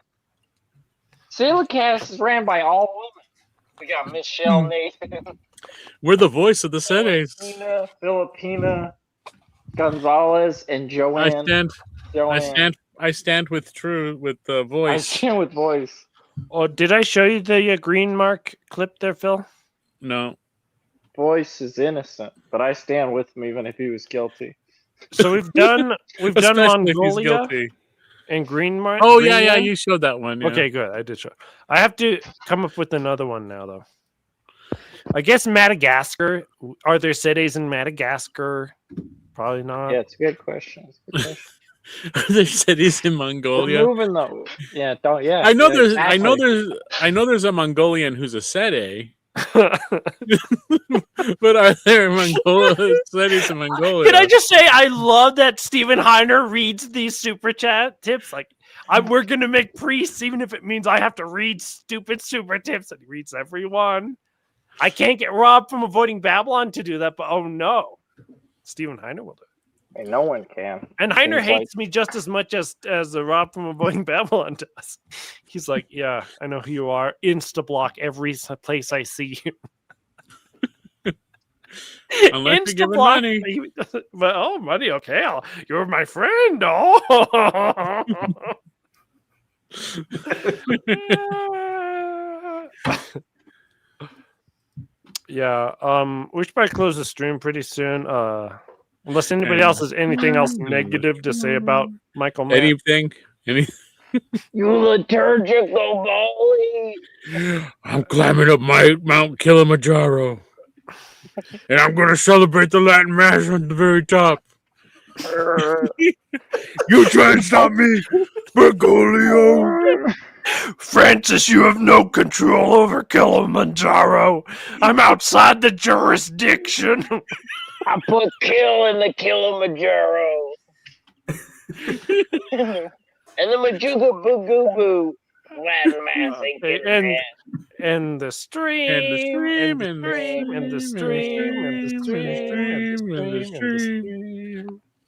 Silicast is ran by all women. We got Michelle Nathan, We're the voice of the Sedes. Filipina, Gonzalez, and Joanne. I stand with the I voice. stand with voice. Oh, did I show you the green mark clip there, Phil? No. Voice is innocent, but I stand with him even if he was guilty. So we've done Especially if he's Mongolia guilty. and Green Mark. Oh yeah, you showed that one. Yeah. Okay, good. I did show. I have to come up with another one now, though. I guess Madagascar. Are there cities in Madagascar? Probably not. Yeah, it's a good question. Are there cities in Mongolia? We're moving though. Yeah, don't. Yeah, I know yeah, there's. exactly. I know there's a Mongolian who's a Sede. But are there cities in Mongolia? Can I just say I love that Steven Heiner reads these super chat tips? Like, we're gonna make priests, even if it means I have to read stupid super tips, and he reads every one. I can't get Rob from Avoiding Babylon to do that, but oh no, Steven Heiner will do it. Hey, no one can. And Heiner Seems hates me just as much as the Rob from Avoiding Babylon does. He's like, yeah, I know who you are. Insta-block every place I see you. Unless you're giving money. But oh, money, okay. You're my friend. Oh. Yeah. We should probably close the stream pretty soon. Unless anybody else has anything else negative to say about Michael Mann. Anything? You liturgical bully. I'm climbing up Mount Kilimanjaro. And I'm going to celebrate the Latin Mass on the very top. You try and stop me, Bergoglio. Francis, you have no control over Kilimanjaro. I'm outside the jurisdiction. I put kill in the Kilimanjaro. And the Majuga Boo Goo Boo. Latin Mass. And the stream. And the stream. And the stream. And the stream. And the stream. And the stream. And the stream.